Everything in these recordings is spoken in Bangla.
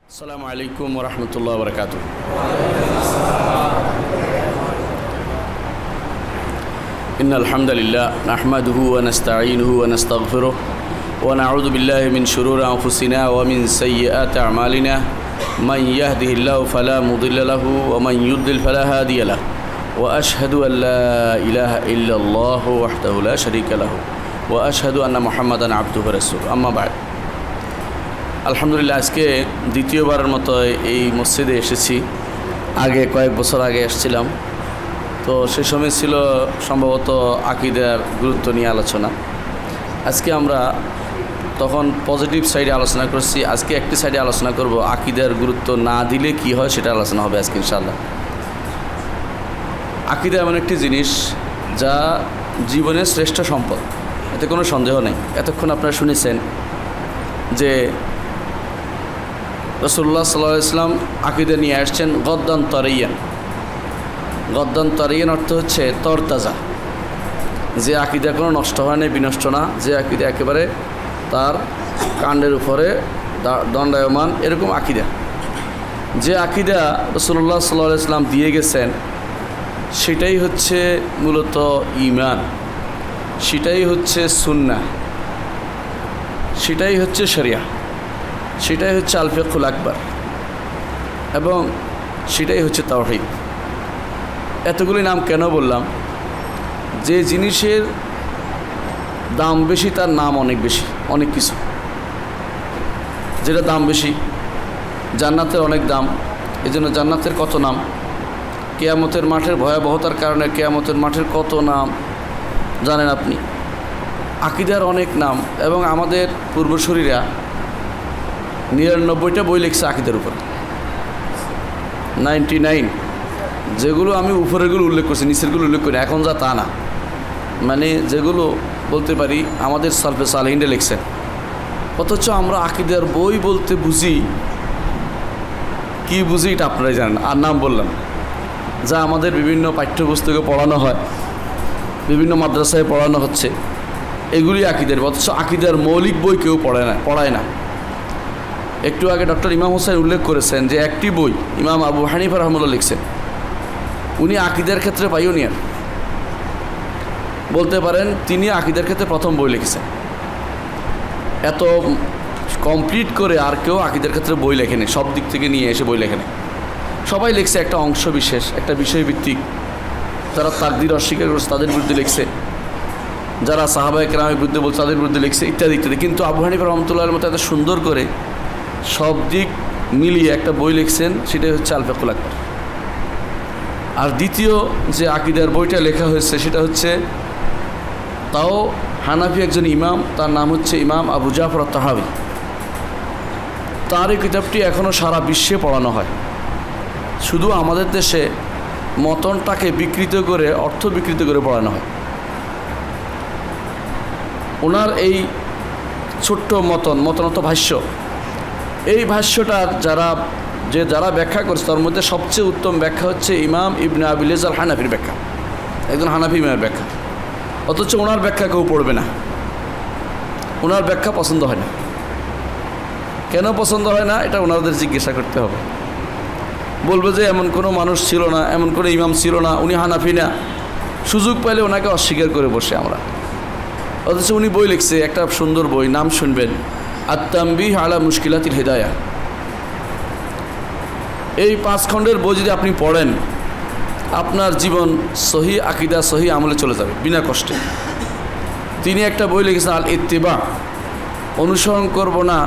السلام عليكم ورحمة الله وبركاته. إن الحمد لله نحمده ونستعينه ونستغفره ونعوذ بالله من شرور أنفسنا ومن سيئات أعمالنا من يهده الله فلا مضل له ومن يضلل فلا هادي له وأشهد أن لا إله إلا الله وحده لا شريك له وأشهد أن محمدا عبده ورسوله أما بعد. আলহামদুলিল্লাহ, আজকে দ্বিতীয়বারের মতো এই মসজিদে এসেছি। আগে কয়েক বছর আগে এসেছিলাম, তো সে সময় ছিল সম্ভবত আকীদার গুরুত্ব নিয়ে আলোচনা। আজকে আমরা তখন পজিটিভ সাইডে আলোচনা করছি, আজকে একটি সাইডে আলোচনা করব আকীদার গুরুত্ব না দিলে কি হয়, সেটা আলোচনা হবে আজকে ইনশাআল্লাহ। আকীদা এমন একটি জিনিস যা জীবনের শ্রেষ্ঠ সম্পদ, এতে কোনো সন্দেহ নেই। এতক্ষণ আপনারা শুনেছেন যে রাসূলুল্লাহ সাল্লাল্লাহু আলাইহি ওয়াসাল্লাম আকীদা নিয়ে আসছেন গদ্দান তারিয়ান। গদ্দান তারিয়ান অর্থ হচ্ছে তরতাজা, যে আকীদা কোনো নষ্ট হয় না, বিনষ্ট না, যে আকীদা একেবারে তার কাণ্ডের উপরে দণ্ডায়মান, এরকম আকীদা। যে আকীদা রাসূলুল্লাহ সাল্লাল্লাহু আলাইহি ওয়াসাল্লাম দিয়ে গেছেন সেটাই হচ্ছে মূলত ঈমান, সেটাই হচ্ছে সুন্নাহ, সেটাই হচ্ছে শরিয়া, সেটাই হচ্ছে আল ফিকহুল আকবার, এবং সেটাই হচ্ছে তাওহীদ। এতগুলি নাম কেন বললাম? যে জিনিসের দাম বেশি তার নাম অনেক বেশি, অনেক কিছু। যেটা দাম বেশি, জান্নাতের অনেক দাম, এজন্য জান্নাতের কত নাম। কিয়ামতের মাঠের ভয়াবহতার কারণে কিয়ামতের মাঠের কত নাম জানেন আপনি। আকীদার অনেক নাম, এবং আমাদের পূর্বসূরীরা 99টা বই লিখছে আকীদার উপর। 99, যেগুলো আমি উপরেরগুলো উল্লেখ করছি, নিচেরগুলো উল্লেখ করি এখন যা তা না, মানে যেগুলো বলতে পারি আমাদের সালফে সালেহিনরা লিখছেন। অথচ আমরা আকীদার বই বলতে বুঝি কি বুঝি এটা আপনারাই জানেন। আর নাম বললাম, যা আমাদের বিভিন্ন পাঠ্যপুস্তকে পড়ানো হয়, বিভিন্ন মাদ্রাসায় পড়ানো হচ্ছে, এগুলি আকীদার। অথচ আকীদার মৌলিক বই কেউ পড়ায় না। একটু আগে ডক্টর ইমাম হোসেন উল্লেখ করেছেন যে একটি বই ইমাম আবু হানিফা রাহমাতুল্লাহ লিখছেন। উনি আকীদার ক্ষেত্রে পাইওনিয়ার বলতে পারেন, তিনি আকীদার ক্ষেত্রে প্রথম বই লিখেছেন। এত কমপ্লিট করে আর কেউ আকীদার ক্ষেত্রে বই লেখেনি, সব দিক থেকে নিয়ে এসে বই লেখেনি। সবাই লিখছে একটা অংশ বিশেষ, একটা বিষয়ভিত্তিক। যারা তাকদীর অস্বীকার করেছে তাদের বিরুদ্ধে লিখছে, যারা সাহাবায়ে কেরামের বিরুদ্ধে বলছে তাদের বিরুদ্ধে লিখছে, ইত্যাদি ইত্যাদি। কিন্তু আবু হানিফা রাহমাতুল্লাহর মতো এত সুন্দর করে সব দিক মিলিয়ে একটা বই লিখছেন, সেটাই হচ্ছে আল ফিকহুল আকবার। আর দ্বিতীয় যে আকীদার বইটা লেখা হয়েছে সেটা হচ্ছে তাও হানাফি একজন ইমাম, তার নাম হচ্ছে ইমাম আবু জাফর আত-তাহাবী। তার এই কিতাবটি এখনও সারা বিশ্বে পড়ানো হয়। শুধু আমাদের দেশে মতনটাকে বিকৃত করে, অর্থ বিকৃত করে পড়ানো হয়। ওনার এই ছোট্ট মতনত ভাষ্য, এই ভাষ্যটার যারা ব্যাখ্যা করছে তার মধ্যে সবচেয়ে উত্তম ব্যাখ্যা হচ্ছে ইমাম ইবনে আবিল ইজ আল হানাফির ব্যাখ্যা, একজন হানাফি ইমামের ব্যাখ্যা। অথচ ওনার ব্যাখ্যা কেউ পড়বে না, ওনার ব্যাখ্যা পছন্দ হয় না। কেন পছন্দ হয় না এটা ওনাদের জিজ্ঞাসা করতে হবে। বলবে যে এমন কোনো মানুষ ছিল না, এমন কোনো ইমাম ছিল না, উনি হানাফি না, সুযোগ পাইলে ওনাকে অস্বীকার করে বসে আমরা। অথচ উনি বই লিখছে, একটা সুন্দর বই, নাম শুনবেন, আত-তানবীহ আলা মুশকিলাতিল হিদায়াহ। এই 5 খণ্ডের বই যদি আপনি পড়েন, আপনার জীবন সহি আকীদা, সহি আমলে চলে যাবে বিনা কষ্টে। তিনি একটা বই লিখেছেন আল ইত্তিবা, অনুসরণ করব না,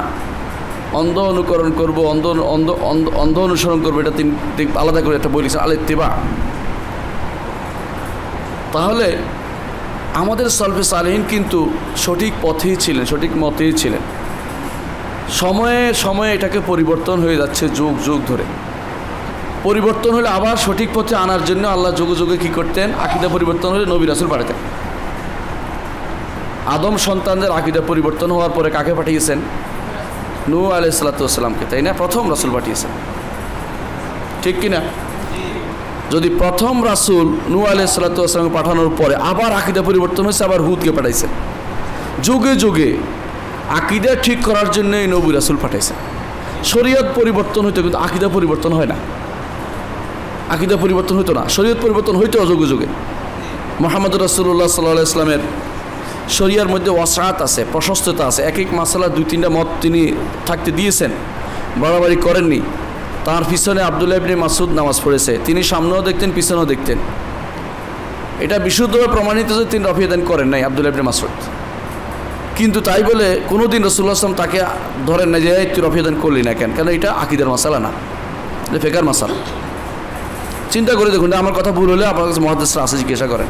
অন্ধ অনুকরণ করব, অন্ধ অনুসরণ করবো, এটা তিনি আলাদা করে একটা বই লিখেছেন আল ইত্তিবা। তাহলে আমাদের সালফে সালেহিন কিন্তু সঠিক পথেই ছিলেন, সঠিক মতেই ছিলেন। সময়ে সময়ে এটাকে পরিবর্তন হয়ে যাচ্ছে, যুগ যুগ ধরে পরিবর্তন হলে আবার সঠিক পথে আনার জন্য আল্লাহ যুগে যুগে কী করতেন? আকীদা পরিবর্তন হলে নবী রাসূল পাঠাতেন। আদম সন্তানদের আকীদা পরিবর্তন হওয়ার পরে কাকে পাঠিয়েছেন? নূহ আলাইহিস সালাতু ওয়াস সালামকে, তাই না? প্রথম রাসূল পাঠিয়েছেন, ঠিক কিনা? যদি প্রথম রাসূল নূহ আলাইহিস সালাতু ওয়াস সালামকে পাঠানোর পরে আবার আকীদা পরিবর্তন হয়েছে, আবার হুদকে পাঠাইছেন। যুগে যুগে আকীদা ঠিক করার জন্যই নবী রাসূল পাঠাইছেন। শরীয়ত পরিবর্তন হইতো কিন্তু আকীদা পরিবর্তন হয় না। আকীদা পরিবর্তন হইতো না, শরীয়ত পরিবর্তন হইতো যুগে যুগে। মুহাম্মদ রাসূলুল্লাহ সাল্লাল্লাহু আলাইহি ওয়াসাল্লামের শরিয়ার মধ্যে ওয়াসাআত আছে, প্রশস্ততা আছে। এক এক মাসালা 2-3টা মত তিনি থাকতে দিয়েছেন, বাড়াবাড়ি করেননি। তার পিছনে আব্দুল্লাহ ইবনে মাসউদ নামাজ পড়েছে, তিনি সামনেও দেখতেন পিছনেও দেখতেন। এটা বিশুদ্ধভাবে প্রমাণিত যে তিনি রফিয়াদান করেন নাই আব্দুল্লাহ ইবনে মাসউদ। কিন্তু তাই বলে কোনো দিন রাসূলুল্লাহ সাল্লাল্লাহু আলাইহি ওয়াসাল্লাম তাকে ধরেন না যে তুই রফিয়াদান করলি না কেন, কারণ এটা আকীদার মাসালা না, এটা ফিকহের মাসালা। চিন্তা করে দেখুন, আমার কথা ভুল হলে আপনার কাছে মুহাদ্দিসরা আছে, জিজ্ঞাসা করেন।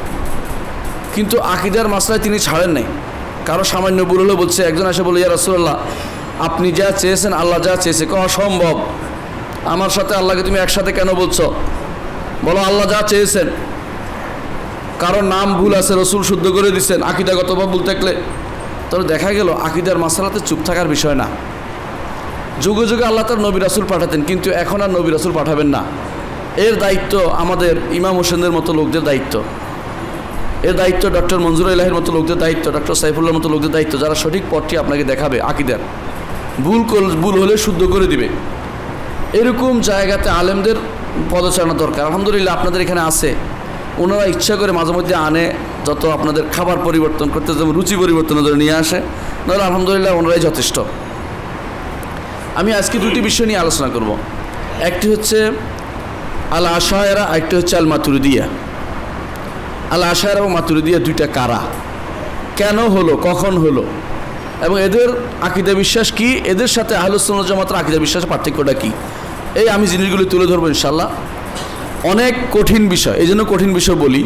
কিন্তু আকীদার মাসলায় তিনি ছাড়েন নাই। কারো সামান্য ভুল হলে বলছে, একজন এসে বলে, ইয়া রাসূলুল্লাহ আপনি যা চেয়েছেন আল্লাহ যা চেয়েছে, অসম্ভব, আমার সাথে আল্লাহকে তুমি একসাথে কেন বলছো? বলো আল্লাহ যা চেয়েছেন। কারোর নাম ভুল আছে, রসুল শুদ্ধ করে দিচ্ছেন, আকীদাগতভাবে ভুল থাকলে। তবে দেখা গেল আকীদার মাসলাতে চুপ থাকার বিষয় না। যুগে যুগে আল্লাহ তার নবী রাসূল পাঠাতেন, কিন্তু এখন আর নবী রাসূল পাঠাবেন না। এর দায়িত্ব আমাদের ইমাম হোসেনদের মতো লোকদের দায়িত্ব, এর দায়িত্ব ডক্টর মঞ্জুর ইলাহির মতো লোকদের দায়িত্ব, ডক্টর সাইফুল্লাহর মতো লোকদের দায়িত্ব, যারা সঠিক পথটি আপনাকে দেখাবে আকীদার। ভুল হলে শুদ্ধ করে দিবে, এরকম জায়গাতে আলেমদের পদচারণা দরকার। আলহামদুলিল্লাহ আপনাদের এখানে আছে, ওনারা ইচ্ছা করে মাঝে মধ্যে আনে, যত আপনাদের খাবার পরিবর্তন করতে যেমন রুচি পরিবর্তনের জন্য নিয়ে আসে, নাহলে আলহামদুলিল্লাহ ওনারাই যথেষ্ট। আমি আজকে দুটি বিষয় নিয়ে আলোচনা করব। একটি হচ্ছে আল আশায়রা, আরেকটি হচ্ছে আল মাতুরিদিয়া। আল আশায়রা এবং মাতুরিদিয়া দুইটা কারা, কেন হলো, কখন হলো, এবং এদের আকীদা বিশ্বাস কি, এদের সাথে আহলুস সুন্নাহ জামাতের আকীদা বিশ্বাসের পার্থক্যটা কি, এই আমি জিনিসগুলি তুলে ধরবো ইনশাআল্লাহ। অনেক কঠিন বিষয়, এই জন্য কঠিন বিষয় বলি,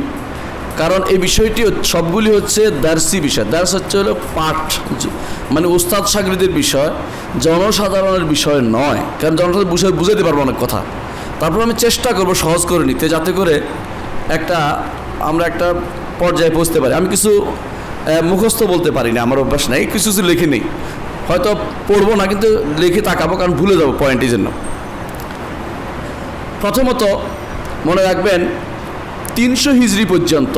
কারণ এই বিষয়টি সবগুলি হচ্ছে দার্সি বিষয়। দার্স হচ্ছে হলো পাঠ, মানে উস্তাদ শাগিরদের বিষয়, জনসাধারণের বিষয় নয়। কারণ জনসাধারণ বুঝাতে পারবো অনেক কথা। তারপর আমি চেষ্টা করব সহজ করে নিতে, যাতে করে আমরা একটা পর্যায়ে পৌঁছতে পারি। আমি কিছু মুখস্থ বলতে পারি না, আমার অভ্যাস নেই, কিছু কিছু লিখে নিই, হয়তো পড়বো না কিন্তু লিখে তাকাবো, কারণ ভুলে যাবো পয়েন্টের জন্য। প্রথমত মনে রাখবেন 300 হিজরি পর্যন্ত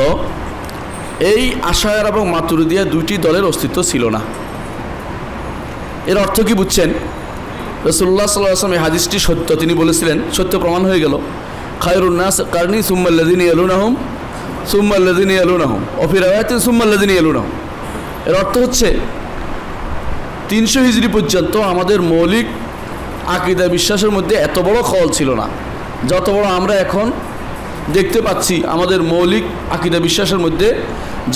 এই আশায়রা এবং মাতুরিদিয়া দুইটি দলের অস্তিত্ব ছিল না। এর অর্থ কি বুঝছেন? রাসূলুল্লাহ সাল্লাল্লাহু আলাইহি ওয়াসাল্লাম এই হাদিসটি সত্য, তিনি বলেছিলেন, সত্য প্রমাণ হয়ে গেল। খায়রুন নাস কারনি সুম্মা আল্লাযিনা ইয়ালুনাহুম সুম্মা আল্লাযিনা ইয়ালুনাহুম ওয়া ফি রাওয়ায়াতিন সুম্মা আল্লাযিনা ইয়ালুনাহুম। এর অর্থ হচ্ছে 300 হিজরি পর্যন্ত আমাদের মৌলিক আকীদা বিশ্বাসের মধ্যে এত বড় খল ছিল না, যত বড় আমরা এখন দেখতে পাচ্ছি। আমাদের মৌলিক আকীদা বিশ্বাসের মধ্যে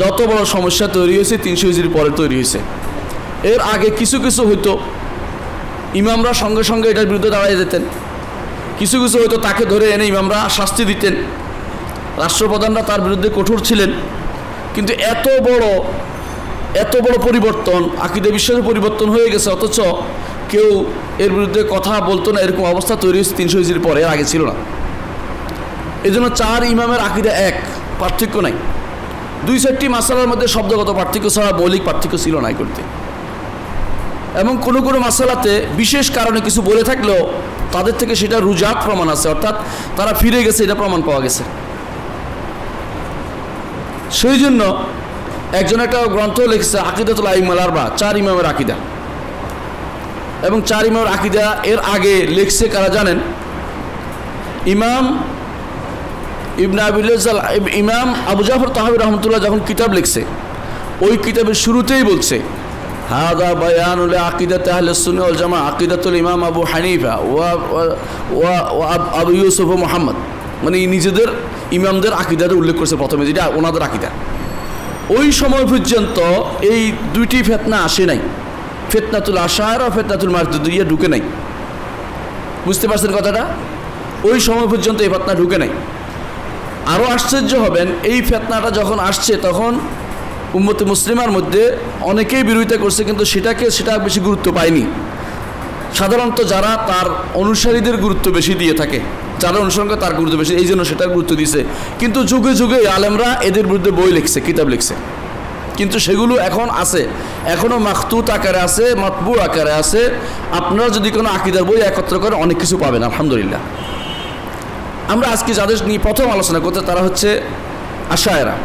যত বড় সমস্যা তৈরি হয়েছে 300 হিজরি পরে তৈরি হয়েছে। এর আগে কিছু কিছু হইতো, ইমামরা সঙ্গে সঙ্গে এটার বিরুদ্ধে দাঁড়িয়ে যেতেন। কিছু কিছু হয়তো তাকে ধরে এনে ইমামরা শাস্তি দিতেন, রাষ্ট্রপ্রধানরা তার বিরুদ্ধে কঠোর ছিলেন। কিন্তু এত বড় পরিবর্তন, আকীদা বিশ্বাসের পরিবর্তন হয়ে গেছে, অথচ কেউ এর বিরুদ্ধে কথা বলতো না, এরকম অবস্থা তৈরি হয়েছে 300 হিজরির পরে, এর আগে ছিল না। এই জন্য 4 ইমামের আকীদা এক, পার্থক্য নাই। 2-4টি মাসালার মধ্যে শব্দগত পার্থক্য ছাড়া মৌলিক পার্থক্য ছিল না করতে। এবং কোনো কোনো মাসালাতে বিশেষ কারণে কিছু বলে থাকলেও তাদের থেকে সেটা রুজাত প্রমাণ আছে, অর্থাৎ তারা ফিরে গেছে, এটা প্রমাণ পাওয়া গেছে। সেই জন্য একজন একটা গ্রন্থ লিখছে আকিদাতুল আইম্মাল আরবা, 4 ইমামের আকীদা। এবং 4 ইমামের আকীদা এর আগে লিখছে কারা জানেন? ইমাম আবু জাফর তাহাবী রহমতুল্লাহ যখন কিতাব লিখছে, ওই কিতাবের শুরুতেই বলছে হাদা বায়ানুল আকিদাত আহলে সুন্নাহ ওয়াল জামাআহ আকিদাতুল ইমাম আবু হানিফা ওয়া আবু ইউসুফ ও মুহাম্মদ, মানে নিজেদের ইমামদের আকীদাটা উল্লেখ করছে প্রথমে, যেটা ওনাদের আকীদা। ওই সময় পর্যন্ত এই দুইটি ফিতনা আসে নাই, ফিতনাতুল আশায়রা ও ফিতনাতুল মাতুরিদিয়া ঢুকে নাই। বুঝতে পারছেন কথাটা? ওই সময় পর্যন্ত এই ফিতনা ঢুকে নাই। আরও আশ্চর্য হবেন, এই ফিতনাটা যখন আসছে তখন উম্মতে মুসলিমার মধ্যে অনেকেই বিরোধিতা করছে, কিন্তু সেটা বেশি গুরুত্ব পায়নি। সাধারণত যারা তার অনুসারীদের গুরুত্ব বেশি দিয়ে থাকে, যারা অনুসরণ করে তার গুরুত্ব বেশি, এই জন্য সেটার গুরুত্ব দিয়েছে। কিন্তু যুগে যুগে আলেমরা এদের বিরুদ্ধে বই লিখছে, কিতাব লিখছে, কিন্তু সেগুলো এখন আছে, এখনও মাখতুত আকারে আছে, মাতবু আকারে আছে। আপনারা যদি কোনো আকীদার বই একত্র করে অনেক কিছু পাবেন আলহামদুলিল্লাহ। আমরা আজকে যাদের নিয়ে প্রথম আলোচনা করতে, তারা হচ্ছে আশায়রা।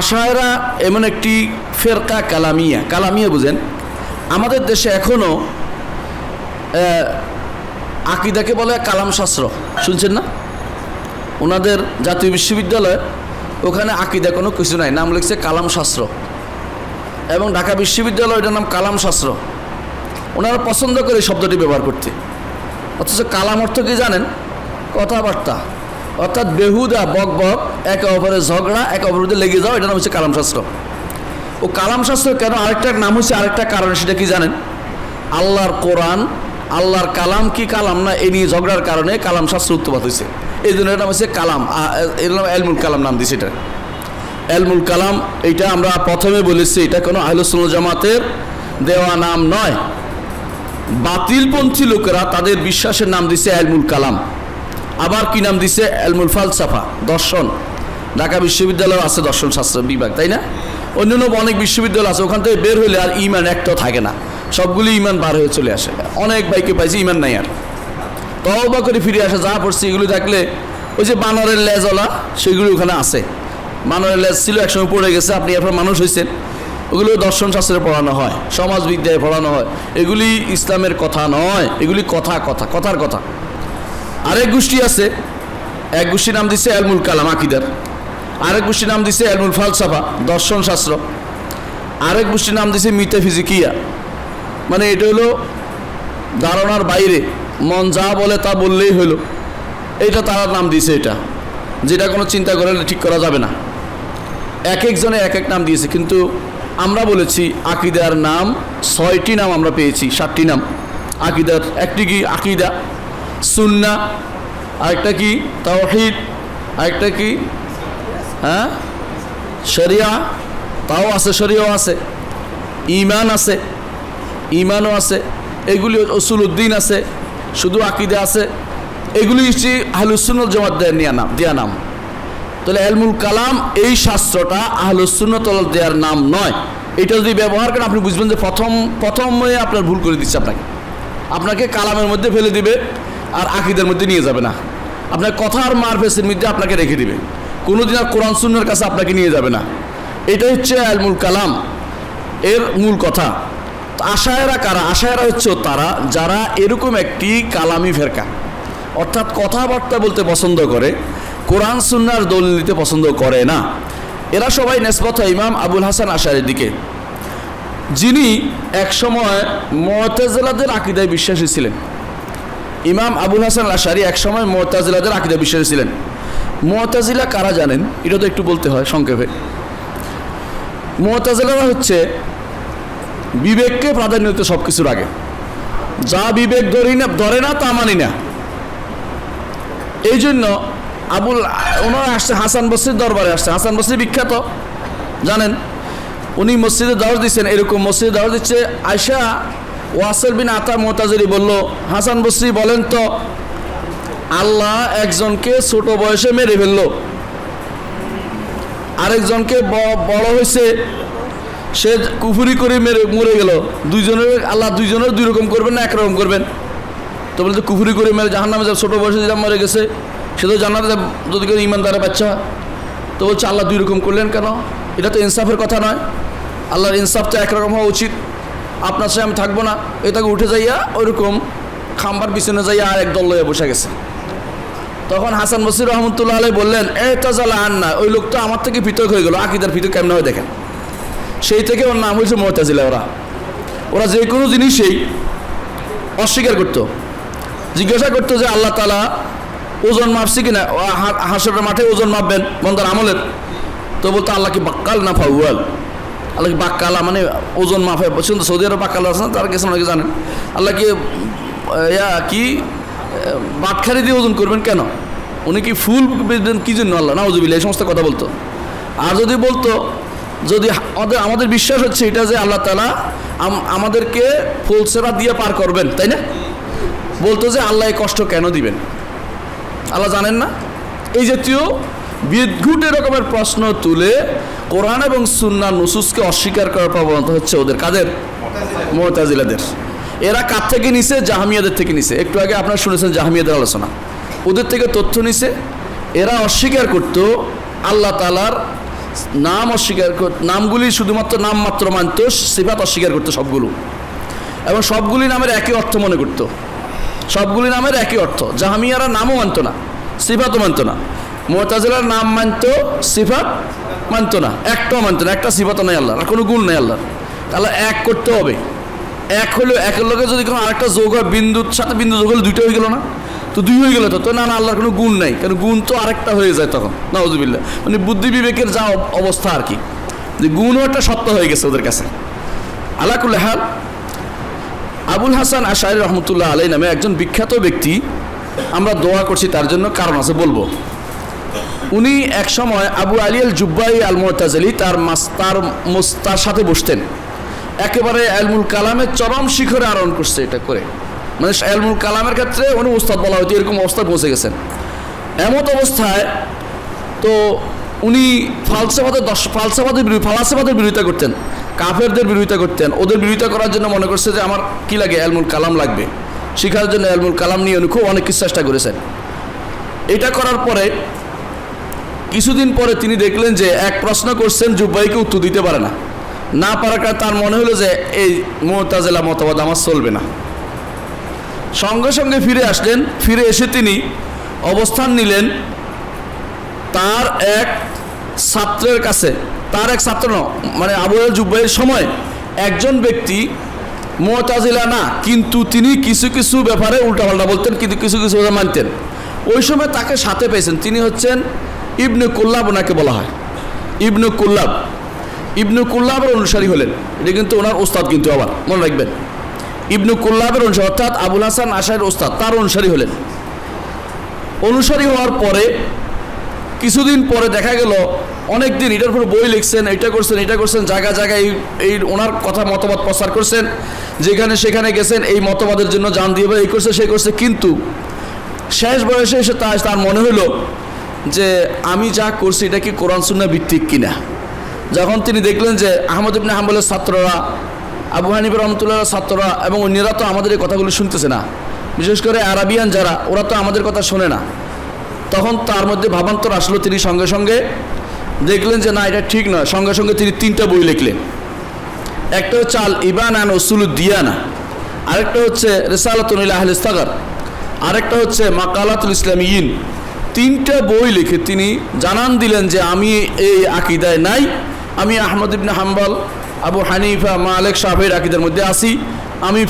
আশায়রা এমন একটি ফেরকা কালামিয়া বুঝেন, আমাদের দেশে এখনও আকিদাকে বলে কালাম শাস্ত্র, শুনছেন না? ওনাদের জাতীয় বিশ্ববিদ্যালয় ওখানে আকিদা কোনো কিছু নাই, নাম লিখছে কালাম শাস্ত্র। এবং ঢাকা বিশ্ববিদ্যালয় এটার নাম কালাম শাস্ত্র। ওনারা পছন্দ করে শব্দটি ব্যবহার করতে, অথচ কালাম অর্থ কি জানেন? কথাবার্তা, অর্থাৎ বেহুদা বক বক, একে অপরের ঝগড়া, একে অপরের লেগে যাও, এটার নাম হচ্ছে কালাম শাস্ত্র। ও কালাম শাস্ত্র কেন আরেকটা নাম হচ্ছে, আরেকটা কারণ, সেটা কি জানেন? আল্লাহর কোরআন, আল্লাহর কালাম কি কালাম না, এই নিয়ে ঝগড়ার কারণে কালাম শাস্ত্র উৎপাদ হয়েছে। এই জন্য এর নাম হচ্ছে কালাম, এর নাম এলমুল কালাম নাম দিয়েছে। এটা এলমুল কালাম, এইটা আমরা প্রথমে বলেছি, এটা কোনো আহলুস সুন্নাহ জামাতের দেওয়া নাম নয়। বাতিলপন্থী লোকেরা তাদের বিশ্বাসের নাম দিছে এলমুল কালাম। আবার কি নাম দিছে? এলমুল ফালসাফা, দর্শন। ঢাকা বিশ্ববিদ্যালয় আছে দর্শন শাস্ত্র বিভাগ, তাই না? অন্যান্য অনেক বিশ্ববিদ্যালয় আছে, ওখান থেকে বের হলে আর ইমান একটাও থাকে না, সবগুলি ইমান বার হয়ে চলে আসে। অনেক বাইকে পাইছি ইমান নাই, আর তওবা করে ফিরে আসে। যা পড়ছি এগুলি থাকলে, ওই যে বানরের লেজওয়ালা, সেগুলি ওখানে আছে। বানরের লেজ ছিল, একসময় পড়ে গেছে, আপনি এরপর মানুষ হয়েছেন। ওগুলো দর্শন শাস্ত্রে পড়ানো হয়, সমাজবিদ্যায় পড়ানো হয়। এগুলি ইসলামের কথা নয়, এগুলি কথার কথা। আরেক গোষ্ঠী আছে, এক গোষ্ঠীর নাম দিচ্ছে এলমুল কালাম আকিদার, আরেক গোষ্ঠীর নাম দিচ্ছে এলমুল ফালসাফা, দর্শন শাস্ত্র, আরেক গোষ্ঠীর নাম দিচ্ছে মিতাফিজিকিয়া, মানে এটা হলো ধারণার বাইরে, মন যা বলে তা বললেই হলো, এইটা তারা নাম দিয়েছে। এটা যেটা কোনো চিন্তা করে ঠিক করা যাবে না। এক একজনে এক এক নাম দিয়েছে, কিন্তু আমরা বলেছি আকিদার নাম 6টি নাম আমরা পেয়েছি, 7টি নাম আকিদার। একটি কি আকিদা, সুন্নাহ, আরেকটা কি তাওহীদ, আরেকটা কি শরিয়া, তাও আছে, শরিয়াও আছে, ঈমান আছে, ঈমানও আছে, এগুলি উসুলউদ্দিন আছে, শুধু আকিদা আছে। এগুলি হচ্ছে আহলুস সুন্নাহ জামাত দেয়া নাম। তাহলে এলমুল কালাম এই শাস্ত্রটা আহলুস সুন্নাহ দেওয়ার নাম নয়। এটা যদি ব্যবহার করেন আপনি বুঝবেন যে প্রথমে আপনার ভুল করে দিচ্ছে, আপনাকে কালামের মধ্যে ফেলে দিবে আর আকিদের মধ্যে নিয়ে যাবে না। আপনার কথার মারফেসের মধ্যে আপনাকে রেখে দিবে, কোনোদিন আর কোরআন সুন্নাহর কাছে আপনাকে নিয়ে যাবে না। এটা হচ্ছে এলমুল কালাম এর মূল কথা। আশায়েরা কারা? আশায়েরা হচ্ছে তারা যারা এরকম একটি কালামি ফেরকা, অর্থাৎ কথাবার্তা বলতে পছন্দ করে, কোরআন সুন্নাহর দলিল নিতে পছন্দ করে না। এরা সবাই নিসবত হয় ইমাম আবুল হাসান আশারীর দিকে, যিনি একসময় মুতাজিলাদের আকীদায় বিশ্বাসী ছিলেন। ইমাম আবুল হাসান আশারী একসময় মুতাজিলাদের আকীদায় বিশ্বাসী ছিলেন। মুতাজিলা কারা জানেন? এটা তো একটু বলতে হয় সংক্ষেপে। মুতাজিলারা হচ্ছে বিবেককে প্রাধান্য দিতে সব কিছুর আগে, যা বিবেক ধরে না তা মানি না। এই জন্য ওনারা আসছে হাসান বসরির দরবারে আসছে। হাসান বসরি বিখ্যাত, জানেন, উনি মসজিদে দাওয়াত দিচ্ছেন। এরকম মসজিদে দাওয়াত দিচ্ছে আয়েশা ওয়াসিল বিন আতা মুতাজিলি বলল, হাসান বসরি বলেন তো, আল্লাহ একজনকে ছোট বয়সে মেরে ফেললো, আরেকজনকে বড় হয়েছে সে কুফরি করে মরে গেল, আল্লাহ দুইজনের দুই রকম করবেন না একরকম করবেন? তো বলতে কুফরি করে মেরে জাহান্নামে যাবে, ছোট বয়সে যেটা মরে গেছে সে তো জান্নাতে যদি কেউ ইমানদারের বাচ্চা। তো বলছে আল্লাহ দুই রকম করলেন কেন? এটা তো ইনসাফের কথা নয়। আল্লাহর ইনসাফ তো একরকম হওয়া উচিত। আপনার সাথে আমি থাকবো না, এটাকে উঠে যাইয়া ওইরকম খাম্বার পিছনে যাইয়া আর এক দল লইয়া বসে গেছে। তখন হাসান বসরি রহমতুল্লাহ আলাইহি বললেন, তাজালা আন্না, ওই লোক তো আমার থেকে পৃথক হয়ে গেল। আকীদার পৃথক কেমন হয় দেখেন। সেই থেকে ওর নাম হয়েছে মুতাজিলা। ওরা যে কোনো জিনিসেই অস্বীকার করতো, জিজ্ঞাসা করতো যে আল্লাহ তাআলা ওজন মাপছে কিনা, হাসরের মাঠে ওজন মাপবেন বন্দার আমলের। তো বলতো আল্লাহ কি বাক্কাল না ফাউয়াল? আল্লাহ কি বাক্কালা মানে ওজন মাপে? বলছেন তো সৌদি আরব বাক্কাল আছে না, তার কাছে অনেকে জানেন। আল্লাহ কি বাটখারি দিয়ে ওজন করবেন কেন? উনি কি ফুল বেচবেন কি জন্য? আল্লাহ নাউযুবিল্লাহ, এই সমস্ত কথা বলতো। আর যদি বলতো, যদি আমাদের বিশ্বাস হচ্ছে এটা যে আল্লাহ তাআলা আমাদেরকে ফুলসেরা দিয়ে পার করবেন, তাই না? বলতো যে আল্লাহ এই কষ্ট কেন দিবেন? আল্লাহ জানেন না? এই জাতীয় বিদ্ঘুট রকমের প্রশ্ন তুলে কোরআন এবং সুন্নাহ নুসুসকে অস্বীকার করার প্রবণতা হচ্ছে ওদের। কাদের? মুতাজিলাদের। এরা কার থেকে নিছে? জাহমিয়াদের থেকে নিছে। একটু আগে আপনারা শুনেছেন জাহমিয়াদের আলোচনা, ওদের থেকে তথ্য নিছে। এরা অস্বীকার করত আল্লাহ তাআলার নাম, অস্বীকার নামগুলি শুধুমাত্র নাম মাত্র মানত, সিফাত অস্বীকার করতো সবগুলো, এবং সবগুলি নামের একই অর্থ মনে করতো। সবগুলি নামের একই অর্থ। জাহমিয়ারা নামও মানত না, সিফাতও মানত না। মুতাজিলার নাম মানত, সিফাত মানত না, একটাও মানত না, একটা সিফাতও নেই আল্লাহর, আর কোনো গুণ নেই আল্লাহর। তাহলে এক করতে হবে। এক হলো, একের লগে যদি কোনো আরেকটা যোগ হয়, বিন্দুর সাথে বিন্দু যোগ হলে দুইটা হয়ে গেল না, তো দুই হয়ে গেল, তো না না আল্লাহর কোনো গুণ নাই, কারণ গুণ তো আরেকটা হয়ে যায় তখন, নাউজুবিল্লাহ। মানে বুদ্ধি বিবেকের যা অবস্থা আর কি, যে গুণও একটা সত্য হয়ে গেছে ওদের কাছে। আলা কুল্লি হাল, আবুল হাসান আশআরী রহমতুল্লাহ আলাইহি নামে একজন বিখ্যাত ব্যক্তি, আমরা দোয়া করছি তার জন্য, কারণ আছে বলবো। উনি এক সময় আবু আলী আল জুব্বাই আল মুতাজিলি তার সাথে বসতেন, একেবারে এলমুল কালামের চরম শিখরে আরোহণ করছে এটা করে, মানে এলমুল কালামের ক্ষেত্রে উনি উস্তাদ বলা হয়তো, এরকম অবস্থায় পৌঁছে গেছেন। এমত অবস্থায় তো উনি ফালসাফাদের বিরোধিতা করতেন, কাফেরদের বিরোধিতা করতেন। ওদের বিরোধিতা করার জন্য মনে করছে যে আমার কি লাগে, এলমুল কালাম লাগবে, শেখার জন্য এলমুল কালাম নিয়ে উনি খুব অনেক কিছু চেষ্টা করেছেন। এটা করার পরে কিছুদিন পরে তিনি দেখলেন যে এক প্রশ্ন করছেন, জুব্বাইকে উত্তর দিতে পারে না, না পারার কারণে তার মনে হলো যে এই মুতাজিলা মতবাদ আমার চলবে না। সঙ্গে সঙ্গে ফিরে আসলেন। ফিরে এসে তিনি অবস্থান নিলেন তার এক ছাত্রের কাছে। তার এক ছাত্র মানে আবু আল জুব্বাইয়ের সময় একজন ব্যক্তি মুতাজিলা না, কিন্তু তিনি কিছু কিছু ব্যাপারে উল্টাপাল্টা বলতেন, কিন্তু কিছু কিছু মানতেন। ওই সময় তাকে সাথে পেয়েছেন, তিনি হচ্ছেন ইবনে কুল্লাব, ওনাকে বলা হয় ইবনে কুল্লাব। ইবনে কুল্লাবের অনুসারী হলেন, এটা কিন্তু ওনার ওস্তাদ, কিন্তু আবার মনে রাখবেন ইবনে কুল্লাবের অনুসারী, অর্থাৎ আবুল হাসান আশআরীর ওস্তাদ, তার অনুসারী হলেন। অনুসারী হওয়ার পরে কিছুদিন পরে দেখা গেল অনেক দিন এটার উপর বই লিখছেন, এটা করছেন, জায়গায় জায়গায় এই ওনার কথা মতবাদ প্রচার করছেন, যেখানে সেখানে গেছেন, এই মতবাদের জন্য জান দিয়ে এই করছে সে করছে। কিন্তু শেষ বয়সে এসে তার মনে হলো যে আমি যা করছি এটা কি কোরআন সুন্নাহ ভিত্তিক কিনা। যখন তিনি দেখলেন যে আহমদ ইবনে হাম্বলের ছাত্ররা, আবু হানিফা রহমতুল্লাহর ছাত্ররা এবং অন্যরা তো আমাদের এই কথাগুলো শুনতেছে না, বিশেষ করে আরাবিয়ান যারা, ওরা তো আমাদের কথা শোনে না, তখন তার মধ্যে ভাবান্তর আসলো। তিনি সঙ্গে সঙ্গে দেখলেন যে না, এটা ঠিক নয়। সঙ্গে সঙ্গে তিনি 3টা বই লিখলেন। একটা হচ্ছে আল ইবান আন উসুলুদ দিয়ানা, আরেকটা হচ্ছে রিসালাতুন ইলা আহলিস সাগর, আরেকটা হচ্ছে মাকালাতুল ইসলামিয়িন। 3টা বই লিখে তিনি জানান দিলেন যে আমি এই আকীদায় নাই, আমি আহমদ ইবনে হাম্বল, আবু হানিফা, মালিক, শাফিঈর আকীদার মধ্যে আছি, আমি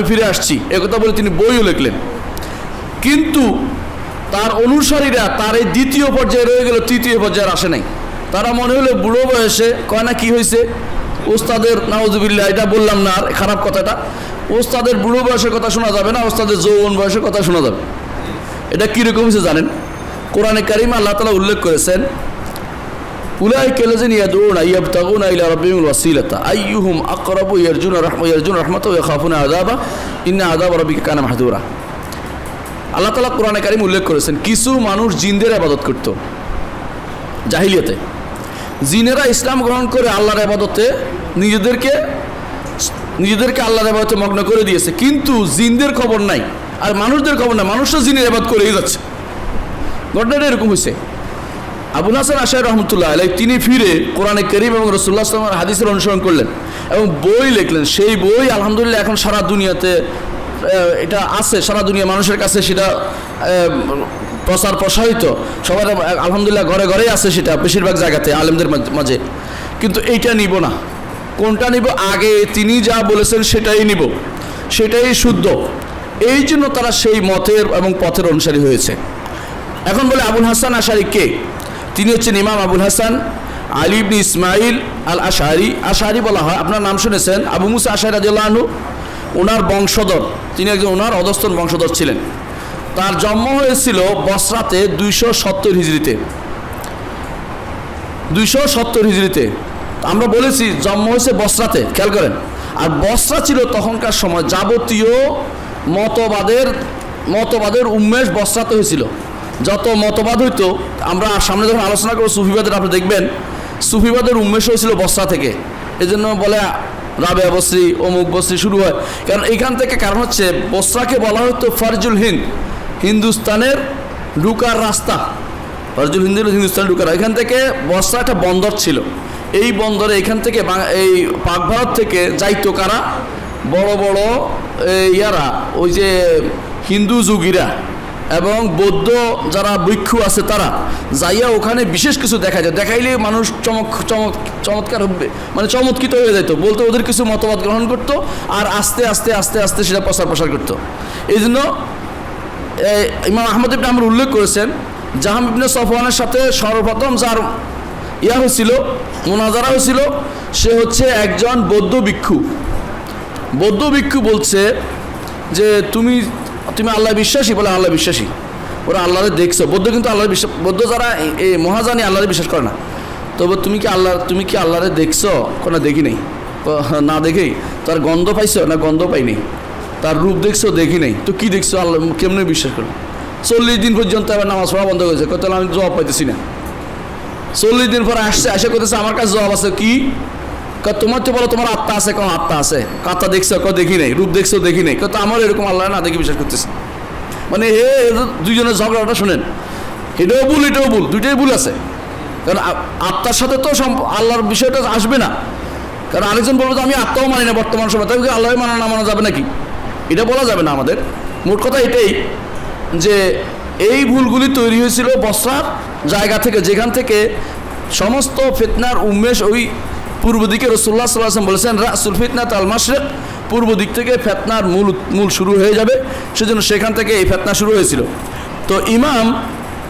ফিরে আসছি, একথা বলে তিনি বইও লিখলেন। কিন্তু তার অনুসারীরা তার এই 2য় পর্যায়ে রয়ে গেল, 3য় পর্যায়ে আসে নাই। তারা মনে হলো বুড়ো বয়সে, কয় না কি হয়েছে ওস্তাদের, নাউজুবিল্লাহ, এটা বললাম না আর খারাপ কথাটা, ওস্তাদের বুড়ো বয়সের কথা শোনা যাবে না, ওস্তাদের যৌবন বয়সের কথা শোনা যাবে। এটা কীরকম হয়েছে জানেন? কোরআনে কারিমে আল্লাহ তাআলা উল্লেখ করেছেন, উলাইকা লাযিনা ইয়াদউনা ইয়াবতাগুনা ইলা রাব্বিহিমুল ওয়াসিলাতা আইয়ুহুম আকরাবু ইয়ারজুনা রাহমাতাহু ওয়া ইয়াখাফুনা আযাবা ইন্না আযাবা রাব্বিকা কানা মাহযুরা। আল্লাহ তাআলা কোরআনে কারিম উল্লেখ করেছেন কিছু মানুষ জিনদের ইবাদত করত জাহিলিয়াতে। জিনেরা ইসলাম গ্রহণ করে আল্লাহর ইবাদতে নিজেদেরকে আল্লাহর ইবাদতে মগ্ন করে দিয়েছে, কিন্তু জিনদের খবর নাই আর মানুষদের খবর নাই, মানুষও জিনের ইবাদত করেই যাচ্ছে। ঘটনাটা এরকম হয়েছে। আবুল হাসান আশআরী রহমতুল্লাহ আলাইহি তিনি ফিরে কোরআনে কারীম এবং রাসূলুল্লাহ সাল্লাল্লাহু আলাইহি ওয়াসাল্লামের হাদিসের অনুসরণ করলেন এবং বই লিখলেন। সেই বই আলহামদুলিল্লাহ এখন সারা দুনিয়াতে এটা আছে, সারা দুনিয়া মানুষের কাছে সেটা প্রসারিত, সবার আলহামদুলিল্লাহ ঘরে ঘরেই আছে সেটা, বেশিরভাগ জায়গাতে আলেমদের মাঝে। কিন্তু এইটা নিব না। কোনটা নিব? আগে তিনি যা বলেছেন সেটাই নিব, সেটাই শুদ্ধ। এই জন্য তারা সেই মতের এবং পথের অনুসারী হয়েছে। এখন বলে আবুল হাসান আশআরী কে? তিনি হচ্ছেন ইমাম আবুল হাসান আলী ইবনে ইসমাইল আল আশআরী। আশআরী বলা হয়, আপনার নাম শুনেছেন আবু মুসা আশআরী রাদিয়াল্লাহু আনহু, ওনার বংশধর, তিনি একজন ওনার অধস্তন বংশধর ছিলেন। তার জন্ম হয়েছিল বসরাতে 270 হিজরিতে। 270 হিজরিতে আমরা বলেছি জন্ম হয়েছে বসরাতে, খেয়াল করেন। আর বসরা ছিল তখনকার সময় যাবতীয় মতবাদের উন্মেষ বসরাতে হয়েছিল। যত মতবাদ হইতো, আমরা সামনে যখন আলোচনা করবো সুফিবাদের, আপনি দেখবেন সুফিবাদের উন্মেষ হয়েছিল বসরা থেকে। এই জন্য বলে রাবেয়া বসরি, অমুক বসরি শুরু হয়, কারণ এইখান থেকে। কারণ হচ্ছে বসরাকে বলা হতো ফারজুল হিন্দ, হিন্দুস্তানের ঢুকার রাস্তা। ফারজুল হিন্দ হিন্দুস্তানের ঢুকার, এখান থেকে বসরা একটা বন্দর ছিল। এই বন্দরে এখান থেকে এই পাক ভারত থেকে যাইতো কারা? বড় বড় ইয়ারা ওই যে হিন্দু যোগীরা এবং বৌদ্ধ যারা ভিক্ষু আছে তারা যাইয়া ওখানে বিশেষ কিছু দেখা যায়, দেখাইলে মানুষ চমৎকার হবে, মানে চমৎকৃত হয়ে যেত, বলতো ওদের কিছু মতবাদ গ্রহণ করতো আর আস্তে আস্তে আস্তে আস্তে সেটা প্রসার করতো। এই জন্য ইমাম আহমদ ইবনে হাম্বল উল্লেখ করেছেন জাহাম ইবনে সফওয়ানের সাথে সর্বপ্রথম যার হয়েছিল, মুনাজারা হয়েছিল, সে হচ্ছে একজন বৌদ্ধ ভিক্ষু। বৌদ্ধ ভিক্ষু বলছে যে তুমি আল্লাহ বিশ্বাসী? বলে আল্লাহ বিশ্বাসী। ওরা আল্লাহরে দেখছো? বৌদ্ধ কিন্তু আল্লাহর বিশ্বাস, বৌদ্ধ যারা এই মহাজানি আল্লাহরে বিশ্বাস করে না। তবে তুমি কি আল্লাহরে দেখছো? কোনো দেখি নেই। না দেখেই তার গন্ধ পাইছো? না গন্ধ পাইনি। তার রূপ দেখছো? দেখি নেই। তো কি দেখছো? আল্লাহ কেমনে বিশ্বাস করো? 40 দিন পর্যন্ত আবার নামাজ পড়া বন্ধ করেছে, তাহলে আমি জবাব পাইতেছি না। 40 দিন পরে আসছে, আশা করতেছে আমার কাছে জবাব আছে। কি তোমার তো বলো তোমার আত্মা আছে? কেউ আত্মা আছে? আত্মা দেখছো? কেউ দেখি নেই। রূপ দেখছো? দেখি নেই। তো আমার এরকম আল্লাহ না দেখে বিশ্বাস করতেছে। মানে দুইজনের ঝগড়াটা শোনেন, এটাও ভুল, দুইটাই ভুল আছে। কারণ আত্মার সাথে তো আল্লাহর বিষয়টা আসবে না। কারণ আরেকজন বলবো আমি আত্মাও মানি না বর্তমান সময়, তাই আল্লাহ মানা যাবে নাকি? এটা বলা যাবে না আমাদের। মোট কথা এটাই যে এই ভুলগুলি তৈরি হয়েছিল বসরার জায়গা থেকে, যেখান থেকে সমস্ত ফিতনার উন্মেষ ওই পূর্ব দিকে। রাসূলুল্লাহ সাল্লাল্লাহু আলাইহি ওয়াসাল্লাম বলেছেন রাসুল ফিতনাত আল মাশরিক, পূর্ব দিক থেকে ফিতনার মূল শুরু হয়ে যাবে, সেজন্য সেখান থেকে এই ফিতনা শুরু হয়েছিল। তো ইমাম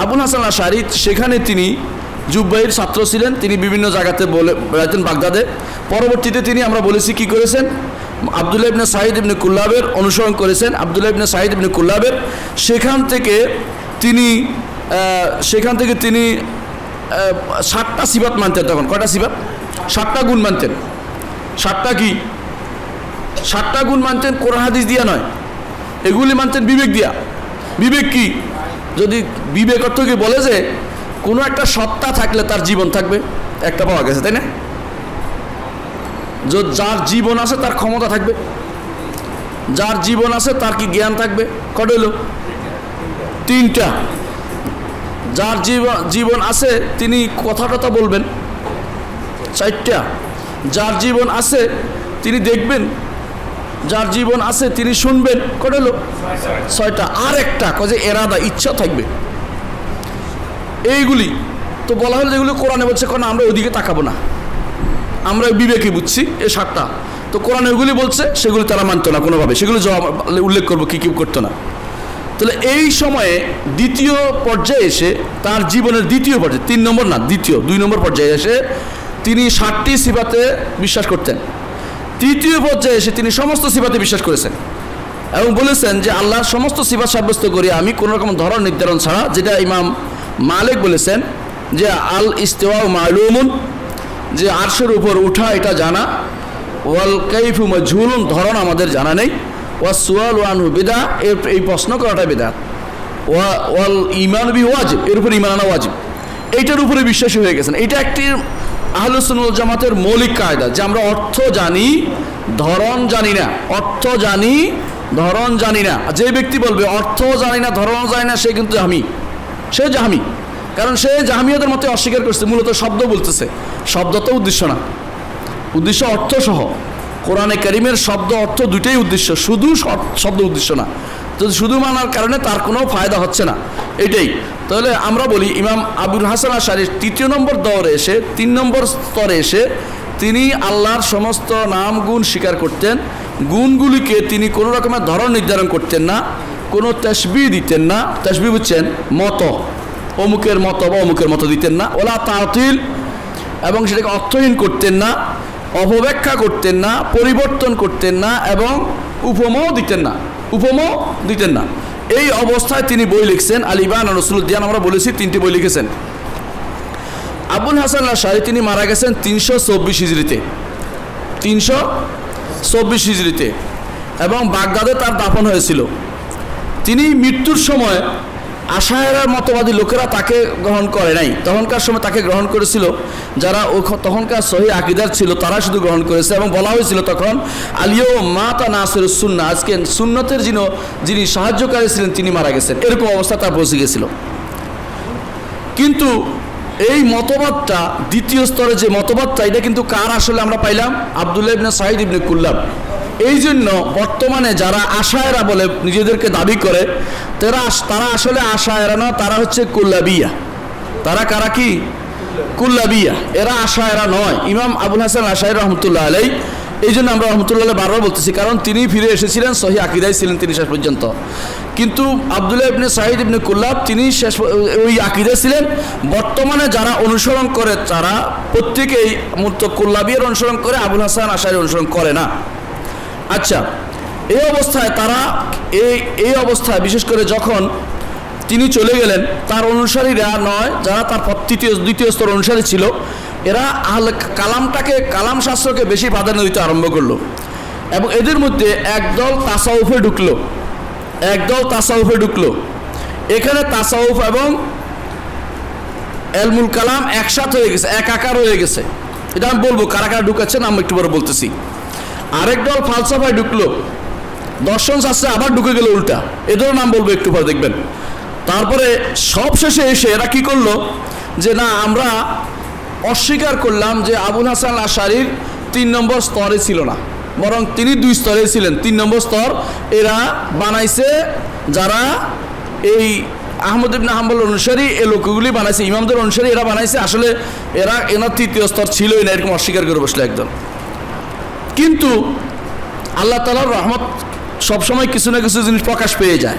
আবুল হাসান আশআরী সেখানে তিনি জুব্বাইর ছাত্র ছিলেন, তিনি বিভিন্ন জায়গাতে বেড়াতেন বাগদাদে। পরবর্তীতে তিনি আমরা বলেছি কি করেছেন, আব্দুল্লাহ ইবনে সাঈদ ইবনে কুল্লাবের অনুসরণ করেছেন। আব্দুল্লাহ ইবনে সাঈদ ইবনে কুল্লাবের সেখান থেকে তিনি 7টা সিফাত মানতেন। তখন কয়টা সিফাত? 7টা গুণ মানতেন। 7টা কি? 7টা গুণ মানতেন কোরআন হাদিস দিয়া নয়, এগুলি মানতেন বিবেক দিয়া। বিবেক কি? যদি বিবেক অর্থ কি বলে যে কোনো একটা সত্তা থাকলে তার জীবন থাকবে, একটা পাওয়া গেছে, তাই না? যার জীবন আছে তার ক্ষমতা থাকবে, যার জীবন আছে তার কি জ্ঞান থাকবে? কটা হলো? 3টা। যার জীবন আছে তিনি কথা বলবেন, 4টা। যার জীবন আছে তিনি দেখবেন, যার জীবন আছে তিনি শুনবেন, কটা হলো? 6টা। আর একটা কাজে এরাদা, ইচ্ছা থাকবে। এইগুলি তো বলা হলো যেগুলো কোরআনে বলছে, কারণ আমরা ওইদিকে তাকাবো না, আমরা বিবেকে বুঝছি এই 7টা। তো কোরআনে ওইগুলি বলছে, সেগুলি তারা মানতো না কোনোভাবে, সেগুলো জবাব উল্লেখ করবো কি করতো না। তাহলে এই সময়ে দ্বিতীয় পর্যায়ে এসে তার জীবনের দ্বিতীয় পর্যায়ে, 3 নম্বর না, দুই নম্বর পর্যায়ে এসে তিনি 7টি সিফাতে বিশ্বাস করতেন। তৃতীয় পর্যায়ে এসে তিনি সমস্ত সিফাতে বিশ্বাস করেছেন এবং বলেছেন যে আল্লাহর সমস্ত সিফাত সাব্যস্ত করি আমি কোনো রকম ধরন নির্ধারণ ছাড়া, যেটা ইমাম মালিক বলেছেন যে আল ইস্তিওয়া মালুমুন, যে আরশের উপর উঠা এটা জানা, ওয়াল কাইফু মাজহুলুন, ধরন আমাদের জানা নেই, ওয়া সুয়ালু আনহু বিদআ, এই প্রশ্ন করাটা বিদআত, ওয়াল ঈমান বিহি ওয়াজিব, এর উপর ঈমান আনা ওয়াজিব। এইটার উপরে বিশ্বাসী হয়ে গেছেন। এটা একটি আহলুস সুন্নাহ ওয়াল জামাতের মৌলিক কায়দা যে আমরা অর্থ জানি, ধরন জানি না। অর্থ জানি, ধরন জানি না। যে ব্যক্তি বলবে অর্থ জানি না, ধরন জানি না, সে কিন্তু সে জাহমি। কারণ সে জাহমিয়াদের মতে অস্বীকার করছে, মূলত শব্দ বলতেছে। শব্দ তো উদ্দেশ্য না, উদ্দেশ্য অর্থ সহ। কোরআনে কারীমের শব্দ অর্থ দুইটাই উদ্দেশ্য, শুধু শব্দ উদ্দেশ্য না। তো শুধু মানার কারণে তার কোনো ফায়দা হচ্ছে না, এটাই। তাহলে আমরা বলি ইমাম আবুল হাসান আশআরী 3 নম্বর দৌরে এসে, 3 নম্বর স্তরে এসে তিনি আল্লাহর সমস্ত নাম গুণ স্বীকার করতেন। গুণগুলিকে তিনি কোনো রকমের ধরন নির্ধারণ করতেন না, কোনো তাসবিহ দিতেন না। তাসবিহ বুঝছেন? মতো, অমুকের মতো বা অমুকের মতো দিতেন না। ওলা তাতিল, এবং সেটাকে অর্থহীন করতেন না, অপব্যাখ্যা করতেন না, পরিবর্তন করতেন না, এবং উপমাও দিতেন না। এই অবস্থায় তিনি বই লিখছেন আল ইবান আর উসুলুদ দিয়ান। আমরা বলেছি 3টি বই লিখেছেন। আবুল হাসান আশআরী তিনি মারা গেছেন 324 হিজরিতে, 324 হিজরিতে, এবং বাগদাদে তার দাফন হয়েছিল। তিনি মৃত্যুর সময় আশায়েরার মতবাদী লোকেরা তাকে গ্রহণ করে নাই। তখনকার সময় তাকে গ্রহণ করেছিল যারা তখনকার সহি আকীদার ছিল, তারা শুধু গ্রহণ করেছে। এবং বলা হয়েছিল তখন আলিও মাতা নাসিরুস সুন্নাহ, আজকে সুন্নতের যিনি সাহায্যকারী ছিলেন তিনি মারা গেছেন, এরকম অবস্থা তার পৌঁছে গেছিল। কিন্তু এই মতবাদটা, দ্বিতীয় স্তরে যে মতবাদটা, এটা কিন্তু কার আসলে আমরা পাইলাম? আব্দুল্লাহ ইবনে সাঈদ ইবনে কুল্লাব। এই জন্য বর্তমানে যারা আশায়রা বলে নিজেদেরকে দাবি করে তারা আসলে আশায়রা না, তারা হচ্ছে কুল্লাবিয়া। তারা কারা কি? কুল্লাবিয়া। এরা আশায়রা নয়। ইমাম আবুল হাসান আশারি রহমতুল্লাহ আলাই, এই জন্য আমরা রহমতুল্লাহ আলাই বারবার বলতেছি, কারণ তিনি ফিরে এসেছিলেন, সহি আকিদায় ছিলেন তিনি শেষ পর্যন্ত। কিন্তু আব্দুল্লাহ ইবনে সাঈদ ইবনে কুল্লাব তিনি শেষ ওই আকিদায় ছিলেন। বর্তমানে যারা অনুসরণ করে তারা প্রত্যেকেই মূলত কুল্লাবিয়ার অনুসরণ করে, আবুল হাসান আশারি অনুসরণ করে না। আচ্ছা, এই অবস্থায় তারা এই অবস্থায় বিশেষ করে যখন তিনি চলে গেলেন, তার অনুসারীরা নয়, যারা তার দ্বিতীয় স্তর অনুসারী ছিল, এরা কালাম শাস্ত্রকে বেশি প্রাধান্য দিতে আরম্ভ করলো। এবং এদের মধ্যে একদল তাসাউফে ঢুকলো। এখানে তাসাউফ এবং এলমুল কালাম একসাথে হয়ে গেছে, একাকার হয়ে গেছে। এটা আমি বলবো কারা কারা ঢুকাচ্ছে না, আমি একটু পরে বলতেছি। আরেক দল ফালসাফায় ঢুকলো, দর্শন শাস্ত্রে আবার ঢুকে গেল উল্টা, এদেরও নাম বলবো একটু পরে দেখবেন। তারপরে সব শেষে এসে এরা কি করলো, যে না, আমরা অস্বীকার করলাম যে আবুল হাসান আশারির 3 নম্বর স্তরে ছিল না, বরং তিনি 2 স্তরে ছিলেন। 3 নম্বর স্তর এরা বানাইছে, যারা এই আহমদ ইবনে হাম্বল অনুসারী এই লোকগুলি বানাইছে, ইমামদের অনুসারী এরা বানাইছে। আসলে এনার 3য় স্তর ছিলই না, এরকম অস্বীকার করে বসলো একদম। কিন্তু আল্লাহ তাআলার রহমত সবসময় কিছু না কিছু জিনিস প্রকাশ পেয়ে যায়।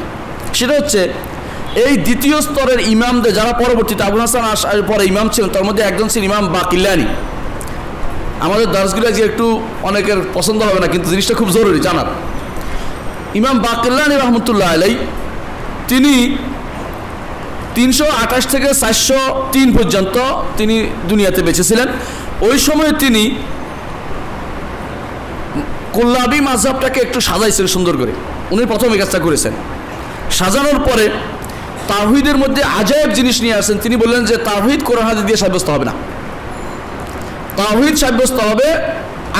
সেটা হচ্ছে এই 2য় স্তরের ইমামদের, যারা পরবর্তীতে আবুল হাসান আশআরির পরে ইমাম ছিলেন, তার মধ্যে একজন ছিলেন ইমাম বাকিল্লানি। আমাদের দার্সগুলো যে একটু অনেকের পছন্দ হবে না, কিন্তু জিনিসটা খুব জরুরি জানার। ইমাম বাকিল্লানি রহমতুল্লাহ আলাই তিনি 328 থেকে 403 পর্যন্ত তিনি দুনিয়াতে বেঁচে ছিলেন। ওই সময় তিনি কুল্লাবি মাযহাবটাকে একটু সাজাইছেন সুন্দর করে। উনি প্রথম এই কাজটা করেছেন। সাজানোর পরে তাওহীদের মধ্যে আজায়েব জিনিস নিয়ে আসেন। তিনি বললেন যে তাওহীদ কোরআন হাদিস দিয়ে সাব্যস্ত হবে না, তাওহীদ সাব্যস্ত হবে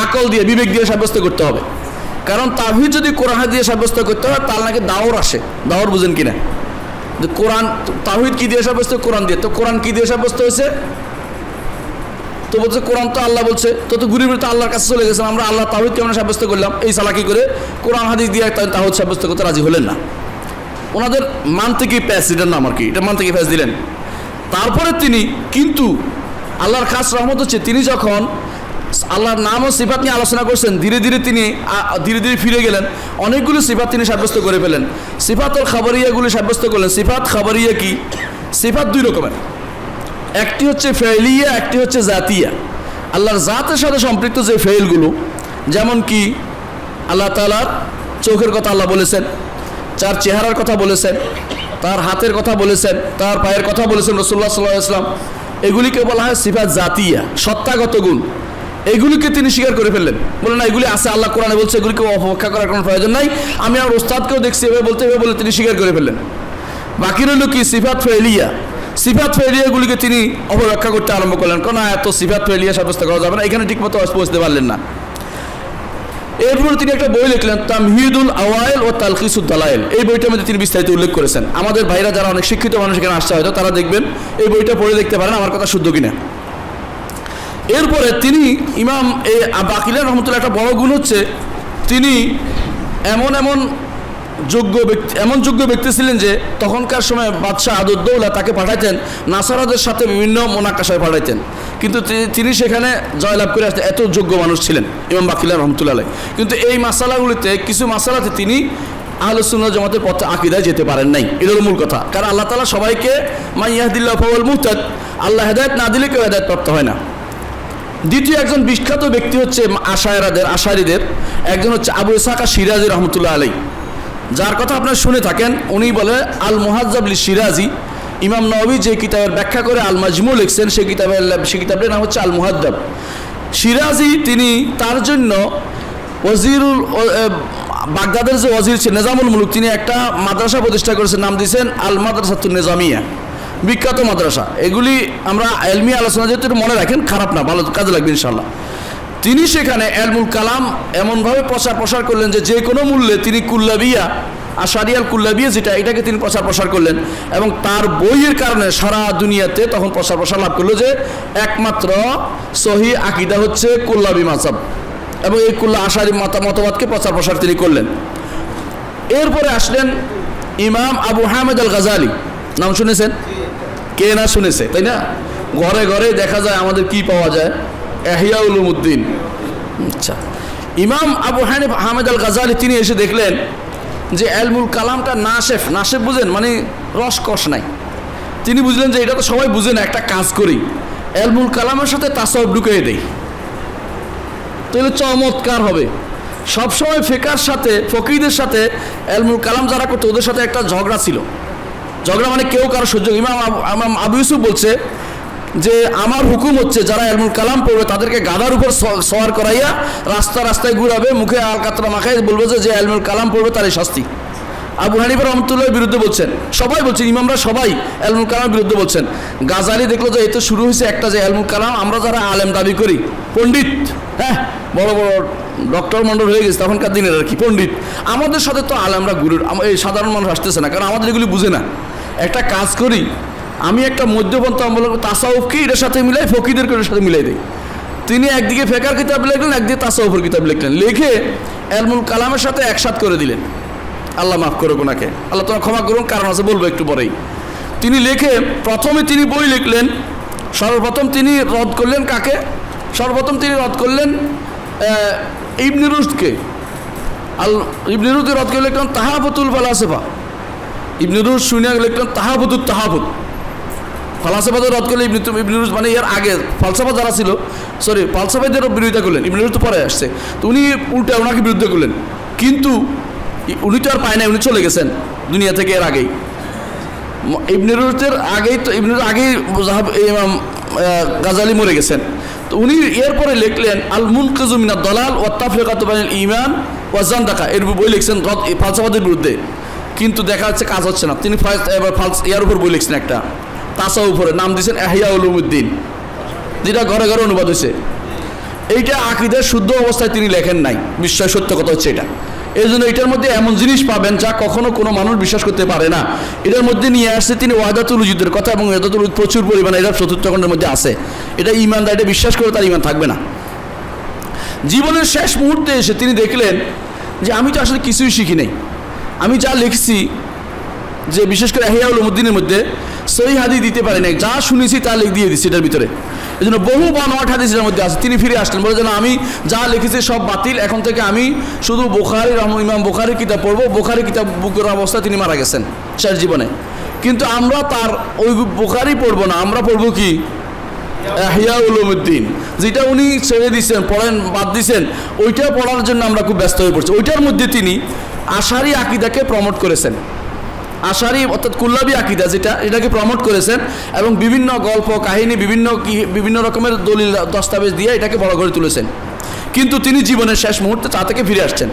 আকল দিয়ে, বিবেক দিয়ে সাব্যস্ত করতে হবে। কারণ তাওহীদ যদি কোরআন হাদিস দিয়ে সাব্যস্ত করতে হয়, তাহলে নাকি দাওর আসে। দাওর বুঝেন কিনা? যে কোরআন, তাওহীদ কি দিয়ে সাব্যস্ত? কোরআন দিয়ে। তো কোরআন কি দিয়ে সাব্যস্ত হয়েছে? তো বলছে কোরআন তো আল্লাহ বলছে, তো ঘুরে ঘুরে তো আল্লাহর কাছে চলে গেছেন। আমরা আল্লাহ তাওহীদ কেমন সাব্যস্ত করলাম? এই চালাকি করে কোরআন হাদিস দিয়ে তাওহীদ সাব্যস্ত করতে রাজি হলেন না। ওনাদের মানতে প্যাচ দিলেন না, আমার কি এটা মানতে প্যাচ দিলেন। তারপরে তিনি কিন্তু আল্লাহর খাস রহমত হচ্ছে, তিনি যখন আল্লাহর নাম ও সিফাত নিয়ে আলোচনা করছেন, ধীরে ধীরে তিনি ফিরে গেলেন। অনেকগুলো সিফাত তিনি সাব্যস্ত করে ফেলেন। সিফাতুল খাবারিয়াগুলি সাব্যস্ত করলেন। সিফাত খাবারিয়া কি? সিফাত 2 রকমের, একটি হচ্ছে ফেইলিয়া, একটি হচ্ছে জাতিয়া। আল্লাহর জাতের সাথে সম্পৃক্ত যে ফেইলগুলো, যেমন কি আল্লাহ তাআলার চোখের কথা আল্লাহ বলেছেন, তার চেহারার কথা বলেছেন, তার হাতের কথা বলেছেন, তার পায়ের কথা বলেছেন রাসূলুল্লাহ সাল্লাল্লাহু আলাইহি ওয়াসাল্লাম। এগুলিকে বলা হয় সিফাত জাতিয়া, সত্তাগত গুণ। এগুলিকে তিনি স্বীকার করে ফেললেন, বলেন না এগুলি আছে, আল্লাহ কোরআনে বলছে, এগুলিকে অপব্যাখ্যা করার কোনো প্রয়োজন নাই, আমি আমার ওস্তাদকেও দেখছি এভাবে বলতে, এভাবে বলে তিনি স্বীকার করে ফেললেন। বাকি রইল কি? সিফাত ফেইলিয়া। সিফাত ফেইলিয়াগুলিকে তিনি অপব্যাখ্যা করতে আরম্ভ করলেন, কারণ এত সিফাত ফেইলিয়া সাব্যস্ত করা যাবে না, এখানে ঠিকমতো পৌঁছতে পারলেন না। এরপর তিনি একটা বই লিখলেন, তামহিদুল আওয়াইল ও তালখিসুদ দালাইল। এই বইটার মধ্যে তিনি বিস্তারিত উল্লেখ করেছেন। আমাদের ভাইরা যারা অনেক শিক্ষিত মানুষ এখানে আসছে, হয়তো তারা দেখবেন, এই বইটা পড়ে দেখতে পারেন আমার কথা শুদ্ধ কিনা। এরপরে তিনি ইমাম বাকিল্লানি রহমতুল্লাহ একটা বড় গুণ হচ্ছে, তিনি এমন যোগ্য ব্যক্তি ছিলেন যে তখনকার সময় বাদশাহ আদুদ্দৌলা তাকে পাঠাইতেন নাসারাদের সাথে বিভিন্ন মোনাকাশায় পাঠাইতেন, কিন্তু তিনি সেখানে জয়লাভ করে আসতেন। এত যোগ্য মানুষ ছিলেন ইমাম বাকিল্লানি রহমতুল্লাহ আলাইহি। কিন্তু এই মাসালাগুলিতে, কিছু মাসালাতে তিনি আহলুস সুন্নাহ জামাতের পথে আকীদায় যেতে পারেন নাই। এটা হলো মূল কথা। কারণ আল্লাহ তাআলা সবাইকে মান ইয়াহদিল্লাহু ফাহুয়াল মুহতাদ, আল্লাহ হেদায়েত না দিলে কেউ হেদায়েত প্রাপ্ত হয় না। দ্বিতীয় একজন বিখ্যাত ব্যক্তি হচ্ছে আশারীদের একজন হচ্ছে আবু ইসহাক আশ-শিরাজি রহমতুল্লাহ আলাইহি, যার কথা আপনারা শুনে থাকেন। উনি বলে আল মুহাজ্জাব লিশ-শিরাজি। ইমাম নওয়াবী যে কিতাবের ব্যাখ্যা করে আল মাজমু লিখছেন, সেই কিতাবের নাম হচ্ছে আল মুহাদ্দাব। শিরাজি তিনি তার জন্য বাগদাদের যে ওয়াজির ছিলেন নিজামুল মুলুক, তিনি একটা মাদ্রাসা প্রতিষ্ঠা করেছেন, নাম দিয়েছেন আল মাদ্রাসাতুন নিজামিয়া, বিখ্যাত মাদ্রাসা। এগুলি আমরা এলমি আলোচনা যেহেতু মনে রাখেন, খারাপ না, ভালো কাজে লাগবে ইনশাআল্লাহ। তিনি সেখানে এলমুল কালাম এমনভাবে প্রসার করলেন যে কোনো মূল্যে তিনি কুল্লাবিয়া, আশারিয়াল কুল্লাবিয়া যেটা, এটাকে তিনি প্রসার করলেন। এবং তার বইয়ের কারণে সারা দুনিয়াতে তখন প্রসার লাভ করলো যে একমাত্র সহি আকীদা হচ্ছে কুল্লাবি মাযহাব। এবং এই কুল্লা আশারি মতবাদকে প্রচার প্রসার তিনি করলেন। এরপরে আসলেন ইমাম আবু হামেদ আল গাজালি, নাম শুনেছেন? কে না শুনেছে, তাই না? ঘরে ঘরে দেখা যায় আমাদের কি পাওয়া যায়, ইহয়া উলুমউদ্দিন। আচ্ছা, ইমাম আবু হামেদ আল গাজালি তিনি এসে দেখলেন যে এলমুল কালামটা নাশেফ বুঝেন, মানে রসকস নাই। তিনি বুঝলেন যে এটা তো সবাই বুঝে না, একটা কাজ করি এলমুল কালামের সাথে তাসাউফ ঢুকিয়ে দেই, তাহলে চমৎকার হবে। সবসময় ফিকার সাথে ফকিহদের সাথে এলমুল কালাম যারা করতো ওদের সাথে একটা ঝগড়া ছিল। ঝগড়া মানে কেউ কারো সহ্য। ইমাম আবু ইউসুফ বলছে যে আমার হুকুম হচ্ছে যারা এলমুল কালাম পড়বে তাদেরকে গাধার উপর সওয়ার করাইয়া রাস্তায় ঘুরাবে, মুখে আলকাতরা মাখায় বলবে যে এলমুল কালাম পড়বে তারই শাস্তি। আবু হানিফা রহমতুল্লাহর বিরুদ্ধে বলছেন, সবাই বলছেন, ইমামরা সবাই এলমুল কালামের বিরুদ্ধে বলছেন। গাজালি দেখলো যে এতে শুরু হয়েছে একটা যে এলমুল কালাম আমরা যারা আলেম দাবি করি, পণ্ডিত, হ্যাঁ বড় বড় ডক্টর মন্ডল হয়ে গেছে তখনকার দিনের আর কি, পণ্ডিত, আমাদের সাথে তো আলেমরা গুরুর, এই সাধারণ মানুষ আসতেছে না, কারণ আমাদের এগুলি বুঝে না। একটা কাজ করি, আমি একটা মধ্যপন্থা অবলম্বন তাসাউফকে এটার সাথে মিলাই, ফকিরদেরকে এটার সাথে মিলাই দিই। তিনি একদিকে ফেকার কিতাব লিখলেন, একদিকে তাসাউফের কিতাব লিখলেন, লিখে এলমুল কালামের সাথে একসাথ করে দিলেন। আল্লাহ মাফ করুক ওনাকে, আল্লাহ তোমার ক্ষমা করুন, কারণ আছে বলবো একটু পরেই। তিনি লিখে প্রথমে তিনি বই লিখলেন, সর্বপ্রথম তিনি রদ করলেন কাকে? সর্বপ্রথম তিনি রদ করলেন ইবনে রুশদকে। ইবনে রুশদ রদ করে লিখলেন তাহাফুতুল ফালাসিফা। ইবনে রুশদ শুনে লিখলেন তাহাফুতুত তাহাফুত। ফালাসিফাদের রদ করলে ইবনে রুশদ মানে এর আগে ফালসাফা যারা ছিল, ফালসাফাদের বিরোধিতা করলেন। ইবনে রুশদ তো পরে আসছে, তো উনি উল্টা ওনাকে বিরুদ্ধে করলেন, কিন্তু উনি তো আর পায় না, উনি চলে গেছেন দুনিয়া থেকে এর আগেই। ইবনে রুশদের আগেই তো ইমাম গাজালি মরে গেছেন, তো উনি এরপরে লিখলেন আল মুনকিযু মিনাদ দালাল ওয়া তাফরিকাতু বাইনাল ঈমান ওয়া জান্দাকা, এর বই লিখছেন ফালসাফাদের বিরুদ্ধে। কিন্তু দেখা যাচ্ছে কাজ হচ্ছে না। তিনি এবার ইয়ার উপর বই লিখছেন একটা তাসাউফের, নাম দিয়েছেন ইহয়া উলুমউদ্দিন, যেটা ঘরে ঘরে অনুবাদ হয়েছে। এইটা আকীদার শুদ্ধ অবস্থায় তিনি লেখেন নাই, বিশ্বাস সত্য কথা হচ্ছে এটা। এই জন্য এটার মধ্যে এমন জিনিস পাবেন যা কখনো কোনো মানুষ বিশ্বাস করতে পারে না। এটার মধ্যে নিয়ে আসছে তিনি ওয়াহদাতুল উজুদের কথা, এবং ওয়াহদাতুল উজুদ প্রচুর পরিমাণে এটা চতুর্থ খণ্ডের মধ্যে আছে। এটা ইমানদার, এটা বিশ্বাস করে তার ইমান থাকবে না। জীবনের শেষ মুহূর্তে এসে তিনি দেখলেন যে আমি তো আসলে কিছুই শিখি নাই, আমি যা লিখছি, যে বিশেষ করে ইহয়া উলুমউদ্দিনের মধ্যে সহিহ হাদিস দিতে পারি নাই, যা শুনেছি তা লিখ দিয়ে দিচ্ছি এটার ভিতরে। এই জন্য বহু বানোয়াট হাদিস এর মধ্যে আছে। তিনি ফিরে আসলেন, বলে যেন আমি যা লিখেছি সব বাতিল, এখন থেকে আমি শুধু ইমাম বুখারীর কিতাব পড়বো। বুখারী কিতাব বুকের অবস্থায় তিনি মারা গেছেন শেষ জীবনে। কিন্তু আমরা তার ওই বুখারী পড়বো না, আমরা পড়বো কি? ইহয়া উলুমউদ্দিন, যেটা উনি ছেড়ে দিচ্ছেন, পড়েন, বাদ দিচ্ছেন, ওইটা পড়ার জন্য আমরা খুব ব্যস্ত হয়ে পড়ছি। ওইটার মধ্যে তিনি আশারি আকিদাকে প্রমোট করেছেন, আশারি অর্থাৎ কুল্লাবি আকিদা যেটা, এটাকে প্রমোট করেছেন, এবং বিভিন্ন গল্প কাহিনী বিভিন্ন রকমের দলিল দস্তাবেজ দিয়ে এটাকে বড় করে তুলেছেন। কিন্তু তিনি জীবনের শেষ মুহূর্তে তা থেকে ফিরে আসছেন।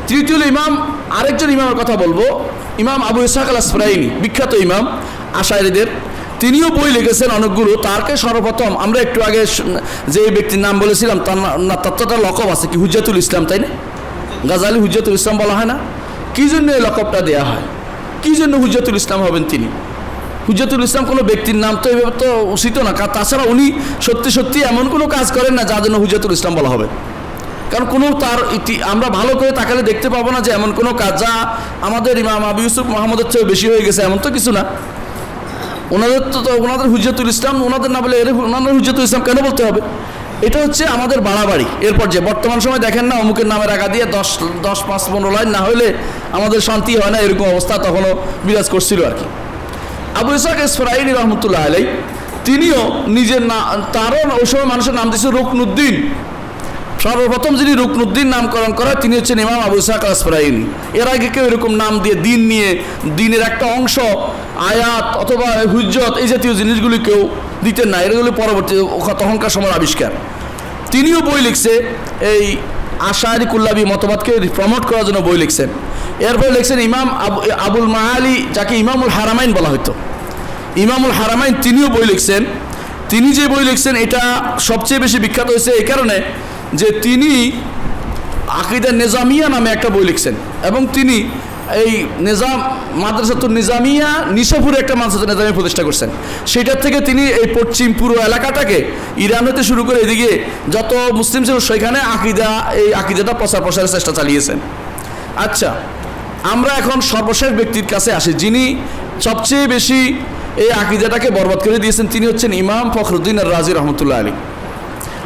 তৃতীয় ইমাম, আরেকজন ইমামের কথা বলবো, ইমাম আবু ইসহাক আল আসফারাইনি, বিখ্যাত ইমাম আশাইরিদের। তিনিও বই লিখেছেন অনেকগুলো। তারকে সর্বপ্রথম আমরা একটু আগে যে ব্যক্তির নাম বলেছিলাম তার লকব আছে কি? হুজ্জাতুল ইসলাম, তাই না? গাজালি হুজ্জাতুল ইসলাম বলা হয় না? কী জন্য এই লকবটা দেওয়া হয়? কী জন্য হুজ্জাতুল ইসলাম হবেন তিনি? হুজ্জাতুল ইসলাম কোনো ব্যক্তির নাম তো এভাবে তো উচিত না। তাছাড়া উনি সত্যি এমন কোনো কাজ করেন না যার জন্য হুজ্জাতুল ইসলাম বলা হবে। কারণ কোনো তার আমরা ভালো করে তাকালে দেখতে পাবো না যে এমন কোনো কাজ যা আমাদের ইমাম আবু ইউসুফ মুহাম্মদের চেয়ে বেশি হয়ে গেছে, এমন তো কিছু না। ওনাদের হুজ্জাতুল ইসলাম, ওনাদের না বলে ওনাদের হুজ্জাতুল ইসলাম কেন বলতে হবে? এটা হচ্ছে আমাদের বাড়াবাড়ি। এরপর যে বর্তমান সময় দেখেন না, অমুকের নামের আগা দিয়ে 10-15 লাইন না হলে আমাদের শান্তি হয় না, এরকম অবস্থা তখনও বিরাজ করছিল আর কি। আবু ইসহাক আসফারাইনি রহমতুল্লাহ আলাই, তিনিও নিজের তারও ওই সময় মানুষের নাম দিয়েছে রুকনুদ্দিন। সর্বপ্রথম যিনি রুকনুদ্দিন নামকরণ করা তিনি হচ্ছেন ইমাম আবু ইসহাক আসফারাইনি। এর আগে কেউ এরকম নাম দিয়ে দিন নিয়ে দিনের একটা অংশ, আয়াত অথবা হুজ্জত, এই জাতীয় জিনিসগুলি কেউ দিতেন না। এগুলি পরবর্তী তখনকার সময় আবিষ্কার। তিনিও বই লিখছে, এই আশারি কুল্লাবি মতবাদকে প্রমোট করার জন্য বই লিখছেন। এরপর লিখছেন ইমাম আবুল মাআলি, যাকে ইমামুল হারামাইন বলা হতো, ইমামুল হারামাইন, তিনিও বই লিখছেন। তিনি যে বই লিখছেন এটা সবচেয়ে বেশি বিখ্যাত হয়েছে এই কারণে যে তিনি আকিদা নিজামিয়া নামে একটা বই লিখছেন, এবং তিনি এই নিজাম মাদ্রাসাতুন নিজামিয়া নিশাপুরে একটা মাদ্রাসাতুন নিজামিয়া প্রতিষ্ঠা করছেন। সেটার থেকে তিনি এই পশ্চিম পুরো এলাকাটাকে ইরান হতে শুরু করে এদিকে যত মুসলিম ছিল সেখানে এই আকিদাটা প্রসারের চেষ্টা চালিয়েছেন। আচ্ছা, আমরা এখন সর্বশেষ ব্যক্তির কাছে আসি যিনি সবচেয়ে বেশি এই আকিদাটাকে বরবাদ করে দিয়েছেন। তিনি হচ্ছেন ইমাম ফখরুদ্দিন আর রাজি রহমতুল্লাহ আলী।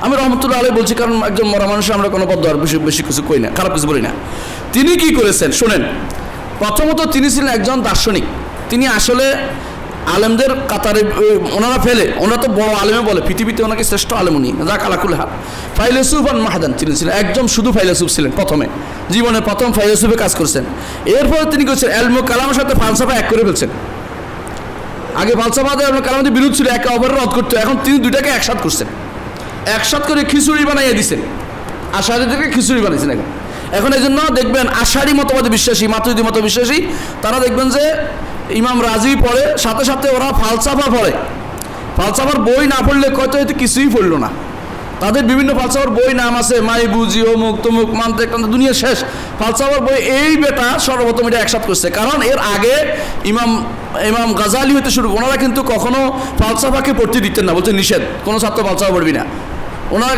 আমি রহমতুল্লাহ আলী বলছি কারণ একজন মরা মানুষের আমরা কোনো বদ্ধ আর বেশি কিছু কই না, খারাপ কিছু বলি না। তিনি কি করেছেন শোনেন। প্রথমত তিনি ছিলেন একজন দার্শনিক। তিনি আসলে আলেমদের কাতারে ওনারা ওনারা তো বড় আলেমে বলে, পৃথিবীতে ওনাকে শ্রেষ্ঠ আলেম উনি যাক আলাকুল হাল ফাইলেসুফ আর মাহাদান তিনি ছিলেন একজন শুধু ফাইলেসুফ ছিলেন। প্রথমে জীবনের প্রথম ফাইলেসুফে কাজ করছেন। এরপরে তিনি করছেন এলম ও কালামের সাথে ফালসাফা এক করে ফেলছেন। আগে ফালসাফাতে কালামের বিরোধ ছিল, একে অপরের রদ করতো, এখন তিনি দুইটাকে একসাথ করছেন, একসাথ করে খিচুড়ি বানাইয়া দিচ্ছেন। আশারিদেরকে খিচুড়ি বানিয়েছেন এখন এই জন্য দেখবেন আশারি মতবাদে বিশ্বাসী, মাতুরিদি মত বিশ্বাসী, তারা দেখবেন যে ইমাম রাজি পড়ে, সাথে সাথে ওরা ফালসাফা পড়ে। ফালসাফার বই না পড়লে হয়তো এতে কিছুই পড়লো না। তাদের বিভিন্ন ফালসাফার বই নাম আছে, মাই বুঝি অমুক তমুক মানতে দুনিয়া শেষ ফালসাফার বই। এই বেটা সর্বপ্রথম এটা একসাথ করছে, কারণ এর আগে ইমাম গাজালি হতে শুরু, ওনারা কিন্তু কখনো ফালসাফাকে পড়তে দিতেন না, বলতে নিষেধ, কোনো ছাত্র ফালসাফা পড়বি না। ওনার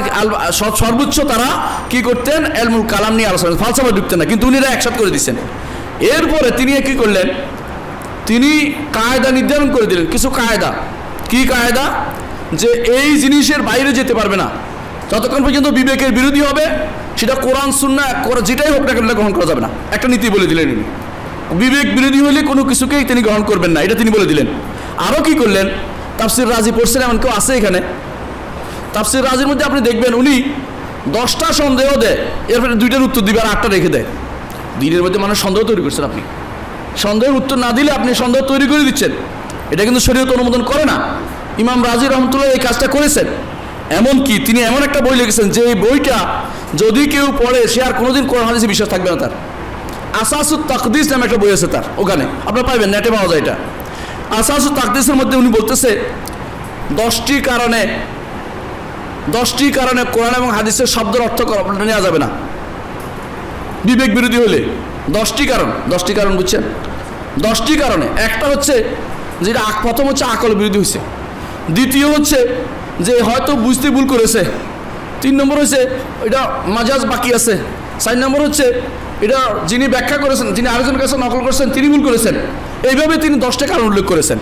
সর্বোচ্চ তারা কি করতেন, এলমুল কালাম নিয়ে আলোচনা, ফালসাফা ঢুকতেন না, কিন্তু উনিরা একসাথ করে দিচ্ছেন। এরপরে তিনি কি করলেন, তিনি কায়দা নির্ধারণ করে দিলেন, কিছু কায়দা। কি কায়দা? যে এই জিনিসের বাইরে যেতে পারবে না, যতক্ষণ পর্যন্ত বিবেকের বিরোধী হবে, সেটা কোরআন সুন্নাহ যেটাই হোক না কেন গ্রহণ করা যাবে না। একটা নীতি বলে দিলেন উনি, বিবেক বিরোধী হলে কোনো কিছুকেই তিনি গ্রহণ করবেন না, এটা তিনি বলে দিলেন। আরও কি করলেন, তাফসির রাজি পড়ছেন, এমন কেউ আছে এখানে? তাফসির রাজির মধ্যে আপনি দেখবেন উনি 10টা সন্দেহ দেয়, এরপরে 2টার উত্তর দিবে আর 8টা রেখে দেয়। দিনের মধ্যে মানুষ সন্দেহ তৈরি করছেন। আপনি সন্দেহের উত্তর না দিলে আপনি সন্দেহ তৈরি করে দিচ্ছেন, এটা কিন্তু শরীয়ত অনুমোদন করে না। ইমাম রাজি রহমতুল্লাহ এই কাজটা করেছেন। এমনকি তিনি এমন একটা বই লিখেছেন যে এই বইটা যদি কেউ পড়ে সে আর কোনোদিন কোরআন হাদিসে বিশ্বাস থাকবে না। তার আসাসুত তাকদিস নামে একটা বই আছে তার, ওখানে আপনারা পাইবেন, নেটে পাওয়া যায় এটা। আসাসুত তাকদিসের মধ্যে উনি বলতেছে 10টি কারণে কোরআন এবং হাদিসের শব্দের অর্থ নেওয়া যাবে না বিবেক বিরোধী হলে। 10টি কারণ বুঝছেন? 10টি কারণে একটা হচ্ছে যেটা প্রথম হচ্ছে আকল বিরোধী হয়েছে, দ্বিতীয় হচ্ছে যে হয়তো বুঝতে ভুল করেছে, 3 নম্বর হচ্ছে এটা মাজাজ বাকি আছে, 4 নম্বর হচ্ছে এটা যিনি ব্যাখ্যা করেছেন, যিনি আরেকজন কাছে নকল করেছেন তিনি ভুল করেছেন। এইভাবে তিনি 10টা কারণ উল্লেখ করেছেন।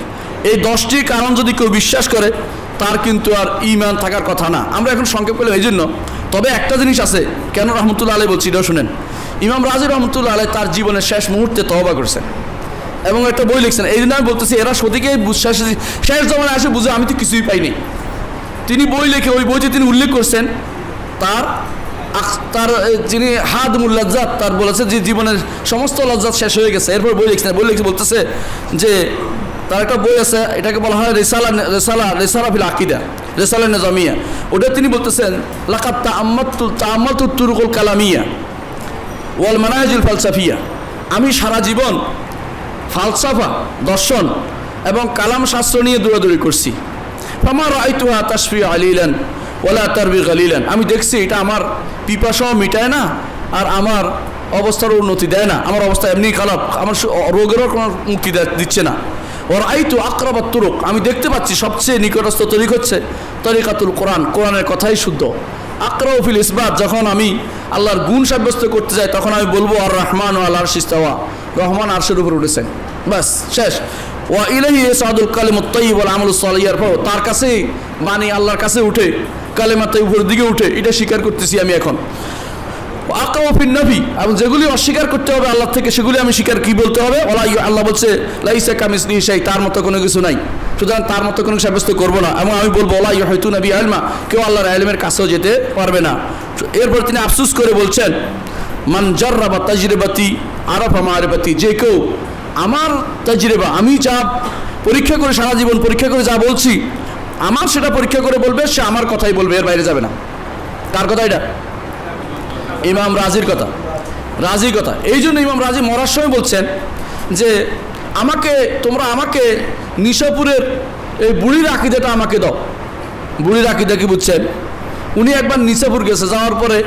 এই 10টি কারণ যদি কেউ বিশ্বাস করে তার কিন্তু আর ঈমান থাকার কথা না। আমরা এখন সংক্ষেপ করলাম এই জন্য। তবে একটা জিনিস আছে, কেন রহমতুল্লাহ আলাইহি বলছি এটাও শুনেন। ইমাম রাজি রহমতুল্লাহ আলাইহি তার জীবনের শেষ মুহূর্তে তওবা করছেন এবং একটা বই লিখছেন। এই জন্য আমি বলতেছি এরা সত্যিকে শেষ জমানায় আসে বুঝে আমি তো কিছুই পাইনি। তিনি বই লিখে ওই বইতে তিনি উল্লেখ করছেন তার যিনি হাদমুল লজ্জাত, তার বলেছে যে জীবনের সমস্ত লজ্জাত শেষ হয়ে গেছে। এরপর বই লিখছে বলতেছে যে তার একটা বই আছে, এটাকে বলা হয় রিসালা ফিল আকিদা, রিসালা নিজামিয়া। ওটা তিনি বলতেছেন লাকাত তাআম্মালতু তুরুকুল কালামিয়া ওয়াল মানাহিজুল ফালসাফিয়া, আমি সারা জীবন ফালসাফা দর্শন এবং কালাম শাস্ত্র নিয়ে দৌড়াদৌড়ি করছি। ফামা রাআইতুহা তাশফি আলিলান ওয়ালা তারবি গালিলান, আমি দেখছি এটা আমার পিপাসাও মিটায় না আর আমার অবস্থার উন্নতি দেয় না, আমার অবস্থা এমনি খারাপ, আমার রোগেরও কোনো মুক্তি দিচ্ছে না। ওর আইতু আকরাবাত তুরুক, আমি দেখতে পাচ্ছি সবচেয়ে নিকটস্থ তরিক হচ্ছে তরিকাতুল কোরআন, কোরআনের কথাই শুদ্ধ। আকরাউ ফিল ইসবাত, যখন আমি আল্লাহর গুণ সাব্যস্ত করতে যাই তখন আমি বলবো আর রহমান ও আল্লাহর ইস্তাওয়া, রহমান আরশের উপর উঠেছেন, বাস শেষ। ওয়া ইলাইহি ইয়াসাদুল কালিমুত তাইয়্যিব ওয়াল আমালুস সালিহ, তার কাছেই বাণী আল্লাহর কাছে উঠে, কালেমাতে উপরের দিকে উঠে, এটা স্বীকার করতেছি আমি এখন। আকাওয়াফিন নবী, এবং যেগুলি অস্বীকার করতে হবে আল্লাহ থেকে সেগুলি আমি স্বীকার কি বলতে হবে, আল্লাহ বলছে লাইসা কামিসলিহি শাই, তার মতো কোনো কিছু নাই, সুতরাং তার মতো কোনো সাব্যস্ত করবো না। এবং আমি বলবো ওয়ালা ইউহিতুনা বিহি ইলমা, কেউ আল্লাহর ইলমের কাছেও যেতে পারবে না। এরপর তিনি আফসোস করে বলছেন মান জাররাবা তাজরিবাতি আরাফা মারিফাতি, যে কেউ আমার তাজরিবা, আমি যা পরীক্ষা করে সারা জীবন পরীক্ষা করে যা বলছি আমার সেটা পরীক্ষা করে বলবে, সে আমার কথাই বলবে, এর বাইরে যাবে না। কার কথা এটা? ইমাম রাজির কথা, রাজির কথা। এই জন্য ইমাম রাজি মরার সময় বলছেন যে তোমরা আমাকে নিশাপুরের এই বুড়ির আকিদাটা আমাকে দাও। বুড়ির আকিদা কি বুঝছেন? উনি একবার নিশাপুর গেছে, যাওয়ার পরে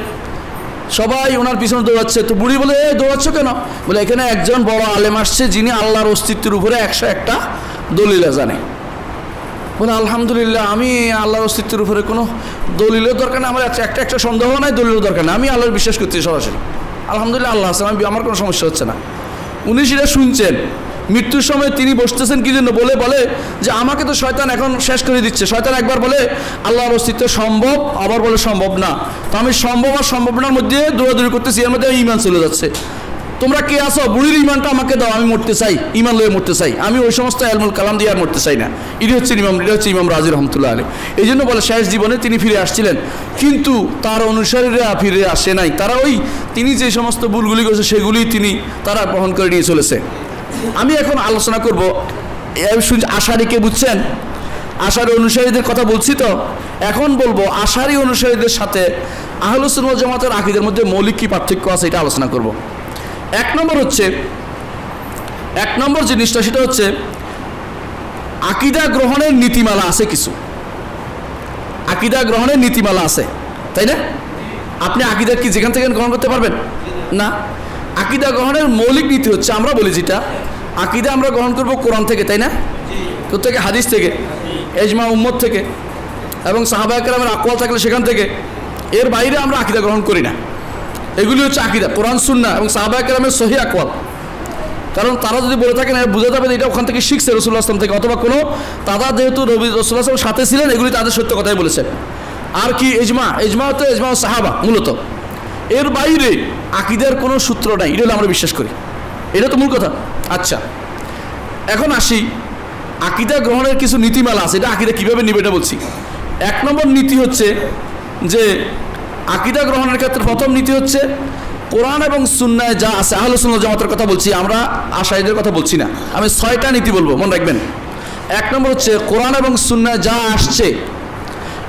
সবাই ওনার পিছনে দৌড়াচ্ছে। তো বুড়ি বলে, দৌড়াচ্ছ কেন? বলে এখানে একজন বড় আলেম আসছে যিনি আল্লাহর অস্তিত্বের উপরে 101টা দলিল জানে। বলে আলহামদুলিল্লাহ, আমি আল্লাহর অস্তিত্বের উপরে কোনো দলিলের দরকার নেই, আমার একটা সন্দেহ নাই, দলিলের দরকার নেই, আমি আল্লাহর বিশ্বাস করছি সরাসরি, আলহামদুলিল্লাহ আল্লাহ আছে, আমার কোনো সমস্যা হচ্ছে না। উনি সেটা শুনছেন। মৃত্যুর সময় তিনি বসতেছেন কি জন্য? বলে যে আমাকে তো শয়তান এখন শেষ করে দিচ্ছে। শয়তান একবার বলে আল্লাহর অস্তিত্ব সম্ভব, আবার বলে সম্ভব না। তো আমি সম্ভব আর সম্ভাবনার মধ্যে দৌড়াদৌড়ি করতেছি, এর মধ্যে ঈমান চলে যাচ্ছে। তোমরা কে আসো? বুড়ির ঈমানটা আমাকে দাও, আমি মরতে চাই, ঈমান লয়ে মরতে চাই, আমি ওই সমস্ত ইলমুল কালাম দিয়ে আর মরতে চাই না। এটা হচ্ছে ইমাম রাজি রহমতুল্লাহ আলাইহি। এই জন্য বলে শেষ জীবনে তিনি ফিরে আসছিলেন, কিন্তু তার অনুসারীরা ফিরে আসে নাই। তারা তিনি যে সমস্ত ভুলগুলি করেছে সেগুলি তারা বহন করে নিয়ে চলেছে। আমি এখন আলোচনা করব আশারিকে, বুঝছেন? আশারি অনুসারীদের কথা বলছি। তো এখন বলবো আশারি অনুসারীদের সাথে আহলুস সুন্নাহ ওয়াল জামাতের আকীদার মধ্যে মৌলিক কি পার্থক্য আছে, এটা আলোচনা করব। এক নম্বর জিনিসটা সেটা হচ্ছে আকীদা গ্রহণের নীতিমালা আছে। কিছু আকীদা গ্রহণের নীতিমালা আছে, তাই না? আপনি আকীদা কি যেখান থেকে গ্রহণ করতে পারবেন না। আকীদা গ্রহণের মৌলিক নীতি হচ্ছে, আমরা বলি যেটা আকীদা আমরা গ্রহণ করব কোরআন থেকে, তাই না? কোথেকে? হাদিস থেকে, ইজমা উম্মত থেকে, এবং সাহাবা কেরামের আকওয়াল থাকলে সেখান থেকে। এর বাইরে আমরা আকীদা গ্রহণ করি না। এগুলি হচ্ছে আকীদা, কোরআন সুন্নাহ এবং সাহাবা কেরামের সহিহ আকওয়াল। কারণ তারা যদি বলে থাকেন বোঝা যাবে এটা ওখান থেকে শিখছে রাসূলুল্লাহ সাল্লাল্লাহু আলাইহি ওয়াসাল্লাম থেকে, অথবা কোনো তারা যেহেতু রাসূলুল্লাহ সাল্লাল্লাহু আলাইহি ওয়াসাল্লাম সাথে ছিলেন, এগুলি তাদের সত্য কথাই বলেছেন। আর কি ইজমা তো ইজমা সাহাবা মূলত। এর বাইরে আকীদার কোনো সূত্র নাই, এটা আমরা বিশ্বাস করি। এটা তো মূল কথা। আচ্ছা, এখন আসি আকীদা গ্রহণের কিছু নীতিমালা আছে। এটা আকীদা কীভাবে নিবে এটা বলছি। এক নম্বর নীতি হচ্ছে যে আকীদা গ্রহণের ক্ষেত্রে প্রথম নীতি হচ্ছে কোরআন এবং সুন্নায় যা আছে, আহলুস সুন্নাহ ওয়াল জামাতের কথা বলছি, আমরা আশারিদের কথা বলছি না। আমি 6টা নীতি বলবো, মনে রাখবেন। এক নম্বর হচ্ছে কোরআন এবং সুন্নায় যা আসছে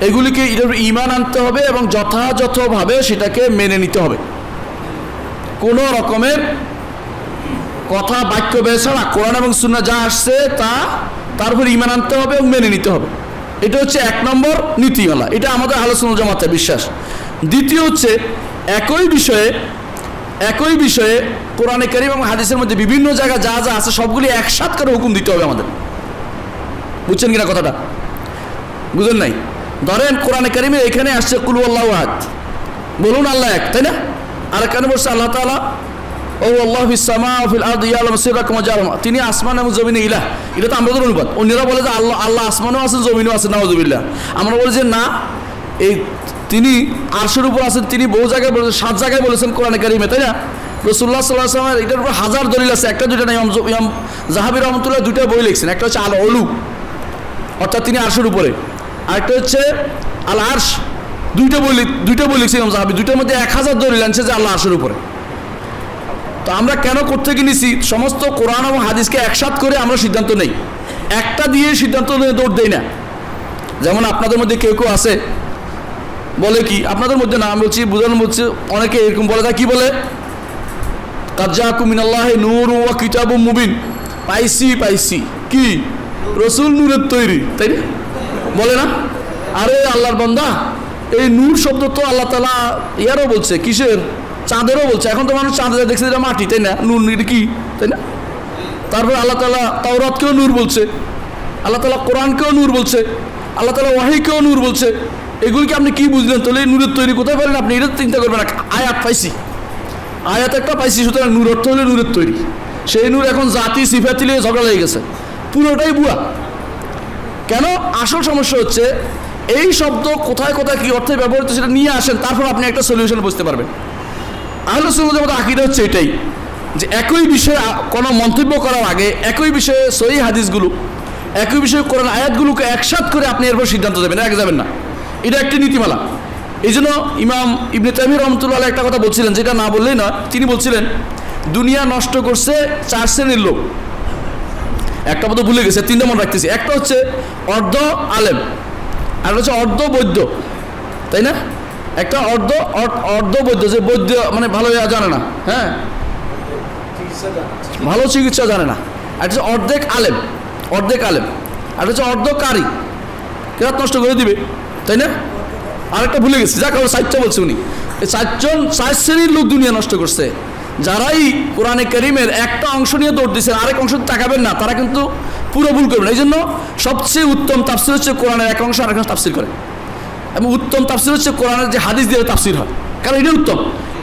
এগুলিকে ঈমান আনতে হবে এবং যথাযথভাবে সেটাকে মেনে নিতে হবে। কোনো রকমের কথা বাক্য বেছাড়া কোরআন এবং সুন্নাহ যা আসছে তার উপর ঈমান আনতে হবে এবং মেনে নিতে হবে। এটা হচ্ছে এক নম্বর নীতিমালা। এটা আমাদের আহলুস সুন্নাহ ওয়াল জামাতের বিশ্বাস। দ্বিতীয় হচ্ছে একই বিষয়ে কোরআনে কারীম এবং হাদিসের মধ্যে বিভিন্ন জায়গায় যা যা আছে সবগুলি একসাথে করে হুকুম দিতে হবে আমাদের। বুঝছেন কিনা কথাটা? বুঝেন নাই? ধরেন কোরআনে কারীমে এখানে আসছে কুল হুয়াল্লাহু আহাদ, বলুন আল্লাহ এক, তাই না? আর এখানে বলছে আল্লাহ তাআলা ও আল্লাহু ফিস সামা ওয়া ফিল আরদি ইয়ালামু সিররাকুম ওয়া জাহরাকুম, তিনি আসমান এবং জমিনে ইলাহ। এটা তো আমাদের অনুবাদ। অন্যরা বলে যে আল্লাহ আসমানেও আছেন, জমিনেও আছেন, নাউযুবিল্লাহ। আমরা বলি যে না, তিনি আরশের উপর আছেন। তিনি বহু জায়গায় বলেছেন, 7 জায়গায় বলেছেন কোরআনে কারীমে, তাই না? রাসূলুল্লাহ সাল্লাল্লাহু আলাইহি ওয়াসাল্লাম এটার উপর হাজার দলিল আছে, একটা দুইটা না। ইমাম যাহাবী রাহমাতুল্লাহ 2টা বই লিখছেন। একটা হচ্ছে আল উলু, অর্থাৎ তিনি আরশের উপরে। আরেকটা হচ্ছে আল আরশ, দুইটা বই লিখছেন ইমাম যাহাবী। 2টার মধ্যে 1000 দলিল আনছে যে আল্লাহ আরশের উপরে। তো আমরা কেন করতে গিয়েছি? সমস্ত কোরআন এবং হাদিসকে একসাথে করে আমরা সিদ্ধান্ত নেই, একটা দিয়ে সিদ্ধান্ত নিয়ে দৌড় দেই না। যেমন আপনাদের মধ্যে কেউ আছে বলে কি, আপনাদের মধ্যে না, আমি বলছি বুঝানো বলছি, অনেকে এরকম বলে, তা কি বলে? কাদ জাআকুম মিনাল্লাহি নূরুন ওয়া কিতাবুম মুবিন। পাইছি কি? রাসূল নূরের তৈরি, তাই না? বলে না? আরে আল্লাহর বান্দা, এই নূর শব্দ তো আল্লাহ তাআলা ইয়ারও বলছে, কিসের? চাঁদেরও বলছে। এখন তো মানুষ চাঁদে দেখছে এটা মাটি, তাই না? নূর কি, তাই না? তারপর আল্লাহ তাআলা তাওরাতকেও নূর বলছে, আল্লাহ তাআলা কোরআনকেও নূর বলছে, আল্লাহ তাআলা ওয়াহীকেও নূর বলছে। এগুলিকে আপনি কি বুঝলেন? তাহলে এই নূরের তৈরি কোথায় পেলেন আপনি? এটা চিন্তা করবেন না। আয়াত একটা পাইছি, সুতরাং নূর অর্থ হলে নূরের তৈরি। সেই নূর এখন জাতি সিফাত নিয়ে ঝগড়া লেগে গেছে, পুরোটাই বুয়া। কেন? আসল সমস্যা হচ্ছে এই শব্দ কোথায় কোথায় কি অর্থে ব্যবহৃত সেটা নিয়ে আসেন, তারপর আপনি একটা সলিউশন বুঝতে পারবেন। আহলুস সুন্নাহ ওয়াল জামাতের আকীদা হচ্ছে এটাই, যে একই বিষয়ে কোনো মন্তব্য করার আগে একই বিষয়ে সহিহ হাদিসগুলো, একই বিষয়ে কোরআন আয়াতগুলোকে একসাথে করে আপনি এরপর সিদ্ধান্ত দেবেন, আগে যাবেন না। এটা একটি নীতিমালা। এই জন্য ইমাম ইবনে তাইমিয়া রাহমাতুল্লাহ আলাইহি একটা কথা বলছিলেন, যেটা না বললেই নয়। তিনি বলছিলেন দুনিয়া নষ্ট করছে 4 শ্রেণীর লোক। একটা মতো ভুলে গেছে, 3টা মনে রাখতেছি। একটা হচ্ছে অর্ধ আলেম, আর হচ্ছে অর্ধ বৈদ্য, তাই না? একটা অর্ধ বৈদ্য, যে বৈদ্য মানে ভালো জানে না, হ্যাঁ, ভালো চিকিৎসা জানে না। আর হচ্ছে অর্ধেক আলেম, আর হচ্ছে অর্ধকারী, কেরাত নষ্ট করে দিবে, তাই না? আরেকটা ভুলে গেছি, যাক 4টা বলছে উনি। এই চার শ্রেণীর লোক দুনিয়া নষ্ট করছে। যারাই কোরআনে কারীমের একটা অংশ নিয়ে দৌড় দিচ্ছে, আরেক অংশ তাকাবেন না, তারা কিন্তু পুরো ভুল করবেন। এই জন্য সবচেয়ে উত্তম তাফসির হচ্ছে কোরআনের এক অংশ আরেক অংশ তাফসির করে, এবং উত্তম তাফসির হচ্ছে কোরআনের যে হাদিস দিয়ে তাফসির হয়, কারণ এটা উত্তম।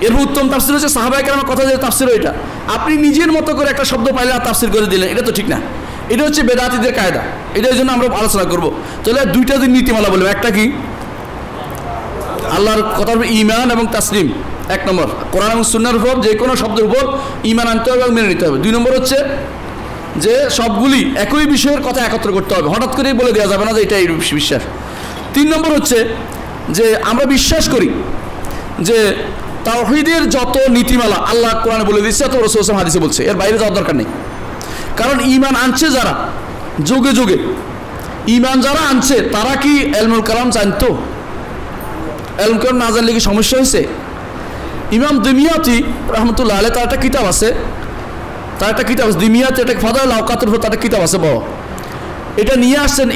এর উত্তম তাফসির হচ্ছে সাহাবায়ে কেরামের কথা দিয়ে তাফসির হয়। এটা আপনি নিজের মতো করে একটা শব্দ পাইলে আর তাফসির করে দিলেন, এটা তো ঠিক না। এটা হচ্ছে বেদাতীদের কায়দা। এটার জন্য আমরা আলোচনা করব। তাহলে দুইটা দিন নীতিমালা বলবো। একটা কি? আল্লাহর কথার উপর ঈমান এবং তাসলিম, এক নম্বর। কোরআন এবং সুন্নাহর উপর যে কোনো শব্দের উপর ঈমান আনতে হবে এবং মেনে নিতে হবে। দুই নম্বর হচ্ছে যে সবগুলি একই বিষয়ের কথা একত্র করতে হবে, হঠাৎ করেই বলে দেওয়া যাবে না যে এটা এই বিশ্বাস। তিন নম্বর হচ্ছে যে আমরা বিশ্বাস করি যে তাওহীদের যত নীতিমালা আল্লাহ কোরআনে বলে দিচ্ছে, অথবা রাসূল সাল্লাল্লাহু আলাইহি ওয়াসাল্লাম হাদিসে বলছে, এর বাইরে যাওয়ার দরকার নেই। কারণ ঈমান আনছে যারা, যুগে যুগে ঈমান যারা আনছে, তারা কি ইলমুল কালাম জানতো? ইলমুল কালাম না জানলে কি সমস্যা হয়েছে? ইমাম দিমিয়াতি রহমতুল্লাহ আলাইহি তার একটা কিতাব আছে, দিমিয়াতি, এটা ফাদাইল আওকাতের উপর তার একটা কিতাব আছে বড়। এটা নিয়ে আসছেন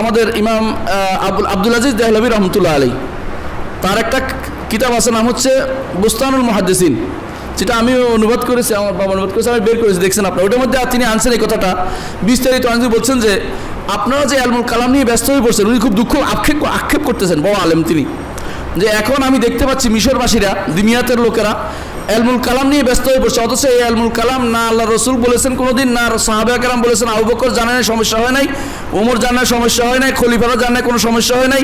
আমাদের ইমাম আব্দুল আজিজ দেহলভী রহমতুল্লাহ আলাইহি। তার একটা কিতাব আছে, নাম হচ্ছে বুস্তানুল মুহাদ্দিসিন, যেটা আমি অনুবাদ করেছি, আমার বাবা অনুবাদ করেছে, আমি বের করেছি, দেখছেন আপনার। ওটার মধ্যে তিনি আনছেন এই কথাটা বিস্তারিত। বলছেন যে আপনারা যে ইলমুল কালাম নিয়ে ব্যস্ত হয়ে পড়ছেন, উনি খুব দুঃখ আক্ষেপ করতেছেন, বড় আলেম তিনি, যে এখন আমি দেখতে পাচ্ছি মিশরবাসীরা, দিমিয়াতের লোকেরা ইলমুল কালাম নিয়ে ব্যস্ত হয়ে পড়ছে, অথচ এই ইলমুল কালাম না আল্লাহ রসুল বলেছেন কোনোদিন, না সাহাবায়ে কেরাম বলেছেন, আবু বকর জানায় সমস্যা হয় নাই, ওমর জানায় সমস্যা হয় নাই, খলিফারা জানায় কোনো সমস্যা হয় নাই।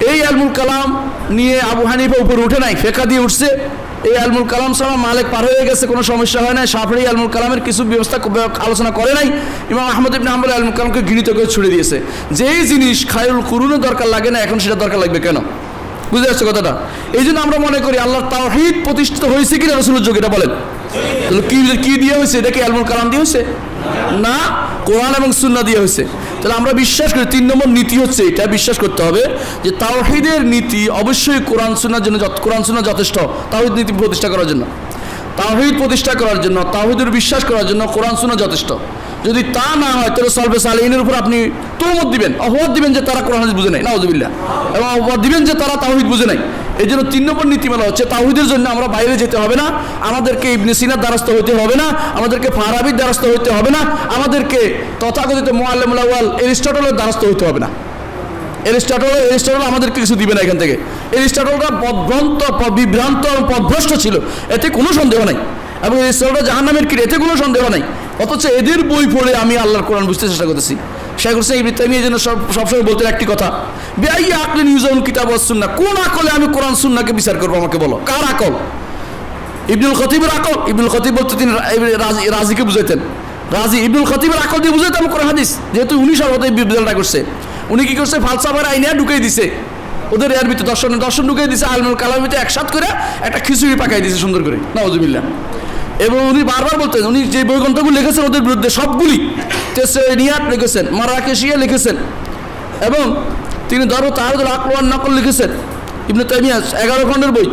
এই ইলমুল কালাম নিয়ে আবু হানিফা উপরে উঠে নাই, ফেকা দিয়ে উঠছে। এই ইলমুল কালাম ছাড়া মালিক পার হয়ে গেছে, কোনো সমস্যা হয় নাই। শাফিঈ ইলমুল কালামের কিছু ব্যবস্থা আলোচনা করে নাই। ইমাম আহমদ ইবনে হাম্বল ইলমুল কালামকে ঘৃণিত করে ছুড়ে দিয়েছে। যেই জিনিস খায়রুল কুরুনের দরকার লাগে না, এখন সেটা দরকার লাগবে কেন? বুঝতে পারছো কথাটা? এই জন্য আমরা মনে করি আল্লাহর তাওহীদ প্রতিষ্ঠিত হয়েছে কিনা রাসূলের যুগে, এটা বলেন। কি দিয়ে হয়েছে? এটা কি ইলমুল কালাম দিয়ে হয়েছে? না, কোরআন এবং সুন্নাহ দিয়ে হয়েছে। তাহলে আমরা বিশ্বাস করি, 3 নম্বর নীতি হচ্ছে এটা, বিশ্বাস করতে হবে যে তাওহীদের নীতি অবশ্যই কোরআন সুন্নাহর জন্য, কোরআন সুন্নাহ যথেষ্ট তাওহীদ নীতি প্রতিষ্ঠা করার জন্য। তাওহীদ প্রতিষ্ঠা করার জন্য, তাওহীদের বিশ্বাস করার জন্য কোরআন সুন্নাহ যথেষ্ট। যদি তা না হয়, তাহলে সলফে সালেহিনের উপর আপনি তহমত দিবেন, অপবাদ দিবেন যে তারা কোরআন হাদিস বুঝে নাই, নাউযুবিল্লাহ, এবং অপবাদ দিবেন যে তারা তাওহীদ বুঝে নাই। এই জন্য 3 নম্বর নীতিমালা হচ্ছে তাওহীদের জন্য আমরা বাইরে যেতে হবে না, আমাদেরকে ইবনে সিনার দ্বারস্থ হতে হবে না, আমাদেরকে ফারাবির দ্বারস্থ হতে হবে না, আমাদেরকে তথাকথিত মুআল্লিমুল আউয়াল এরিস্টটলের দ্বারস্থ হতে হবে না। এরিস্টটল আমাদেরকে কিছু দিবে না এখান থেকে। এরিস্টটলটা বিভ্রান্ত এবং পথভ্রষ্ট ছিল, এতে কোনো সন্দেহ নাই, এবং এরিস্টটলটা জাহান্নামের কীট, এতে কোনো সন্দেহ নাই। অথচ এদের বই পড়ে আমি আল্লাহর কোরআন বুঝতে চেষ্টা করতেছি। শেখ হোসেন ইবনে তাইমিয়া যেন সবসময় বলতেন একটি কথা, বেআই আকলিন ইউজাউল কিতাব ওয়াস সুন্নাহ, কোন আকলে আমি কোরআন সুন্নাহকে বিচার করবো, আমাকে বলো, কার আকল? ইবনুল খতিবের আকল? ইবনুল খতিব বলতে তিনি রাজিকে বুঝাইতেন, ইবনুল খতিবের আকল দিয়ে বুঝাইতেন কোরআন হাদিস, যেহেতু উনি সর্বদা এই বিবদালটা করছে। উনি কি করছে? ফালসাফার আইনে ঢুকিয়ে দিছে, ওদের এর ভিতরে দর্শন ঢুকিয়ে দিছে, আলমুল কালামের ভিতরে একসাথ করে একটা খিচুড়ি পাকাই দিছে সুন্দর করে, নাউযুবিল্লাহ। এবং উনি বারবার বলতেন, উনি যে বই গ্রন্থগুলো লিখেছেন ওদের বিরুদ্ধে সবগুলি, তেসনিয়াত লিখেছেন, মারাকেশিয়া লিখেছেন, এবং তিনি দারু তাহারুল আকল ওয়ান নকল লিখেছেন। ইবনে তাইমিয়া 11 খণ্ডের বই,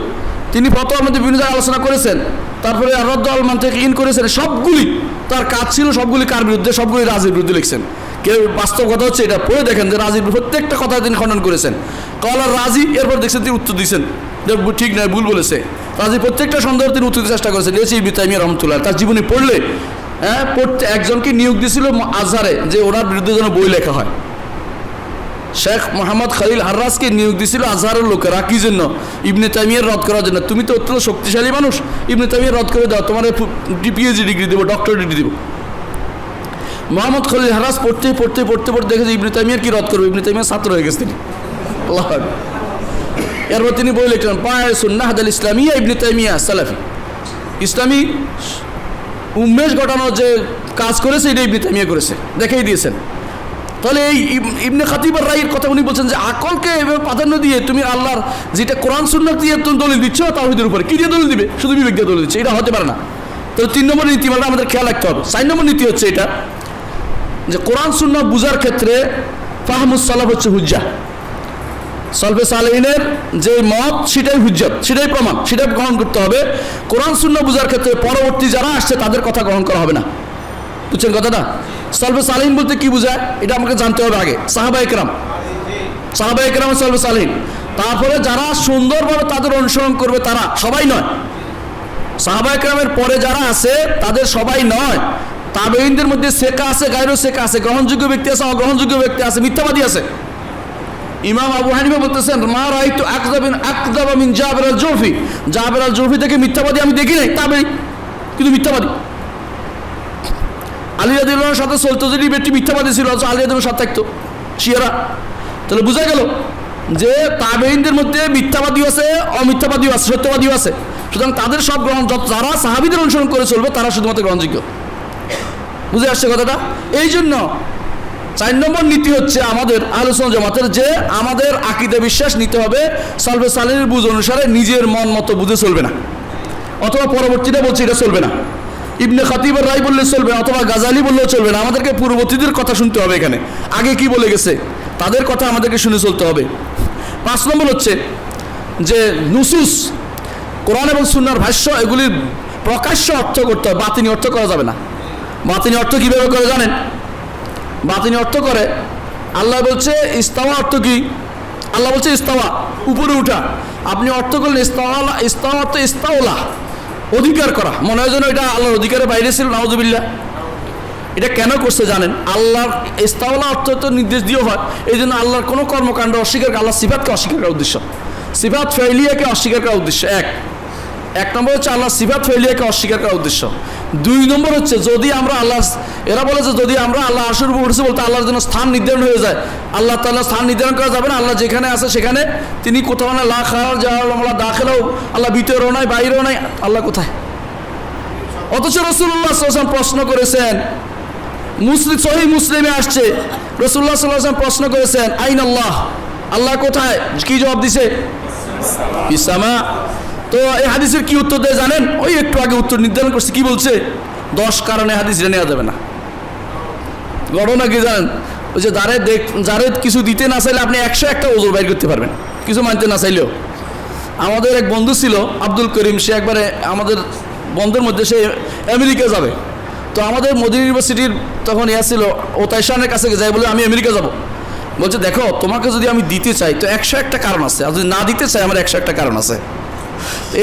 তিনি ফতোয়ার মধ্যে বিভিন্ন জায়গায় আলোচনা করেছেন, তারপরে রদ্দ আল মানতিকিন করেছেন। সবগুলি তার কাজ ছিল, সবগুলি কার বিরুদ্ধে? সবগুলি রাজির বিরুদ্ধে লিখছেন। কেউ বাস্তব কথা হচ্ছে এটা, পড়ে দেখেন যে রাজির প্রত্যেকটা কথা তিনি খণ্ডন করেছেন। কলার রাজি, এরপর দেখছেন তিনি উত্তর দিচ্ছেন যে ঠিক নয়, ভুল বলেছে। রাজি প্রত্যেকটা সন্দেহ তিনি উত্তর দিতে চেষ্টা করেছেন। ইবনে তাইমিয়া রহমতুল্লাহ তার জীবনী পড়লে, পড়তে একজনকে নিয়োগ দিয়েছিল আজহারে, যে ওনার বিরুদ্ধে যেন বই লেখা হয়। শেখ মোহাম্মদ খলিল হার্রাসকে নিয়োগ দিয়েছিল আজহারের লোকেরা, কি জন্য? ইবনে তাইমিয়ার রদ করার জন্য। তুমি তো অত্যন্ত শক্তিশালী মানুষ, ইবনে তাইমিয়ার রদ করে দাও, তোমার পিএইচডি ডিগ্রি দেবো, ডক্টরেট ডিগ্রি দেবো। মোহাম্মদ খলিল হার্রাস পড়তে দেখেছে ইবনে তাইমিয়ার কি রদ করবে, ইবনে তাইমিয়ার ছাত্র হয়ে গেছে তিনি। আল্লাহ, এরপর তিনি বই লিখলেন পায়ে সুন্নাহ আল ইসলামিয়া ইবনে তাইমিয়া সালাফি, ইসলামী উন্মেষ ঘটানোর যে কাজ করেছে এটা ইবনে তাইমিয়া করেছে, দেখাই দিয়েছেন। তাহলে এই ইবনে খতিবের রায়ের কথা উনি বলছেন যে আকলকে এভাবে প্রাধান্য দিয়ে তুমি আল্লাহর যেটা কোরআন সুন্নাহ দিয়ে তুমি দলিল দিচ্ছ তাওহীদের উপরে, কি দিয়ে দলিল দিবে? শুধু বিবেক দিয়ে দলিল দিচ্ছে, এটা হতে পারে না। তাহলে 3 নম্বর নীতিমালাটা আমাদের খেয়াল রাখতে হবে। 4 নম্বর নীতি হচ্ছে এটা যে কোরআন সুন্নাহ বুঝার ক্ষেত্রে ফাহমুস সালাফ হচ্ছে হুজ্জা। সলফে সালেহিনের যে মত সেটাই হুজ্জত, সেটাই প্রমাণ, সেটাই গ্রহণ করতে হবে। কোরআন সুন্নাহ বুঝার ক্ষেত্রে পরবর্তী যারা আসছে তাদের কথা গ্রহণ করা হবে না। বুঝছেন কথাটা? সলফে সালেহিন বলতে কি বোঝায় এটা আমাকে জানতে হবে আগে। সাহাবায়ে কেরাম সলফে সালেহিন, তারপরে যারা সুন্দরভাবে তাদের অনুসরণ করবে তারা সবাই নয়, সাহাবায়ে কেরামের পরে যারা আছে তাদের সবাই নয়, তাবেঈনদের মধ্যে সেকা আছে, গায়রু সেকা আছে, গ্রহণযোগ্য ব্যক্তি আছে, অগ্রহণযোগ্য ব্যক্তি আছে, মিথ্যাবাদী আছে। ইমাম আবু হানিফা বলতেছেন মা রাআইতু আকযাবা মিন জাবির আল জুফি, জাবির আল জুফি থেকে মিথ্যাবাদী আমি দেখি নাই, তাবেঈ কিন্তু মিথ্যাবাদী। আলী রাদিয়াল্লাহু আনহুর সাথে চলতো যদি ব্যক্তি মিথ্যাবাদী ছিল, আলী রাদিয়াল্লাহুর সাথে থাকতো শিয়ারা, তাহলে বোঝা গেল যে তাবেঈনদের মধ্যে মিথ্যাবাদীও আছে, অমিথ্যাবাদীও আছে, সত্যবাদীও আছে। সুতরাং তাদের সব গ্রহণ, যারা সাহাবীদের অনুসরণ করে চলবে তারা শুধুমাত্র গ্রহণযোগ্য। বুঝে আসছে কথাটা? এই জন্য 4 নম্বর নীতি হচ্ছে আমাদের আহলে সুন্নাত জামাতের, যে আমাদের আকীদা বিশ্বাস নিতে হবে সালফে সালেহের বুঝ অনুসারে, নিজের মন মতো বুঝে চলবে না, অথবা পরবর্তীতে বলছে এটা চলবে না, ইবনে খাতিবের রায় বললে চলবে না, অথবা গাজালি বললেও চলবে না। আমাদেরকে পূর্ববর্তীদের কথা শুনতে হবে, এখানে আগে কি বলে গেছে তাদের কথা আমাদেরকে শুনে চলতে হবে। 5 নম্বর হচ্ছে যে নুসুস, কোরআন এবং সুন্নাহর ভাষ্য, এগুলির প্রকাশ্য অর্থ করতে হবে, বাতিনি অর্থ করা যাবে না। বাতিনি অর্থ কীভাবে করে জানেন? বাতিনি অর্থ করে আল্লাহ বলছে ইস্তাওয়া, অর্থ কি? আল্লাহ বলছে ইস্তাওয়া, উপরে উঠা। আপনি অর্থ করলেন ইস্তাওয়া অর্থ ইস্তাওলা, অধিকার করা। মনে হয় যেন এটা আল্লাহর অধিকারের বাইরে ছিল, নাউযুবিল্লাহ। এটা কেন করছে জানেন? আল্লাহর ইস্তাওলা অর্থ তো নির্দেশ দিয়েও হয়, এই জন্য আল্লাহর কোনো কর্মকাণ্ড অস্বীকার, আল্লাহর সিফাতকে অস্বীকার করার উদ্দেশ্য, সিফাত ফেলিয়াকে অস্বীকার করার উদ্দেশ্য। এক নম্বর হচ্ছে আল্লাহর সিফাত ফেলিয়াকে অস্বীকার করার উদ্দেশ্য। 2 নম্বর হচ্ছে যদি আমরা আল্লাহ, এরা বলে যে যদি আমরা আল্লাহ আরশের উপর উঠেছি বলতে আল্লাহর জন্য স্থান নির্ধারণ হয়ে যায়, আল্লাহ তাআলার স্থান নির্ধারণ করা যাবে না। আল্লাহ যেখানে আছে সেখানে তিনি কোথাও না, লা খারাজ আল্লাহ দাখিলাও, আল্লাহ ভিতরেও নাই বাইরেও নাই, আল্লাহ কোথায়? অথচ রাসূলুল্লাহ সাল্লাল্লাহু আলাইহি ওয়াসাল্লাম প্রশ্ন করেছেন, সহিহ মুসলিমে আসছে, রাসূলুল্লাহ সাল্লাল্লাহু আলাইহি ওয়াসাল্লাম প্রশ্ন করেছেন আইন আল্লাহ, আল্লাহ কোথায়? কি জবাব দিছে? বিসামা। তো এই হাদিসের কি উত্তর দেয় জানেন? ওই একটু আগে উত্তর নির্ধারণ করছে, কি বলছে? 10 কারণে হাদিসটা নেওয়া যাবে না। ঘটনা কি জানেন? ওই যে যারে কিছু দিতে না চাইলে আপনি 101টা ওজোর বাইর করতে পারবেন, কিছু মানতে না চাইলেও। আমাদের এক বন্ধু ছিল আব্দুল করিম, সে একবারে আমাদের বন্ধুর মধ্যে, সে আমেরিকা যাবে। তো আমাদের মদিনা ইউনিভার্সিটির তখন ছিল, ও তাইশানের কাছে যাই বলে আমি আমেরিকা যাব। বলছে দেখো তোমাকে যদি আমি দিতে চাই তো 101টা কারণ আছে, আর যদি না দিতে চাই আমার 101টা কারণ আছে।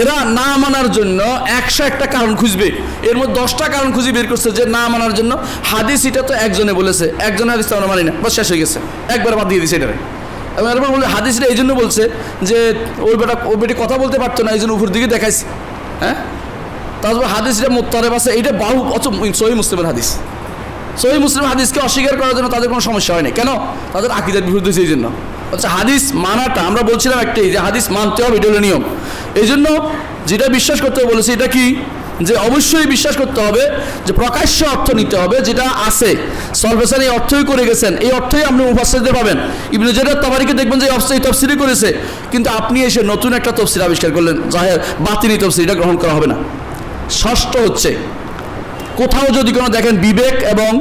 এরা না মানার জন্য 101টা কারণ খুঁজবে, এর মধ্যে 10টা কারণ খুঁজে বের করছে যে না মানার জন্য। হাদিস এটা তো একজনে বলেছে, একজনের হাদিস তো আমরা মানি না, বাস শেষ হয়ে গেছে, একবার বাদ দিয়ে দিয়েছে এটারে। আমি এরপর বলি হাদিসটা এই জন্য বলছে যে ওই বেটি কথা বলতে পারতো না, এই জন্য উপর দিকে দেখাইছি। হ্যাঁ, তারপর হাদিসটা মুত্তারেব আছে, এইটা বাহু সহিহ মুসলিমের হাদিস। সহিহ মুসলিম হাদিসকে অস্বীকার করার জন্য তাদের কোনো সমস্যা হয়নি, কেন? তাদের আকীদার বিরুদ্ধে, সেই জন্য। আচ্ছা, হাদিস মানাটা আমরা বলছিলাম একটাই, যে হাদিস মানতে হবে, এটা হলো নিয়ম। এই জন্য যেটা বিশ্বাস করতে হবে বলেছি, এটা কি? যে অবশ্যই বিশ্বাস করতে হবে যে প্রকাশ্য অর্থ নিতে হবে, যেটা আছে সালফে সালেহ এই অর্থই করে গেছেন, এই অর্থই আপনি মুফাসসিরদের পাবেন। ইবনে জারীর তাবারীকে দেখবেন যে এই তাফসীরই করেছে, কিন্তু আপনি এসে নতুন একটা তাফসীর আবিষ্কার করলেন, জাহের বাতিনি তাফসীর, এটা গ্রহণ করা হবে না। ষষ্ঠ হচ্ছে, কোথাও যদি কোনো দেখেন বিবেক এবং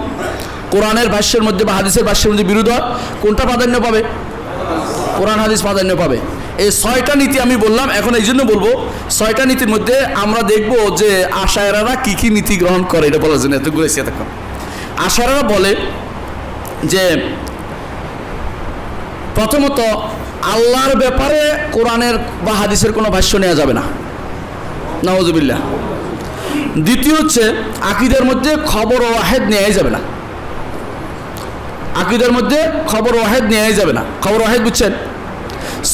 কোরআনের ভাষ্যের মধ্যে বা হাদিসের ভাষ্যের মধ্যে বিরোধ হয়, কোনটা প্রাধান্য পাবে? কোরআন হাদিস প্রাধান্য পাবে। এই 6টা নীতি আমি বললাম, এখন এই জন্য বলবো 6টা নীতির মধ্যে আমরা দেখব যে আশায়রারা কি কি নীতি গ্রহণ করে, এটা বলার জন্য এতগুলো এসে এতক্ষণ। আশায়রারা বলে যে প্রথমত আল্লাহর ব্যাপারে কোরআনের বা হাদিসের কোনো ভাষ্য নেওয়া যাবে না, নাউযুবিল্লাহ। দ্বিতীয় হচ্ছে আকীদার মধ্যে খবর ওয়াহিদ নেওয়াই যাবে না, আকীদার মধ্যে খবর ওয়াহিদ নেওয়াই যাবে না। খবর ওয়াহিদ বুঝছেন?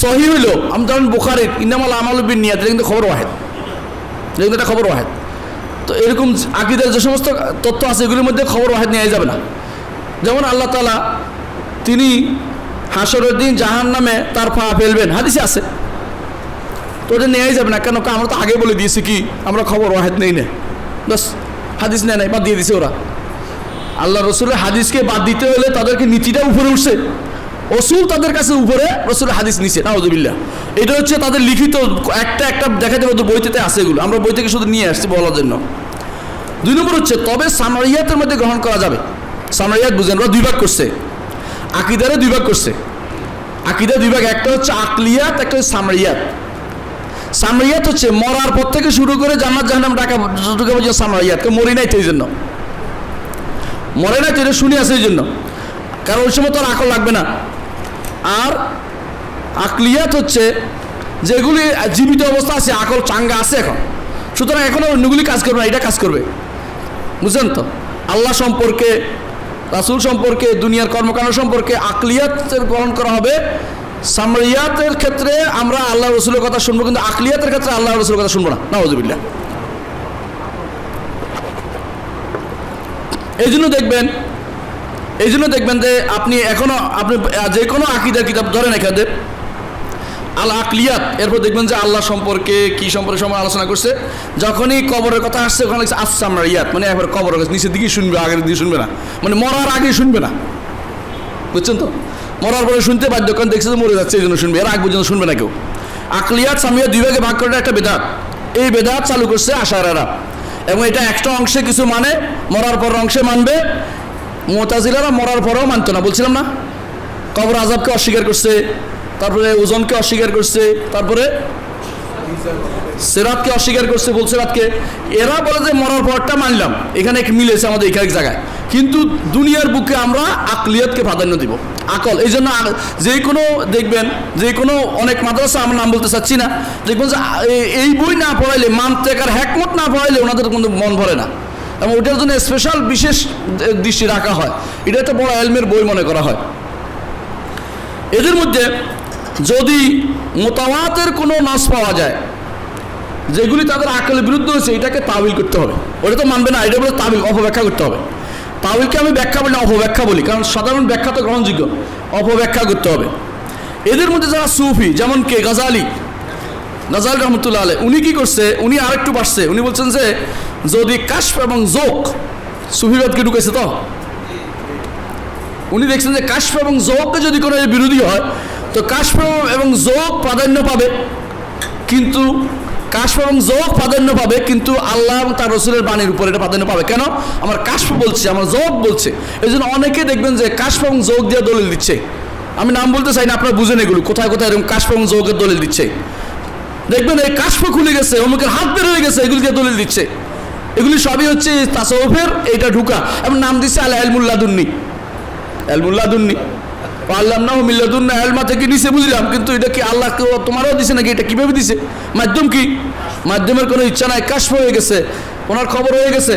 সহিহ হইল, আমি যেমন বুখারীর ইন্নামাল আমালু বিন্নিয়াত, এটা কিন্তু খবর ওয়াহিদ, এটা কিন্তু একটা খবর ওয়াহিদ। তো এরকম আকীদার যে সমস্ত তথ্য আছে এগুলির মধ্যে খবর ওয়াহিদ নেওয়াই যাবে না। যেমন আল্লাহ তাআলা তিনি হাসরের দিন জাহান্নামে তার পা ফেলবেন, হাদিসে আছে, তো ওটা নেওয়াই যাবে না। কেন? আমরা তো আগে বলে দিয়েছি কি আমরা খবর ওয়াহিদ নেই না, বাস হাদিস নেয় নাই, বাদ দিয়ে দিছে ওরা। আল্লাহ রসুলের হাদিসকে বাদ দিতে হলে তাদেরকে নীতিটা উপরে উঠছে, রসুল তাদের কাছে উপরে, রসুলের হাদিস নিচে, নাউযুবিল্লাহ। এটা হচ্ছে তাদের লিখিত, একটা দেখাতে ওদের বইতে আছে, এগুলো আমরা বই থেকে শুধু নিয়ে আসছি বলার জন্য। 2 নম্বর হচ্ছে তবে সামরিয়াতের মধ্যে গ্রহণ করা যাবে। সামরিয়াত বুঝেন, ওরা 2 ভাগ করছে, আকীদারে 2 ভাগ করছে, আকীদা 2 ভাগ, একটা হচ্ছে আকলিয়াত, একটা হচ্ছে সামরিয়াত। সামরিয়াত হচ্ছে মরার পর থেকে শুরু করে জান্নাত জাহান্নাম ঢাকা পর্যন্ত সামরিয়াত, কেউ মরি নাই তো, এই জন্য মরে নাই তো, এটা শুনে আছে এই জন্য, কারণ ওই সময় তো আর আকল লাগবে না। আর আকলিয়াত হচ্ছে যেগুলি জীবিত অবস্থা আছে, আকল চাঙ্গা আছে এখন, সুতরাং এখনও অন্যগুলি কাজ করবে না, এটা কাজ করবে। বুঝলেন তো? আল্লাহ সম্পর্কে, রাসূল সম্পর্কে, দুনিয়ার কর্মকাণ্ড সম্পর্কে আকলিয়াত গ্রহণ করা হবে। সামরিয়াতের ক্ষেত্রে আমরা আল্লাহ রসুলের কথা শুনবো, কিন্তু আকলিয়াতের ক্ষেত্রে আল্লাহ রসুলের কথা শুনবো না। নাউযুবিল্লাহ। এই জন্য দেখবেন যে আপনি যে কোনো আকীদার কিতাব ধরেন, এখানে আল আকলিয়াত, এরপর দেখবেন যে আল্লাহ সম্পর্কে কি সম্পর্কে সময় আলোচনা করছে। যখনই কবরের কথা আসছে ওখানে লিখছে আস-সামরিয়াত, মানে একবার কবরের কাছে নিচের দিকেই শুনবে, আগের দিকে শুনবে না, মানে মরার আগে শুনবে না। বুঝছেন তো? মরার পরে শুনতে বাধ্য, কারণ দেখছে যে মরে যাচ্ছে এই জন্য শুনবে, এর আগ পর্যন্ত শুনবে না কেউ। আকলিয়াত সামরিয়াত দুই ভাগে ভাগ করে একটা বেদাত। এই বেদাত চালু করছে আশারারা, এবং এটা একটা অংশে কিছু মানে, মরার পর অংশে মানবে। মুতাজিলারা মরার পরেও মানতো না, বলছিলাম না? কবর আযাবকে অস্বীকার করছে, তারপরে ওজনকে অস্বীকার করছে, তারপরে সিরাতকে অস্বীকার করছে, বলছে রাতকে। এরা বলে যে মরার পরটা মানলাম, এখানে মিলেছে আমাদের এক জায়গায়, কিন্তু দুনিয়ার বুকে আমরা আকলিয়াতকে প্রাধান্য দিব, আকল। এই জন্য যে কোনো দেখবেন, যে কোনো অনেক মাদ্রাসা, আমার নাম বলতে চাচ্ছি না, দেখবেন যে এই বই না পড়াইলে, মান্তেক আর হিকমত না পড়াইলে ওনাদের কিন্তু মন ভরে না, এবং ওটার জন্য স্পেশাল বিশেষ দৃষ্টি রাখা হয়। এটা একটা বড় ইলমের বই মনে করা হয়। এদের মধ্যে যদি মুতাওয়াতের কোনো নাস পাওয়া যায় যেগুলি তাদের আকলের বিরুদ্ধে হয়েছে, এটাকে তাবিল করতে হবে। ওটা তো মানবে না, এটা বলে তাবিল, অপব্যাখ্যা করতে হবে। তাবিলকে আমি ব্যাখ্যা বলি না, অপব্যাখ্যা বলি, কারণ সাধারণ ব্যাখ্যা তো গ্রহণযোগ্য, অপব্যাখ্যা করতে হবে। এদের মধ্যে যারা সুফি, যেমন কে গাজালি রহমতুল্লাহ আলাইহি, উনি কি করছে, উনি আরেকটু বাড়ছে, উনি বলছেন যে যদি কাশফ এবং যোগ, সুফিবাদকে ঢুকেছে তো, উনি দেখছেন যে কাশফ এবং যোগকে যদি কোনো বিরোধী হয়, তো কাশফ এবং যোগ প্রাধান্য পাবে, কিন্তু কাশফ এবং যোগ প্রাধান্য পাবে, কিন্তু আল্লাহ এবং তার রসুলের বাণীর উপর এটা প্রাধান্য পাবে। কেন? আমার কাশফ বলছে, আমার যোগ বলছে। এই জন্য অনেকে দেখবেন যে কাশফ এবং যোগ দিয়ে দলিল দিচ্ছে। আমি নাম বলতে চাই না, আপনারা বুঝেন এগুলো কোথায় কোথায় এরকম কাশফ এবং যোগের দলিল দিচ্ছে। দেখবেন এই কাশফ খুলে গেছে, অমুকের হাত বের হয়ে গেছে, এগুলি দিয়ে দলিল দিচ্ছে। এগুলি সবই হচ্ছে তাসাউফের এইটা ঢুকা, এবং নাম দিচ্ছে আল ইলমুল লাদুন্নি, ইলমুল লাদুন্নি, আল্লামনাহু মিন লাদুন্না, ইলমা থেকে নিচে বুঝলাম, কিন্তু এটা কি আল্লাহ তোমারও দিছে নাকি? এটা কিভাবে দিছে? মাধ্যম কি? মাধ্যমের কোনো ইচ্ছা নাই, কাশফ হয়ে গেছে, ওনার খবর হয়ে গেছে,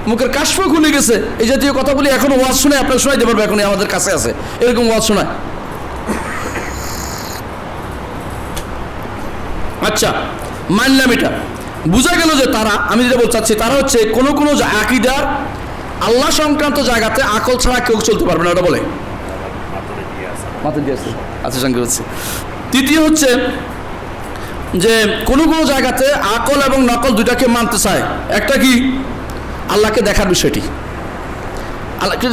মুখের কাশফ খুলে গেছে। এই জাতীয় কথাগুলি এখনো ওয়াজ শুনে আপনাকে শোনাইতে পারবে, এখনই আমাদের কাছে আছে এরকম ওয়াজ শোনায়। আচ্ছা, মানলাম, এটা বোঝা গেল যে তারা, আমি যেটা বলতে চাচ্ছি, তারা হচ্ছে কোনো আকীদার আল্লাহ সংক্রান্ত জায়গাতে আকল ছাড়া কেউ চলতে পারবে না, ওটা বলে মাথা দিয়ে আছে। আচ্ছা, সঙ্গে হচ্ছে তৃতীয় হচ্ছে যে কোনো জায়গাতে আকল এবং নকল দুটাকে মানতে চায়। একটা কি? আল্লাহকে দেখার বিষয়টি,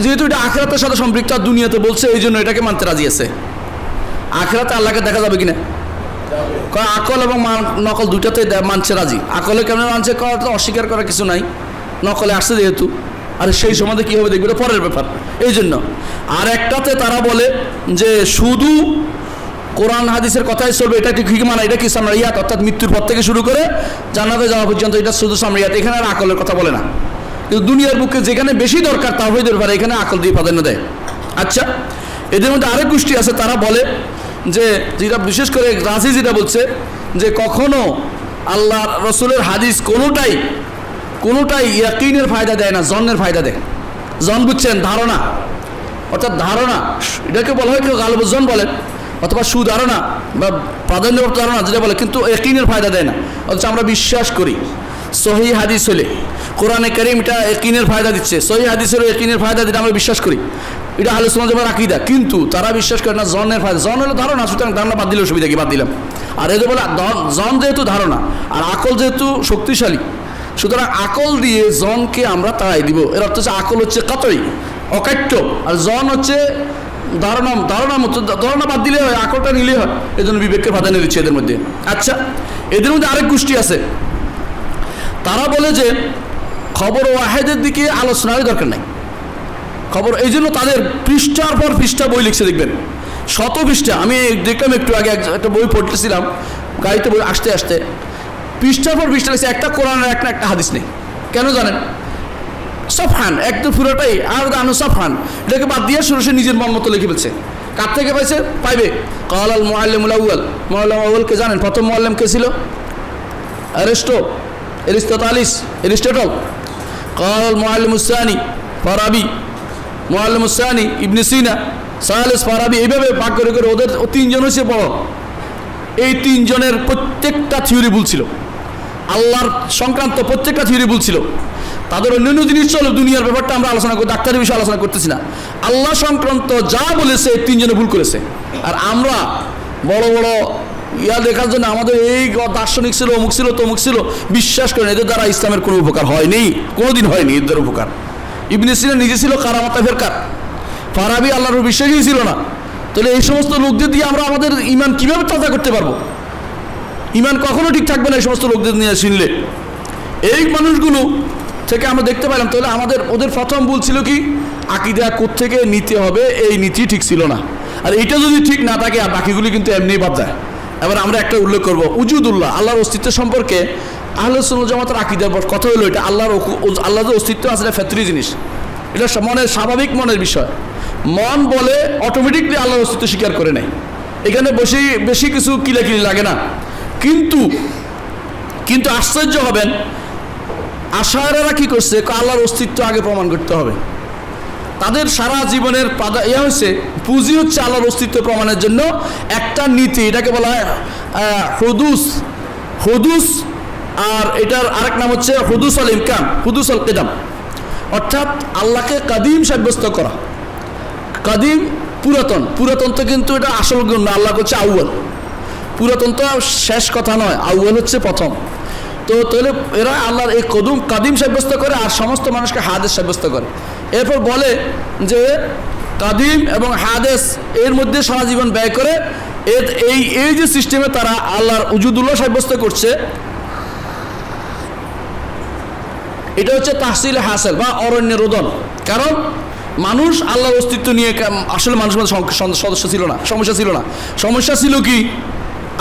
যেহেতু এটা আখিরাতের সাথে সম্পৃক্ত, দুনিয়াতে বলছে, এই জন্য এটাকে মানতে রাজি আছে। আখিরাতে আল্লাহকে দেখা যাবে কিনা? আকল এবং নকল দুটাতে মানছে রাজি। আকলে কেমন মানছে, করাটা অস্বীকার করার কিছু নাই, নকলে আসছে যেহেতু, আর সেই সমাজে কী হবে দেখবে, পরের ব্যাপার। এই জন্য আর একটাতে তারা বলে যে শুধু কোরআন হাদিসের কথাই চলবে, এটা কি মানে, এটা কি সামরিয়াত, অর্থাৎ মৃত্যুর পর থেকে শুরু করে জান্নাতে যাওয়া পর্যন্ত এটা শুধু সামরিয়াত, এখানে আর আকলের কথা বলে না। কিন্তু দুনিয়ার বুকে যেখানে বেশি দরকার তাওহীদের ব্যাপারে, এখানে আকল দিয়ে প্রাধান্য দেয়। আচ্ছা, এদের মধ্যে আরেক গোষ্ঠী আছে, তারা বলে যে, যেটা বিশেষ করে রাজি যেটা বলছে যে কখনো আল্লাহ রসুলের হাদিস কোনোটাই ইয়াকিনের ফায়দা দেয় না, জন্নের ফায়দা দেয়। জন বুঝছেন, ধারণা, অর্থাৎ ধারণা, এটাকে বলা হয় কেউ গালবজন বলেন, অথবা সুধারণা বা প্রাধান্যপ্রাপ্ত ধারণা যেটা বলে, কিন্তু ইয়াকিনের ফায়দা দেয় না। অথচ আমরা বিশ্বাস করি সহিহ হাদিস হলে কোরআনে কারীম এটা ইয়াকিনের ফায়দা দিচ্ছে, সহিহ হাদিস হলে ইয়াকিনের ফায়দা দিতে আমরা বিশ্বাস করি, এটা আহলে সুন্নাত ওয়াল জামাতের আকীদা। কিন্তু তারা বিশ্বাস করে না জনের ফায়দা, জন হলো ধারণা, সুতরাং ধারণা বাদ দিলে অসুবিধা কি, বাদ দিলাম। আর এদের বলে জন যেহেতু ধারণা আর আকল যেহেতু শক্তিশালী, সুতরাং আকল দিয়ে জনকে আমরা তাড়াই দিব। এর অর্থ হচ্ছে আকল হচ্ছে কাতই, অকাট্য, আর জন হচ্ছে ধারণার মতো, ধারণা বাদ দিলে হয়, আকলটা নিলে হয়। এই জন্য বিবেককে প্রাধান্য দিচ্ছে এদের মধ্যে। আচ্ছা, এদের মধ্যে আরেক গোষ্ঠী আছে, তারা বলে যে খবর ওয়াহেদের দিকে আলোচনারই দরকার নাই, খবর। এই জন্য তাদের পৃষ্ঠার পর পৃষ্ঠা বই লিখছে, দেখবেন শত পৃষ্ঠা। আমি দেখলাম একটু আগে একটা বই পড়তেছিলাম গাড়িতে, বই আসতে আসতে পৃষ্ঠার পর পৃষ্ঠা লিখছে, একটা কোরআনের একটা হাদিস নেই। কেন জানেন? সফহান একদম পুরোটাই, আর দানো সফহান, এটাকে বাদ দিয়ে সে নিজের মন মতো লিখে ফেলছে। কার থেকে পাইছে? পাইবে। কাল আল মুআল্লিমুল আউয়াল, মুআল্লিম আউয়ালকে জানেন? প্রথম মুআল্লিম কে ছিল? এরিস্টটল। কাল আল মুআল্লিমুস সানি ফারাবি, মুআল্লিমুস সানি ইবনে সিনা, সালিস ফারাবি, এইভাবে ভাগ করে করে ওদের তিনজন হয়েছে বড়। এই তিনজনের প্রত্যেকটা থিওরি ভুল ছিল, আল্লাহর সংক্রান্ত প্রত্যেকটা থিওরি ভুল ছিল। তাদের অন্যান্য জিনিস চলো, দুনিয়ার ব্যাপারটা আমরা আলোচনা করি, ডাক্তারের বিষয়ে আলোচনা করতেছি না। আল্লাহ সংক্রান্ত যা বলেছে তিনজনে ভুল করেছে। আর আমরা বড় বড় দেখার জন্য আমাদের এই দার্শনিক ছিল, অমুক ছিল, তমুক ছিল, বিশ্বাস করেন এদের দ্বারা ইসলামের কোনো উপকার হয়নি, কোনোদিন হয়নি এদের উপকার। ইবনে সিনা নিজে ছিল কারামাতা ফেরকার, ফারাবি আল্লাহর বিশ্বাসই ছিল না। তাহলে এই সমস্ত লোকদের দিয়ে আমরা আমাদের ইমান কীভাবে তাজা করতে পারবো? ইমান কখনো ঠিক থাকবে না এই সমস্ত লোকদের নিয়ে শুনলে। এই মানুষগুলো থেকে আমরা দেখতে পেলাম তাহলে আমাদের ওদের প্রথম ভুল ছিল কি? আকীদা কোত্থেকে নিতে হবে এই নীতি ঠিক ছিল না। আর এইটা যদি ঠিক না থাকে আর বাকিগুলি কিন্তু এমনিই বাদ যায়। এবার আমরা একটা উল্লেখ করব, উজুদুল্লাহ, আল্লাহর অস্তিত্ব সম্পর্কে আহলে সুন্নাত জামাতের আকীদার কথা হলো এটা আল্লাহর যে অস্তিত্ব আছে এটা ফিতরি জিনিস, এটা মনের স্বাভাবিক মনের বিষয়। মন বলে অটোমেটিকলি আল্লাহর অস্তিত্ব স্বীকার করে নেয়, এখানে বেশি কিছু কিলাকিলি লাগে না। কিন্তু আশ্চর্য হবেন, আশায়রারা কি করছে? আল্লাহর অস্তিত্ব আগে প্রমাণ করতে হবে। তাদের সারা জীবনের পুঁজি হচ্ছে আল্লাহর অস্তিত্ব প্রমাণের জন্য একটা নীতি, এটাকে বলা হয় হুদুস, আর এটার আরেক নাম হচ্ছে হুদুস আল ইমকান, হুদুস আল কিদাম, অর্থাৎ আল্লাহকে কাদিম সাব্যস্ত করা। কাদিম পুরাতন তো কিন্তু এটা আসল গুণ না, আল্লাহ হচ্ছে আউয়াল। পুরাতন তো শেষ কথা নয়, আউয়াল হচ্ছে প্রথম। তো তাহলে এরা আল্লাহর এই কাদিম সাব্যস্ত করে আর সমস্ত মানুষকে হাদেস সাব্যস্ত করে। এরপর বলে যে কাদিম এবং হাদেস এর মধ্যে সারা জীবন ব্যয় করে এই যে সিস্টেমে তারা আল্লাহর উজুদুল্লাহ সাব্যস্ত করছে, এটা হচ্ছে তাহসিল হাসিল বা অরণ্য রোদন। কারণ মানুষ আল্লাহর অস্তিত্ব নিয়ে আসলে মানুষের মধ্যে সমস্যা ছিল না। সমস্যা ছিল কি?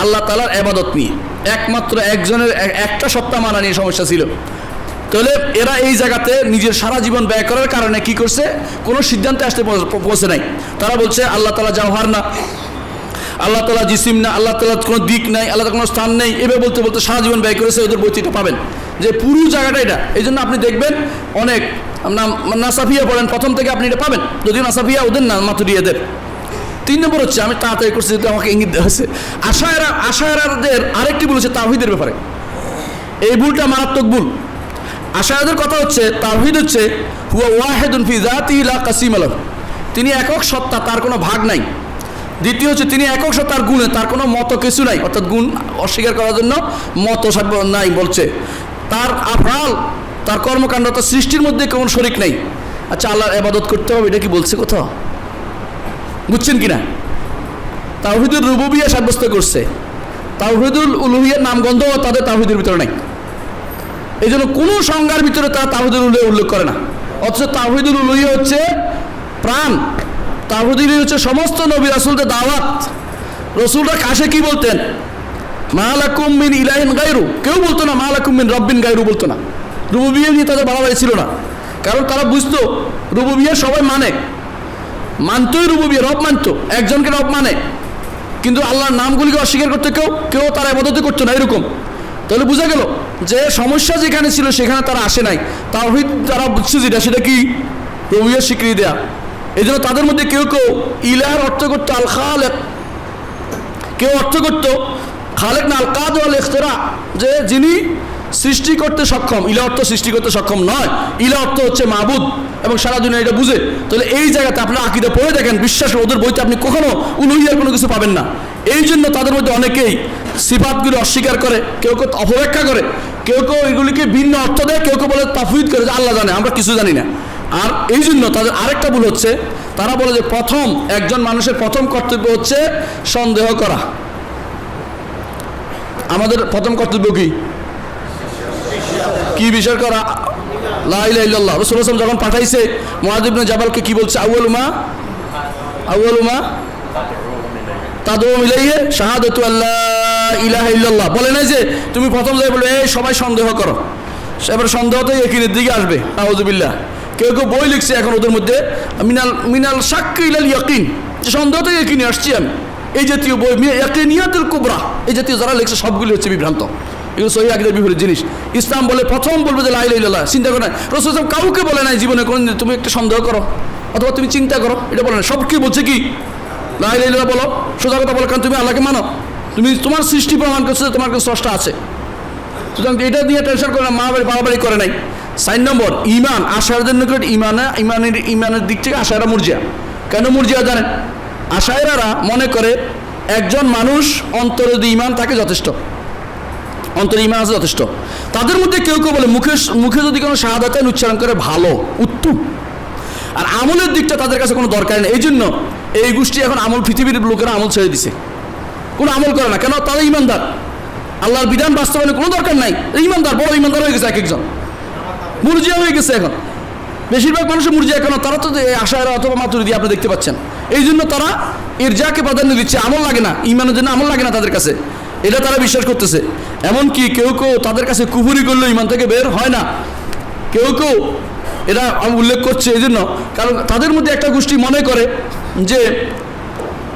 আল্লাহ তাআলার ইবাদত নিয়ে, একমাত্র একজনের একটা সত্তা মানা নিয়ে সমস্যা ছিল। তাহলে এরা এই জায়গাতে নিজের সারা জীবন ব্যয় করার কারণে কি করছে? কোনো সিদ্ধান্তে আসতে পৌঁছে নাই। তারা বলছে আল্লাহ তাআলা জাওহার না, আল্লাহ তাআলা জিসিম না, আল্লাহ তাআলার কোনো দিক নাই, আল্লাহ তাআলার কোনো স্থান নেই। এভাবে বলতে বলতে সারা জীবন ব্যয় করেছে। ওদের বইটা পাবেন যে পুরো জায়গাটা এটা। এই জন্য আপনি দেখবেন অনেক নাসাফিয়া পড়েন, প্রথম থেকে আপনি এটা পাবেন, যদিও নাসাফিয়া ওদের না, মাতুরিয়াদের। 3 নম্বর হচ্ছে, আমি তাড়াতাড়ি করছি যেহেতু আমাকে ইঙ্গিত দেওয়া হয়েছে, আশায়রাদের আরেকটি ভুল হচ্ছে তাওহীদের ব্যাপারে। এই ভুলটা মারাত্মক ভুল। আশায়রাদের কথা হচ্ছে তাওহীদ হচ্ছে হুয়া ওয়াহিদুন ফি যাতিহি লা কাসিম লাহু, তিনি একক সত্তা, তার কোনো ভাগ নাই। দ্বিতীয় হচ্ছে তিনি একক সত্তার গুণে, তার কোনো মত কিছু নাই, অর্থাৎ গুণ অস্বীকার করার জন্য মত নাই বলছে। তার আফআল, তার কর্মকাণ্ড, তার সৃষ্টির মধ্যে কোনো শরীক নেই। আচ্ছা, আল্লাহর ইবাদত করতে হবে, এটা কি বলছে কোথাও? বুঝছেন কিনা? তাওহীদুল রুবুবিয়্যাহ সাব্যস্ত করছে, তাওহীদুল উলুহিয়্যার নামগন্ধ তাদের তাওহীদের ভিতরে নাই। এই জন্য কোনো সংজ্ঞার ভিতরে তারা তাওহীদুল উলুহিয়্যাহ উল্লেখ করে না। অথচ তাওহীদুল উলুহিয়্যাহ হচ্ছে প্রাণ, তাওহীদ হচ্ছে সমস্ত নবী রাসূলদের দাওয়াত। রাসূলরা কাছে কি বলতেন? মা লাকুম মিন ইলাহিন গায়রু, কেউ বলতো না মা লাকুম মিন রব্বিন গায়রু, বলতো না। রুবুবিয়্যাহ নিয়ে তাদের বাড়াবাড়ি ছিল না, কারণ তারা বুঝতো রুবুবিয়্যাহ সবাই মানতোই, রুবুবিয়্যাহ রব মানতো, একজনকে রব মানে, কিন্তু আল্লাহর নামগুলিকে অস্বীকার করতে কেউ তারা ইবাদত করতো না, এরকম। তাহলে বোঝা গেল যে সমস্যা যেখানে ছিল সেখানে তারা আসে নাই। তাওহীদ তারা বুঝছে সেটা কি? রুবুবিয়্যাহ স্বীকৃতি দেয়া। এই জন্য তাদের মধ্যে কেউ ইলাহের অর্থ করতো আল খালেক, কেউ অর্থ করতো খালেক না আল কাদ ওয়াল ইখতিরা, যে যিনি সৃষ্টি করতে সক্ষম। ইলা অর্থ সৃষ্টি করতে সক্ষম নয়, ইলা অর্থ হচ্ছে মাবুদ, এবং সারা দুনিয়া এটা বুঝে। তাহলে এই জায়গাতে আপনারা আকীদা পড়ে দেখেন, বিশ্বাস ওদের বইতে আপনি কখনো উলুহিয়্যার কোনো কিছু পাবেন না। এই জন্য তাদের মধ্যে অনেকেই সিফাতগুলো অস্বীকার করে, কেউ অপব্যাখ্যা করে, কেউ এগুলিকে ভিন্ন অর্থ দেয়, কেউ বলে তাফউইদ করে যে আল্লাহ জানে, আমরা কিছু জানি না। আর এই জন্য তাদের আরেকটা ভুল হচ্ছে, তারা বলে যে একজন মানুষের প্রথম কর্তব্য হচ্ছে সন্দেহ করা। আমাদের প্রথম কর্তব্য কি বিশ্বাস করা? লা ইলাহা ইল্লাল্লাহ। রাসূলুল্লাহ সাল্লাল্লাহু আলাইহি ওয়াসাল্লাম যখন পাঠাইছে মুআয ইবনে জাবালকে কি বলছে? আউয়ালু মা তাদউ ইলাইহি শাহাদাতু আল্লা ইলাহা ইল্লাল্লাহ। বলে নাই যে তুমি প্রথম যাই বলে এই সবাই সন্দেহ করো, এবার সন্দেহতেই ইয়াকিনের দিকে আসবে। নাউযুবিল্লাহ। কেউ বই লিখছে এখন ওদের মধ্যে মিনাল শাক্কি ইলাল ইয়াকিন, যে সন্দেহ থেকে কিনে আসছি আমি। এই জাতীয় বই ইয়াকিনিয়াতুল কুবরা এই জাতীয় যারা লিখছে সবগুলি হচ্ছে বিভ্রান্ত, এগুলো সহিহ আকীদার বিপরীত জিনিস। ইসলাম বলে প্রথম বলবে যে লা ইলাহা ইল্লাল্লাহ, চিন্তা করে না। রাসূল সাল্লাল্লাহু আলাইহি ওয়াসাল্লাম কাউকে বলে নাই জীবনে কোনদিন তুমি একটা সন্দেহ করো অথবা তুমি চিন্তা করো, এটা বলে না। সব কি বলছে কি লা ইলাহা ইল্লাল্লাহ বলো, সোজা কথা বলো, কারণ তুমি আল্লাহকে মানো, তুমি তোমার সৃষ্টি প্রমাণ করছো তোমার কাছে স্রষ্টা আছে। সুতরাং এটা দিয়ে টেনশন করে না, বাড়াবাড়ি করে নাই। 4 নম্বর ঈমান, আশায়রাদের নিকট ঈমানের দিক থেকে আশায়রা মুরজিয়া। কেন মুরজিয়া জানেন? আশায়রারা মনে করে একজন মানুষ অন্তরে যদি ঈমান থাকে যথেষ্ট, অন্তরে ঈমান আছে যথেষ্ট। তাদের মধ্যে কেউ কেউ বলে মুখে যদি কোনো শাহাদাতাইন উচ্চারণ করে ভালো উত্তম, আর আমলের দিকটা তাদের কাছে কোনো দরকার নেই। এই জন্য এই গোষ্ঠী এখন আমল, পৃথিবীর লোকেরা আমল ছেড়ে দিছে, কোনো আমল করে না। কেন? তারা ঈমানদার, আল্লাহর বিধান বাস্তবায়নের কোনো দরকার নাই, ঈমানদার, বড় ঈমানদার হয়ে গেছে। এক একজন মুরজিয়া হয়ে গেছে এখন, বেশিরভাগ মানুষের মুরজিয়া। কেন? তারা তো আশায়রা অথবা মাতুরিদি আপনি দেখতে পাচ্ছেন। এই জন্য তারা ইরজাকে প্রাধান্য দিচ্ছে, আমল লাগে না, ঈমানের জন্য আমল লাগে না তাদের কাছে, এটা তারা বিশ্বাস করতেছে। এমনকি কেউ কেউ তাদের কাছে কুফরি করলেও ঈমান থেকে বের হয় না, কেউ কেউ এটা উল্লেখ করছে এই জন্য, কারণ তাদের মধ্যে একটা গোষ্ঠী মনে করে যে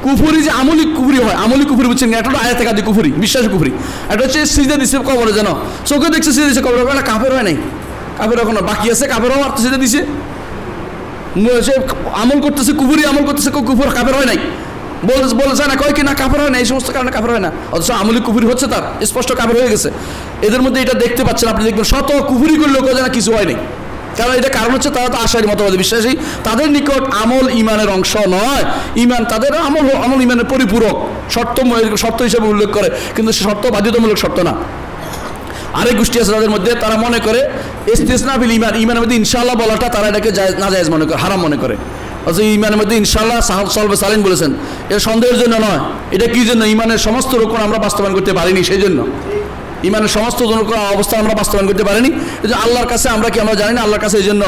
কুফরি যে আমলিক কুফরি হয়, আমলিক কুফরি বুঝছেন, একটা হলো আয়াতে কাদি কুফরি, বিশ্বাস কুফরি, একটা হচ্ছে সিজদা দিছে কবরে, জানো চোখে দেখছে সিজদা দিছে কবরে, না কাফের হয় নাই, কাফের এখনো বাকি আছে, কাফের হওয়ার সিজদা দিছে, সে আমল করতেছে কুফরি, আমল করতেছে কুফর, কাফের হয় নাই, বলছে না, কয় কি না কাফের হয় না, এই সমস্ত কারণে কাফের হয় না, অথচ আমলি কুফরি হচ্ছে, তার স্পষ্ট কাফের হয়ে গেছে। এদের মধ্যে এটা দেখতে পাচ্ছেন আপনি, দেখবেন শত কুফরি করলেও কেউ যেন কিছু হয় নাই। কারণ এটা কারণ হচ্ছে তারা তো আশারি মতবাদে বিশ্বাসী, তাদের নিকট আমল ঈমানের অংশ নয়, ঈমান তাদের আমল ঈমানের পরিপূরক শর্ত হিসেবে উল্লেখ করে, কিন্তু সে শর্ত বাধ্যতামূলক শর্ত না। আরেক গোষ্ঠী আছে তাদের মধ্যে, তারা মনে করে ইস্তিসনা বিল ঈমান, ঈমানের মধ্যে ইনশাআল্লাহ বলাটা তারা এটাকে নাজায়েজ মনে করে, হারাম মনে করে। অথচ ঈমানের মধ্যে ইনশাআল্লাহ সলবে সালিন বলেছেন, এটা সন্দেহের জন্য নয়, এটা কি জন্য? ঈমানের সমস্ত রকম আমরা বাস্তবায়ন করতে পারিনি, সেই জন্য ঈমানের সমস্ত অবস্থা আমরা বাস্তবায়ন করতে পারিনি। এই যে আল্লাহর কাছে আমরা জানি না, আল্লাহর কাছে এই জন্য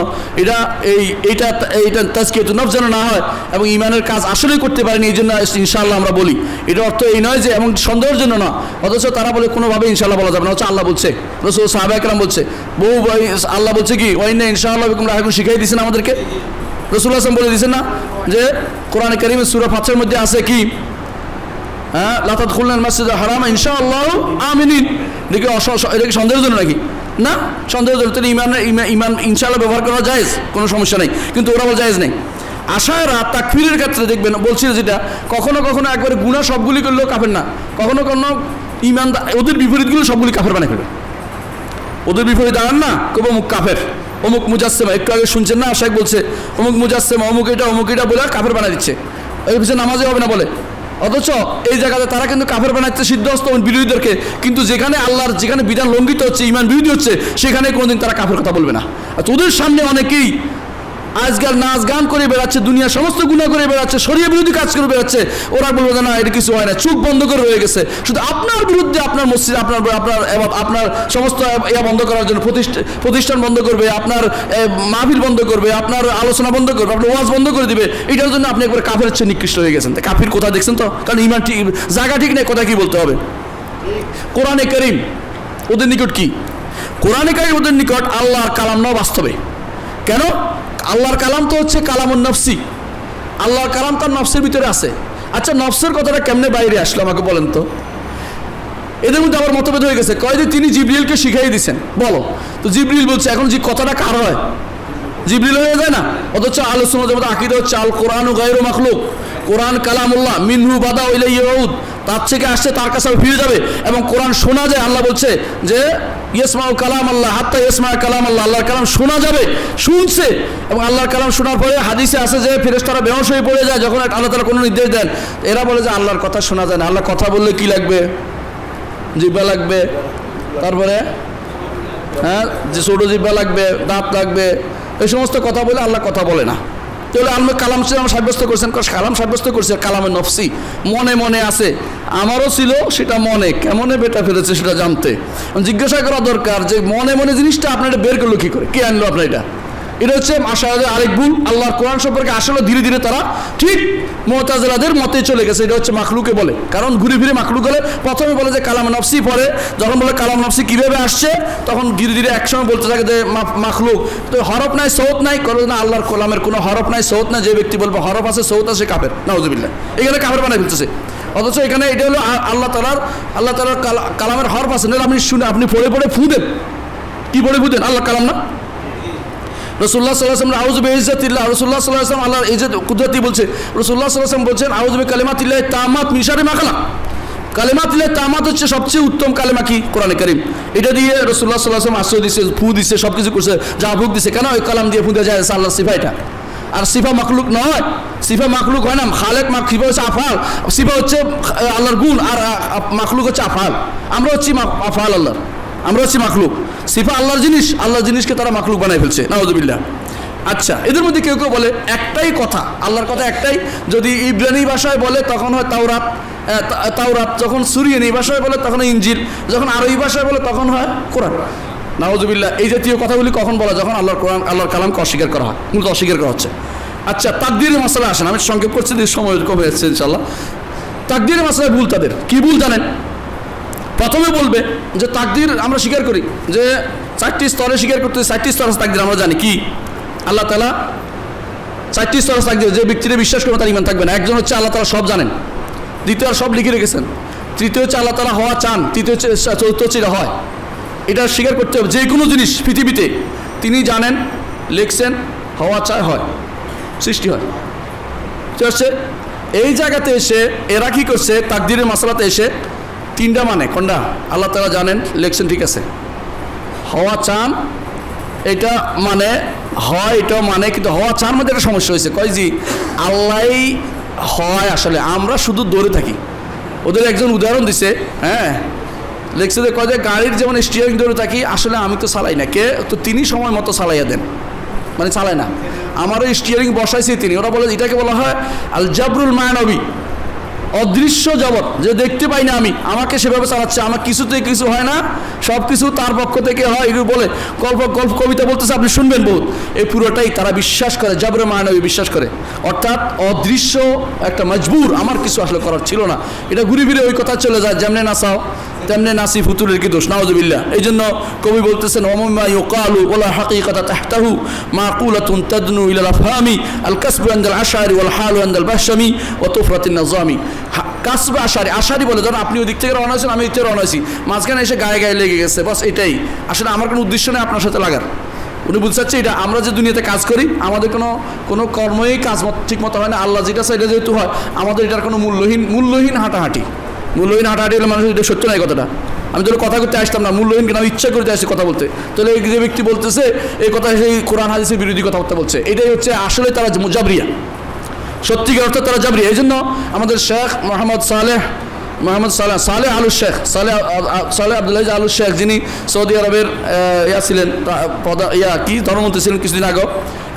এইটা তাজকিয়াতুন নফস যেন না হয়, এবং ঈমানের কাজ আসলেই করতে পারিনি, এই জন্য ইনশাআল্লাহ আমরা বলি। এটা অর্থ এই নয় যে এমন সন্দেহের জন্য না, অথচ তারা বলে কোনোভাবে ইনশাআল্লাহ বলা যাবে না, হচ্ছে আল্লাহ বলছে, রাসূল সাহাবায়ে কেরাম বলছে, বহু আল্লাহ বলছে কি ওয়াইন্না ইনশাআল্লাহ বিকুম লাহিকুন, শিখাই দিয়েছেন আমাদেরকে, রাসূলুল্লাহ সাল্লাল্লাহু আলাইহি ওয়াসাল্লাম বলে দিয়েছেন না যে কোরআনে কারীমের সূরা ফাতহের মধ্যে আছে কি, হ্যাঁ, লা তাদখুলুল মাসজিদাল হারাম ইনশাআল্লাহ আমিনিন, এটা কি সন্দেহের জন্য নাকি? না, সন্দেহের জন্য। তাহলে ঈমান ইনশাআল্লাহ ব্যবহার করা জায়েজ, কোনো সমস্যা নেই, কিন্তু ওরা বলে জায়েজ নেই। আশায়রা তাকফীরের ক্ষেত্রে দেখবেন বলছিল যেটা, কখনো কখনো একবারে গুনাহ সবগুলি করলেও কাফের না, কখনো কখনো ঈমান ওদের বিপরীতগুলো সবগুলি কাফের বানায় ফেলে, ওদের বিপরীত দাঁড়ান না, কব অমুক কাফের, অমুক মুজাসসিমা, একটু আগে শুনছেন না আশাক বলছে অমুক মুজাসসিমা, অমুক এটা বলে কাফের বানায় দিচ্ছে, এর পিছনে নামাজে হবে না বলে। অথচ এই জায়গাতে তারা কিন্তু কাফের বানাচ্ছে সিদ্ধহস্ত বিরোধীদেরকে, কিন্তু যেখানে বিধান লঙ্ঘিত হচ্ছে, ঈমান বিরোধী হচ্ছে, সেখানে কোনোদিন তারা কাফের কথা বলবে না। আর ওদের সামনে অনেকেই আজকাল নাচ গান করে বেড়াচ্ছে, দুনিয়ার সমস্ত গুনাহ করে বেড়াচ্ছে, শরীয়ত বিরোধী কাজ করে বেড়াচ্ছে, ওরা বলবে না এটা কিছু হয় না, চোখ বন্ধ করে রয়ে গেছে, শুধু আপনার বিরুদ্ধে আপনার মসজিদ, আপনার সমস্ত ইয়া বন্ধ করার জন্য প্রতিষ্ঠান বন্ধ করবে, আপনার মাহফিল বন্ধ করবে, আপনার আলোচনা বন্ধ করবে, আপনার ওয়াজ বন্ধ করে দিবে, এটার জন্য আপনি একবার কাফের চেয়ে নিকৃষ্ট হয়ে গেছেন। কাফির কোথা দেখছেন তো? কারণ ঈমান ঠিক জায়গা ঠিক নেই, কথা কি বলতে হবে। কোরআনে কারীম ওদের নিকট কি? কোরআনে কারীম ওদের নিকট আল্লাহর কালাম নয় বাস্তবে। কেন? আল্লাহর কালাম তো হচ্ছে কালামুন নফসি, আল্লাহর কালাম তার নফসের ভিতরে আছে। আচ্ছা, নফসের কথাটা কেমনে বাইরে আসলো আমাকে বলেন তো? এদের মধ্যে আবার মতভেদ হয়ে গেছে, কয় যে তিনি জিবরিলকে শিখাই দিয়েছেন। বলো তো, জিবরিল বলছে, এখন যে কথাটা কার হয়? জিবরিল হয়ে যায় না? অথচ আহলে সুন্নাত ওয়াল জামাত আকীদা হচ্ছে আল কোরআনু গায়রু মাখলুক, কোরআন কালামুল্লাহ মিনহু বাদা ওয়া ইলাইহি ইয়াউদ, তার থেকে আসছে তার কাছে ফিরে যাবে, এবং কোরআন শোনা যায়। আল্লাহ বলছে যে ইসমাউ কালাম আল্লাহ হাত্তা ইসমা কালাম আল্লাহ, আল্লাহর কালাম শোনা যাবে, শুনছে, এবং আল্লাহর কালাম শোনার পরে হাদিসে আছে যে ফেরেশতারা বেহুশ হয়ে পড়ে যায় যখন আল্লাহ তাআলা কোনো নির্দেশ দেন। এরা বলে যে আল্লাহর কথা শোনা যায় না, আল্লাহ কথা বললে কি লাগবে? জিহ্বা লাগবে, তারপরে হ্যাঁ যে ছোটো জিহ্বা লাগবে, দাঁত লাগবে, এই সমস্ত কথা বলে আল্লাহ কথা বলে না। তাহলে আল্লাহ কালাম সাব্যস্ত করছেন, কালাম সাব্যস্ত করছে কালামে নফসি, মনে মনে আছে, আমারও ছিল সেটা মনে, কেমনে বেটা ফেলেছে সেটা জানতে জিজ্ঞাসা করা দরকার যে মনে মনে জিনিসটা আপনার বের করলো কী করে, কে আনলো আপনার এটা? এটা হচ্ছে আশায়াদের আরেক ভুল। আল্লাহর কোরআন সম্পর্কে আসলে ধীরে ধীরে তারা ঠিক মুতাজিলাদের মতে চলে গেছে। এটা হচ্ছে মাখলুকে বলে, কারণ ঘুরে ফিরে মাখলুক বলে। প্রথমে বলে যে কালাম নফসি, পরে যখন বলে কালাম নফসি কীভাবে আসছে, তখন ধীরে ধীরে একসময় বলতে থাকে যে মাখলুক। তো হরফ নাই সৌত নাই, করে না আল্লাহর কালামের কোনো হরফ নাই সৌত নাই। যে ব্যক্তি বলবে হরফ আছে সৌত আছে, কাফের, নাউযুবিল্লাহ। এখানে কাফের বানাই ফেলতেছে। অথচ এখানে এটা হলো আল্লাহ তাআলার কালামের হরফ আছে না, আপনি শুনে আপনি পড়ে পড়ে ফু দেন। কি পড়ে ফু দেন? আল্লাহ কালাম না। রাসূলুল্লাহ সাল্লাল্লাহু আলাইহি ওয়াসাল্লাম আউযু বিইজ্জাতিল্লাহ, রাসূলুল্লাহ সাল্লাল্লাহু আলাইহি ওয়াসাল্লাম আল্লাহর ইজ্জত কুদরতি বলছে। রাসূলুল্লাহ সাল্লাল্লাহু আলাইহি ওয়াসাল্লাম বলছেন আউযু বিকালিমাতিল্লাহি তাম্মাত মিন শাররি মা খালাক। কালিমাতুল্লাহ তামাত হচ্ছে সবচেয়ে উত্তম কালেমা কি? কোরআনে কারীম। এটা দিয়ে রাসূলুল্লাহ সাল্লাল্লাহু আলাইহি ওয়াসাল্লাম আশ্রয় দিচ্ছে, ফু দিচ্ছে, সব কিছু করছে, যা ভোগ দিচ্ছে। কেন? ওই কালাম দিয়ে ফু দেওয়া যায় আল্লাহর সিফা এটা। আর সিফা মাখলুক নয়, সিফা মাখলুক হয় না। খালেক সিফা হচ্ছে আফআল, সিফা হচ্ছে আল্লাহর গুণ, আর মাখলুক হচ্ছে আফআল। আমরা হচ্ছি আফআল আল্লাহর, আমরা হচ্ছি মাখলুক। সিফা আল্লাহর জিনিস, আল্লাহর জিনিসকে তারা মাখলুক বানাই ফেলছে, নাউযুবিল্লাহ। আচ্ছা, এদের মধ্যে কেউ কেউ বলে একটাই কথা, আল্লাহর কথা একটাই। যদি ইব্রানি ভাষায় বলে তখন হয় তাওরাত, যখন সুরিয়ানি ভাষায় বলে তখন ইনজিল, যখন আরবি ভাষায় বলে তখন হয় কোরআন, নাউযুবিল্লাহ। এই জাতীয় কথাগুলি কখন বলা? যখন আল্লাহর কোরআন, আল্লাহর কালামকে অস্বীকার করা হয়, মূলত অস্বীকার করা হচ্ছে। আচ্ছা, তাকদীরের মাসালা আসেন, আমি সংক্ষেপ করছি, সময় কমে যাচ্ছে ইনশাআল্লাহ। তাকদীরের মাসালায় ভুল তাদের কি ভুল জানেন? প্রথমে বলবে যে তাকদীর আমরা স্বীকার করি, যে 4টি স্তরে স্বীকার করতে, 4টি স্তর তাকদীর আমরা জানি। কি? আল্লাহ তাআলা 4টি স্তর তাকদীর, যে ব্যক্তিরা বিশ্বাস করবে তার ঈমান থাকবে না। একজন হচ্ছে আল্লাহ তাআলা সব জানেন, দ্বিতীয় আর সব লিখে রেখেছেন, তৃতীয় হচ্ছে আল্লাহ তাআলা হওয়া চান, তৃতীয় হচ্ছে, চতুর্থ হচ্ছে এটা হয়। এটা স্বীকার করতে হবে। যে কোনো জিনিস পৃথিবীতে তিনি জানেন, লিখছেন, হওয়া চায়, হয়, সৃষ্টি হয়। ঠিক আছে? এই জায়গাতে এসে এরা কি করছে? তাকদীরের মাসালাতে এসে 3টা মানে কোনটা? আল্লাহ তাআলা জানেন, লিখছেন, ঠিক আছে, হওয়া চান এটা মানে হয়, এটাও মানে, কিন্তু হওয়া চান মধ্যে একটা সমস্যা হয়েছে। কয় জি আল্লাহই হয়, আসলে আমরা শুধু দৌড়ে থাকি। ওদের একজন উদাহরণ দিছে, হ্যাঁ, লিখছে যে কয় যে গাড়ির যেমন স্টিয়ারিং ধরে থাকি, আসলে আমি তো চালাই না, কে তো তিনি সময় মতো চালাইয়া দেন, মানে চালায় না, আমারও স্টিয়ারিং বসাইছে তিনি। ওরা বলে এটাকে বলা হয় আল জাবরুল মায়ানবী, অদৃশ্য জগৎ, যে দেখতে পাই না আমি, আমাকে সেভাবে চালাচ্ছে, আমার কিছুতেই কিছু হয় না, সব কিছু তার পক্ষ থেকে হয়। এগুলো বলে গল্প কবিতা বলতেছে, আপনি শুনবেন বহুত। এই পুরোটাই তারা বিশ্বাস করে, জাবরে মায়ানবী বিশ্বাস করে, অর্থাৎ অদৃশ্য একটা মজবুর, আমার কিছু আসলে করার ছিল না। এটা ঘুরে ফিরে ওই কথা চলে যায়, যেমনে নাসাও তেমনে নাসি, ফুতুরের কি দোষ, নাউযুবিল্লাহ। এই জন্য কবি বলতেছেন ওমাম্মা ইউকালু ওয়ালা হাকিকাতা তাহতাহু মাকুলাতুন তাদনু ইলাল আফহামি আল কাসবু আনদাল আশারি ওয়াল হালু আনদাল বাহশামি ওয়া তুফরাতিন নাজামি। কাসব আশারি, আশারি বলে ধরুন আপনি ওই দিক থেকে রওনা হয়েছেন, আমি ওই থেকে রওনা হয়েছি, মাঝখানে এসে গায়ে গায়ে লেগে গেছে, বাস এটাই। আসলে আমার কোনো উদ্দেশ্য নেই আপনার সাথে লাগার। উনি বলতে চাচ্ছে এটা আমরা যে দুনিয়াতে কাজ করি, আমাদের কোনো কর্মই কাজ ঠিক মতো হয় না। আল্লাহ যেটা চাই এটা যেহেতু হয়, আমাদের এটার কোনো মূল্যহীন হাঁটাহাঁটি হলে মানুষের এটা সত্য নয় কথাটা। আমি তো কথা করতে আসতাম না, মূল্যহীন কেন, ইচ্ছা করতে আসছি কথা বলতে। তাহলে এই যে ব্যক্তি বলতেছে এই কথা, সেই কোরআন হাদিসের বিরোধী কথাবার্তা বলছে, এটাই হচ্ছে আসলে তারা জাবরিয়া, সত্যিকার অর্থে তারা জাবরিয়া। এই জন্য আমাদের শেখ মোহাম্মদ সালেহ আলু শেখ, সালেহ আব্দুল্লাহ আলু শেখ, যিনি সৌদি আরবের ছিলেন, ধর্মমন্ত্রী ছিলেন কিছুদিন আগে,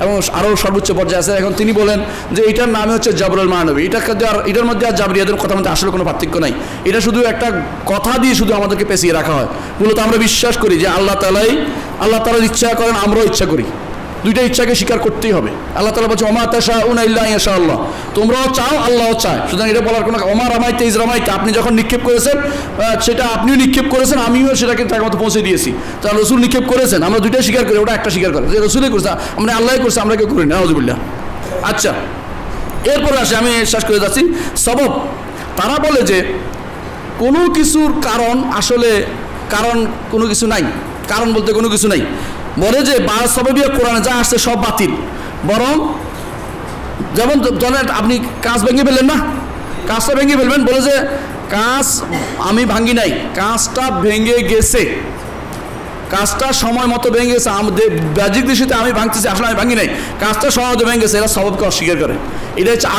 এবং আরও সর্বোচ্চ পর্যায়ে আছে এখন, তিনি বলেন যে এটার নামে হচ্ছে জাবরুল মায়ানবী। এটার মধ্যে আর জাবরিয়াদের কথার মধ্যে আসলে কোনো পার্থক্য নাই। এটা শুধু একটা কথা দিয়ে শুধু আমাদেরকে পেঁচিয়ে রাখা হয়। মূলত আমরা বিশ্বাস করি যে আল্লাহ তাআলার ইচ্ছা করেন, আমরাও ইচ্ছা করি, দুইটা ইচ্ছাকে স্বীকার করতেই হবে। আল্লাহ তাআলা বলছে ওমা তাশাউনা ইল্লা আইয়াশাআল্লাহ, তোমরাও চাও, আল্লাহও চায়। সুতরাং এটা বলার কোনো, ওমা রামাইতে ইজ রামাইতে, আপনি যখন নিক্ষেপ করেছেন সেটা আপনিও নিক্ষেপ করেছেন, আমিও সেটাকে তার মতো পৌঁছে দিয়েছি। তাহলে রসুল নিক্ষেপ করেছেন, আমরা দুইটাই স্বীকার করি, ওটা একটা স্বীকার করে যে রসুলই করছে, আমরা আল্লাহই করছে, আমরা কেউ করি না, নাউযুবিল্লাহ। আচ্ছা, এরপরে আসে, আমি শেষ করে যাচ্ছি সবব। তারা বলে যে কোনো কিছুর কারণ, আসলে কারণ কোনো কিছু নাই, কারণ বলতে কোনো কিছু নাই। বলে যে সবাবিয়া কোরআনে যা আসছে সব বাতিল, বরং যেমন ধরেন আপনি কাঁচ ভেঙে ফেললেন না, কাঁচটা ভেঙে ফেলবেন, বলে যে কাঁচ আমি ভাঙি নাই, কাঁচটা ভেঙে গেছে, কাজটা সময় মতো ভেঙে গেছে, আমাদের বাহ্যিক দৃষ্টিতে আমি ভাঙতেছি, আসলে আমি ভাঙি নাই, কাজটা সময় মতো ভেঙে গেছে। এরা সবকে অস্বীকার করে, এটা হচ্ছে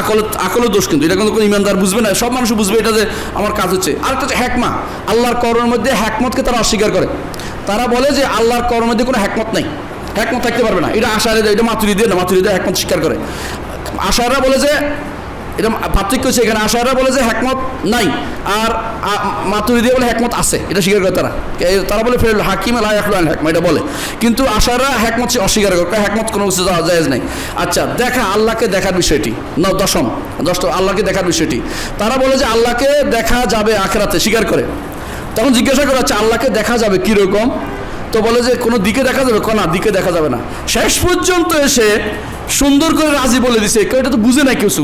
আকলের দোষ। কিন্তু এটা কিন্তু কোনো ইমানদার বুঝবে না, সব মানুষ বুঝবে এটা যে আমার কাজ হচ্ছে। আরেকটা হচ্ছে হ্যাকমা, আল্লাহর কর্মের মধ্যে হ্যাকমতকে তারা অস্বীকার করে। তারা বলে যে আল্লাহর কর্মের মধ্যে কোনো হ্যাকমত নাই, হ্যাকমত থাকতে পারবে না। এটা আশারে, এটা মাতুরিদের না, মাতুরিদের হ্যাকমত স্বীকার করে। আশারা বলে যে এটা পার্থক্য হচ্ছে এখানে। আশায়রা বলে যে হ্যাকমত নাই, আর মাতুরিদি বলে হ্যাকমত আছে, এটা স্বীকার করে তারা। তারা বলে ফের হাকিম লা ইয়াখলু আল হ্যাকমা, এটা বলে। কিন্তু আশায়রা হ্যাকমত অস্বীকার করে, হ্যাকমত কোনো কিছু জায়েজ নাই। আচ্ছা, দেখা, আল্লাহকে দেখার বিষয়টি দশম আল্লাহকে দেখার বিষয়টি, তারা বলে যে আল্লাহকে দেখা যাবে আখিরাতে, স্বীকার করে। তখন জিজ্ঞাসা করা হচ্ছে আল্লাহকে দেখা যাবে কীরকম, তো বলে যে কোনো দিকে দেখা যাবে, না দিকে দেখা যাবে না। শেষ পর্যন্ত এসে সুন্দর করে রাজি বলে দিছে, কেউ এটা তো বুঝে না কিছু।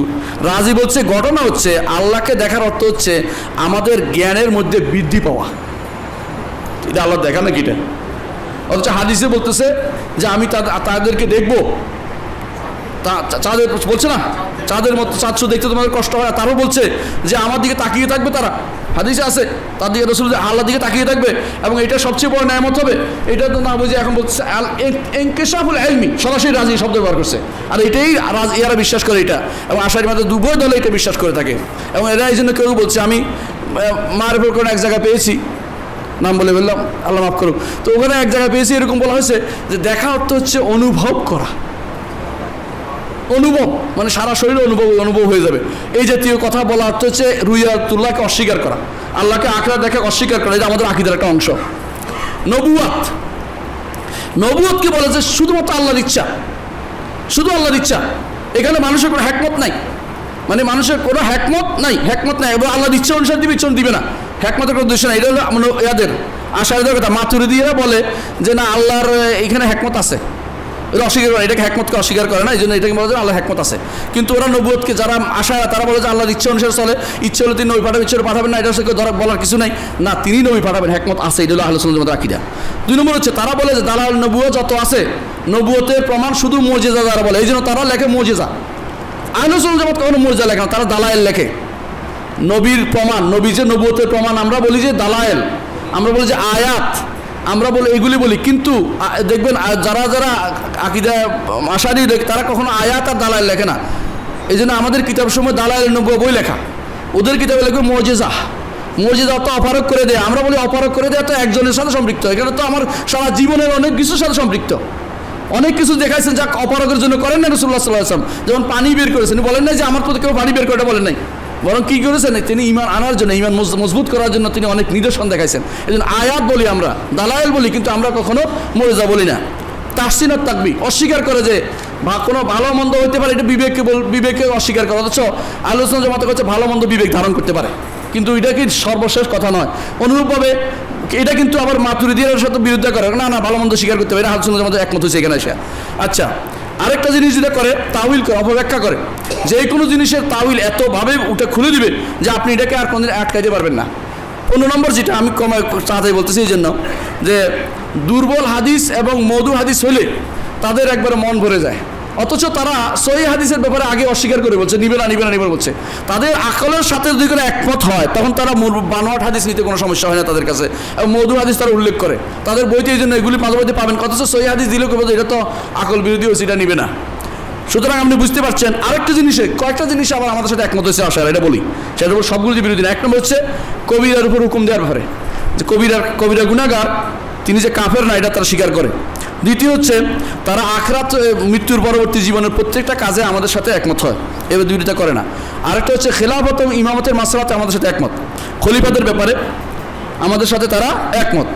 রাজি বলছে ঘটনা হচ্ছে আল্লাহকে দেখার অর্থ হচ্ছে আমাদের জ্ঞানের মধ্যে বৃদ্ধি পাওয়া। এটা আল্লাহ দেখা নাকি এটা? অথচ হাদিসে বলতেছে যে আমি তাদেরকে দেখবো, চাঁদের বলছে না, চাঁদের মতো চাঁদ দেখতে তোমাদের কষ্ট হয়। তারও বলছে যে আমার দিকে তাকিয়ে থাকবে তারা, হাদিসে আছে তার দিকে রসুল আল্লাহর দিকে তাকিয়ে থাকবে, এবং এটা সবচেয়ে বড় নেয়ামত হবে। এটা তো না বুঝে এখন বলছে ইনকিশাফুল ইলমি, সরাসরি রাজি শব্দ ব্যবহার করছে। আর এটাই এরা বিশ্বাস করে এটা, এবং আশারি মাত্র দুভয় দলে এটা বিশ্বাস করে থাকে। এবং এরা এই জন্য কেউ বলছে আমি মারফুল করে এক জায়গায় পেয়েছি, নাম বলে বললাম, আল্লাহ মাফ করুক, তো ওখানে এক জায়গায় পেয়েছি, এরকম বলা হয়েছে যে দেখা অর্থ হচ্ছে অনুভব করা, অনুভব মানে সারা শরীরে অনুভব হয়ে যাবে। এই জাতীয় কথা বলা অর্থ হচ্ছে রুইয়াতুল্লাহকে অস্বীকার করা, আল্লাহকে আখিরাত দেখা অস্বীকার করা। এটা আমাদের আকীদার একটা অংশ। নবুয়তকে বলে যে শুধুমাত্র আল্লাহর ইচ্ছা, শুধু আল্লাহর ইচ্ছা। এখানে মানুষের কোনো হ্যাকমত নাই, মানে মানুষের কোনো হ্যাকমত নাই এবং আল্লাহর ইচ্ছা অনুসারে দিবে, ইচ্ছা দিবে না, হ্যাকমতের কোনো উদ্দেশ্য নাই। এটা হলো ইয়াদের আশারিদের কথা। মাতুরিদিরা বলে যে না, আল্লাহর এখানে হ্যাকমত আছে, এটা অস্বীকার করে, এটাকে হ্যাকমতকে অস্বীকার করে না, এই জন্য এটাকে বলে যে আল্লাহ হ্যাকমত আছে। কিন্তু ওরা নবুয়তকে যারা আশায়, তারা বলে যে আল্লাহর ইচ্ছা অনুসারে চলে, ইচ্ছে হলে তিনি নবী পাঠাবেন, ইচ্ছে পাঠাবেন না, এটা হচ্ছে বলার কিছু নাই, না তিনি নবী পাঠাবেন, হ্যাকমত আছে। এটা হলো আহলে সুন্নাত ওয়াল জামাতের আকীদা। 2 নম্বর হচ্ছে তারা বলে যে দালাল নবুয়ত যত আছে, নবুয়তের প্রমাণ শুধু মুজিজা যারা বলে, এই জন্য তারা লেখে মুজিজা। আহলে সুন্নাত ওয়াল জামাত কখনো মুজিজা লেখে না, তারা দালায়েল লেখে। নবীর প্রমাণ, নবী যে নবুয়তের প্রমাণ, আমরা বলি যে দালায়েল, আমরা বলি যে আয়াত, আমরা বলি এগুলি বলি। কিন্তু দেখবেন যারা যারা আকীদা আশারি তারা কখনো আয়াত আর দালায়েল লেখে না। এই জন্য আমাদের কিতাবের সময় দালায়েল নবুয়্বত বই লেখা, ওদের কিতাবে লেখে মুজিজা। মুজিজা তো অপারক করে দেয়, আমরা বলি অপারক করে দেয় তো একজনের সাথে সম্পৃক্ত। এখানে তো আমার সারা জীবনের অনেক কিছুর সাথে সম্পৃক্ত, অনেক কিছু দেখাইছেন যা অপারকের জন্য করেন না রাসূলুল্লাহ সাল্লাল্লাহু আলাইহি ওয়াসাল্লাম। যেমন পানি বের করেছেন, বলেন নাই যে আমার প্রতি কেউ পানি বের করে, বলেন নাই, বরং কী করেছেন তিনি ঈমান আনার জন্য, ঈমান মজবুত করার জন্য তিনি অনেক নিদর্শন দেখাইছেন। এই জন্য আয়াত বলি আমরা, দালায়েল বলি, কিন্তু আমরা কখনো মুজিজা বলি না। তাহসিন আর তাকবীর, অস্বীকার করে যে কোনো ভালো মন্দ হইতে পারে, এটা বিবেককে অস্বীকার করে। অথচ আহলে সুন্নাত জামাত করছে ভালো মন্দ বিবেক ধারণ করতে পারে, কিন্তু এটা কি সর্বশেষ কথা নয়। অনুরূপভাবে এটা কিন্তু আবার মাতুরিদিদের সাথে বিরুদ্ধে করে, না ভালো মন্দ স্বীকার করতে পারে, আহলে সুন্নাত জামাত একমত হয়েছে এখানে এসে। আচ্ছা, আরেকটা জিনিস যেটা করে, তাউইল করে, অপব্যাখ্যা করে। যে কোনো জিনিসের তাউইল এতভাবে উঠে খুলে দিবে যে আপনি এটাকে আর কোনদিন আটকাইতে পারবেন না। 15 নম্বর যেটা আমি তাড়াতাড়ি বলতেছি এই জন্য, যে দুর্বল হাদিস এবং মওদু হাদিস হলে তাদের একবারে মন ভরে যায়, অথচ তারা সহিহ হাদিসের ব্যাপারে আগে অস্বীকার করে বলছে নিবে না বলছে। তাদের আকলের সাথে যদি কোনো একমত হয়, তখন তারা বানোয়াট হাদিস নিতে কোনো সমস্যা হয় না তাদের কাছে, এবং মওদু হাদিস তারা উল্লেখ করে তাদের বইতে, এই জন্য এগুলি মাঝে মাঝে পাবেন। অথচ সহিহ হাদিস দিলেও কেবল এটা তো আকল বিরোধী হয়েছে, এটা নিবে না। সুতরাং আপনি বুঝতে পারছেন। আরেকটা জিনিসে, কয়েকটা জিনিস আবার আমাদের সাথে একমত হয়েছে আশার, এটা বলি, সেটার উপর সবগুলো যে বিরোধী না। 1 নম্বর হচ্ছে কবিরার উপর হুকুম দেওয়ার ব্যাপারে, যে কবিরা গুনাহগার, তিনি যে কাফের না, এটা তারা স্বীকার করে। দ্বিতীয় হচ্ছে তারা আখিরাত, মৃত্যুর পরবর্তী জীবনের প্রত্যেকটা কাজে আমাদের সাথে একমত হয়, এবার দুইটা করে না। আরেকটা হচ্ছে খেলাফত এবং ইমামতের মাসআলাতে আমাদের সাথে একমত, খলিফাদের ব্যাপারে আমাদের সাথে তারা একমত।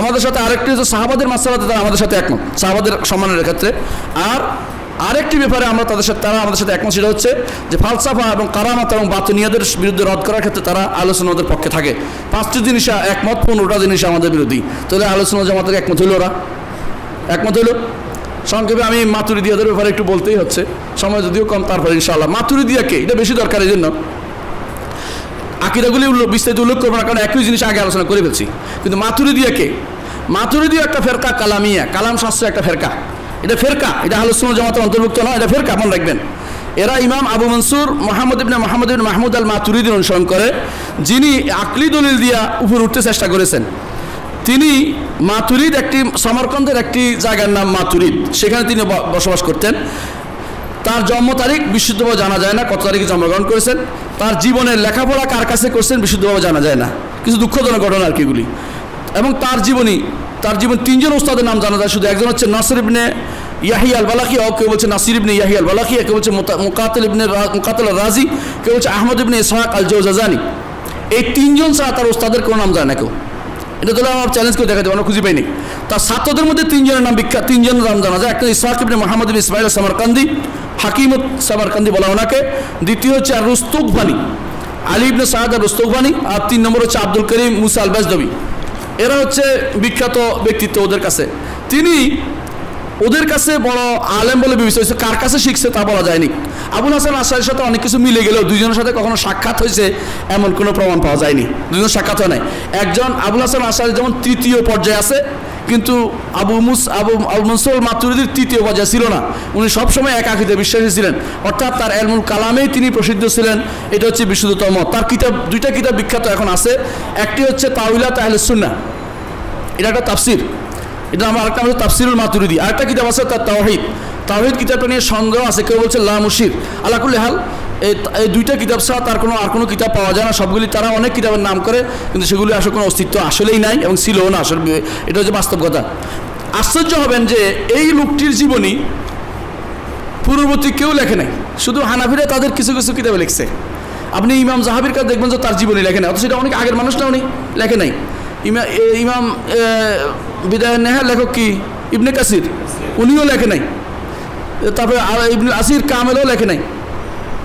আমাদের সাথে আরেকটি হচ্ছে সাহাবাদের মাসআলাতে তারা আমাদের সাথে একমত, সাহাবাদের সম্মানের ক্ষেত্রে। আর আরেকটি ব্যাপারে তারা আমাদের সাথে একমত, সেটা হচ্ছে যে ফালসাফা এবং কারামাত এবং বাতুনিয়াদের বিরুদ্ধে রদ করার ক্ষেত্রে তারা আহলে সুন্নাতের পক্ষে থাকে। 5টি জিনিস একমত, 15টা জিনিস আমাদের বিরোধী। তাহলে আহলে সুন্নাত জামাতের একমত হইল, ওরা একমত হইল। সংক্ষেপে আমি মাতুরিদিয়াদের ব্যাপারে একটু বলতেই হচ্ছে, সময় যদিও কম, তারপরে ইনশাআল্লাহ। মাতুরিদিয়াকে, এটা বেশি দরকার, এই জন্য আকীদাগুলি বিস্তারিত উল্লেখ করবো না, কারণ একই জিনিস আগে আলোচনা করে ফেলছি। কিন্তু মাতুরিদিয়া একটা ফেরকা কালামিয়া, কালাম শাস্ত্র একটা ফেরকা, এটা ফেরকা, এটা আহলে সুন্নাত জামাতের অন্তর্ভুক্ত নয়, এটা ফেরকা, মনে রাখবেন। এরা ইমাম আবু মনসুর মোহাম্মদ ইবনে মাহমুদ আল মাতুরিদির অনুসরণ করে, যিনি আকলি দলিল দিয়া উপর উঠতে চেষ্টা করেছেন। তিনি মাতুরিদ, একটি সমরকন্দের একটি জায়গার নাম মাতুরিদ, সেখানে তিনি বসবাস করতেন। তার জন্ম তারিখ বিশুদ্ধভাবে জানা যায় না, কত তারিখে জন্মগ্রহণ করেছেন, তার জীবনের লেখাপড়া কার কাছে করছেন বিশুদ্ধভাবে জানা যায় না, কিছু দুঃখজনক ঘটনা আর কিগুলি। এবং তার জীবন 3জন ওস্তাদের নাম জানা যায় শুধু। একজন হচ্ছে নাসর ইবনে ইয়াহিয়া আল বালাকি, কেউ বলছে নাসির ইবনে ইয়াহিয়া আল বালাকি, কেউ বলছে মুকাতিল রাজি, কেউ বলছে আহমদ ইবনে ইসহাক আল জওজাজানি। এই তিনজন ছাড়া তার ওস্তাদের কোনো নাম জানে না কেউ। এটা তো আমার চ্যালেঞ্জ করে দেখা দেবো, আমরা খুঁজে পাইনি। তার ছাত্রদের মধ্যে তিনজনের নাম বিখ্যাত, তিনজনের নাম জানা যায়। একটা ইসহাক ইবনে মুহাম্মদ ইবনে ইসমাইল সামারকান্দি, হাকিমুত সামারকান্দি বলা ওনাকে। দ্বিতীয় হচ্ছে আর রুস্তুকভানি, আলী ইবনে সাদ আর রুস্তুকভানি। আর 3 নম্বর হচ্ছে আব্দুল করিম মুসা আল বাজদবি। এরা হচ্ছে বিখ্যাত ব্যক্তিত্ব ওদের কাছে। তিনি ওদের কাছে বড় আলেম বলে বিবেচিত হয়েছে। কার কাছে শিখছে তা বলা যায়নি। আবুল হাসান আশআরির সাথে অনেক কিছু মিলে গেলেও দুজনের সাথে কখনো সাক্ষাৎ হয়েছে এমন কোনো প্রমাণ পাওয়া যায়নি। দুজন সাক্ষাৎ হয় নাই। একজন আবুল হাসান আশআরি যেমন 3য় পর্যায়ে আছে, কিন্তু আবু মনসুর মাতুরিদির 3য় পর্যায়ে ছিল না। উনি সবসময় এক আকীদায় বিশ্বাসী ছিলেন, অর্থাৎ তার ইলমুল কালামেই তিনি প্রসিদ্ধ ছিলেন। এটা হচ্ছে বিশুদ্ধতম মত। তার কিতাব 2টা কিতাব বিখ্যাত এখন আছে। একটি হচ্ছে তাউইলাত আহলে সুন্নাহ, এটা একটা তাফসির, এটা আমার আরেকটা হচ্ছে তাফসিরুল মাতুরিদি। আরেকটা কিতাব আছে তার তাওহীদ। তাওহীদ কিতাবটা নিয়ে সন্দেহ আছে, কেউ বলছে লা মুশির। আলা কুল্লি হাল এই 2টা কিতাব ছাড়া তার আর কোনো কিতাব পাওয়া যায় না। সবগুলি তারা অনেক কিতাবের নাম করে, কিন্তু সেগুলি আসলে কোনো অস্তিত্ব আসলেই নাই এবং ছিলও না। আসলে এটা হচ্ছে বাস্তব কথা। আশ্চর্য হবেন যে এই লোকটির জীবনী পূর্ববর্তী কেউ লেখে নাই, শুধু হানাফিরা তাদের কিছু কিছু কিতাবে লিখছে। আপনি ইমাম জাহাবির কাছে দেখবেন যে তার জীবনী লেখে নাই, অথচ সেটা অনেক আগের মানুষটা উনি লেখে নাই। ইমাম বিদায় নেহার লেখক কি ইবনে কাসির, উনিও লেখে নাই। তারপরে ইবনে আসির কামেলও লেখে নাই।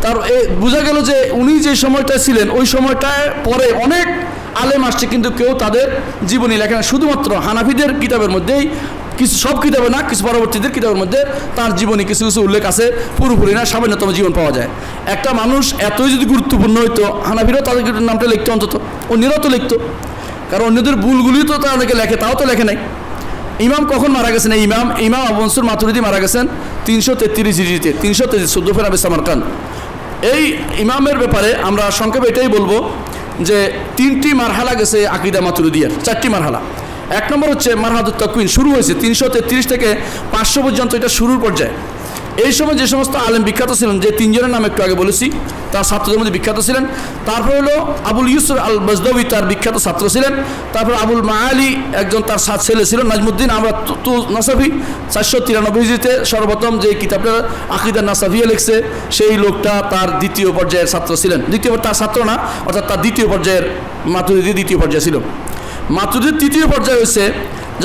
তার বোঝা গেল যে উনি যে সময়টায় ছিলেন ওই সময়টায় পরে অনেক আলেম আসছে, কিন্তু কেউ তাদের জীবনী লেখে না। শুধুমাত্র হানাফিদের কিতাবের মধ্যেই কিছু, সব কিতাবে না, কিছু পরবর্তীদের কিতাবের মধ্যে তার জীবনী কিছু কিছু উল্লেখ আছে, পুরোপুরি না, সামান্যতম জীবন পাওয়া যায়। একটা মানুষ এতই যদি গুরুত্বপূর্ণ হইতো, হানাফিরাও তাদের নামটা লিখতো, অন্তত অন্যরাও তো লিখতো, কারণ অন্যদের ভুলগুলি তো তারা অনেকে লেখে, তাও তো লেখে নাই। ইমাম কখন মারা গেছেন? ইমাম আবু মনসুর মাতুরিদি মারা গেছেন 333 হিজরিতে, 333 14 ফেব্রুয়ারি সামারকান্দ। এই ইমামের ব্যাপারে আমরা সংক্ষেপে এটাই বলবো যে 3টি মারহালা গেছে আকীদা মাতুরিদিয়ার, 4টি মারহালা। 1 নম্বর হচ্ছে মারহাতুত তাকওয়িন, শুরু হয়েছে 333 থেকে 500 পর্যন্ত, এটা শুরুর পর্যায়ে। এই সময় যে সমস্ত আলেম বিখ্যাত ছিলেন, যে 3 জনের নাম একটু আগে বলেছি, তার ছাত্রদের মধ্যে বিখ্যাত ছিলেন। তারপর হলো আবুল ইউসুফ আল বাজদবি, তার বিখ্যাত ছাত্র ছিলেন। তারপর আবুল মাআলি, একজন তার ছেলে ছিল নাজমুদ্দিন আমরা নাসাফি, 493 হিজরিতে সর্বপ্রথম যে কিতাবটা আকীদা নাসাফিয়া লিখছে, সেই লোকটা তার 2য় পর্যায়ের ছাত্র ছিলেন। তার ছাত্র না, অর্থাৎ তার 2য় পর্যায়ের, মাতুরিদি 2য় পর্যায়ে ছিল। মাতুরিদির 3য় পর্যায়ে হয়েছে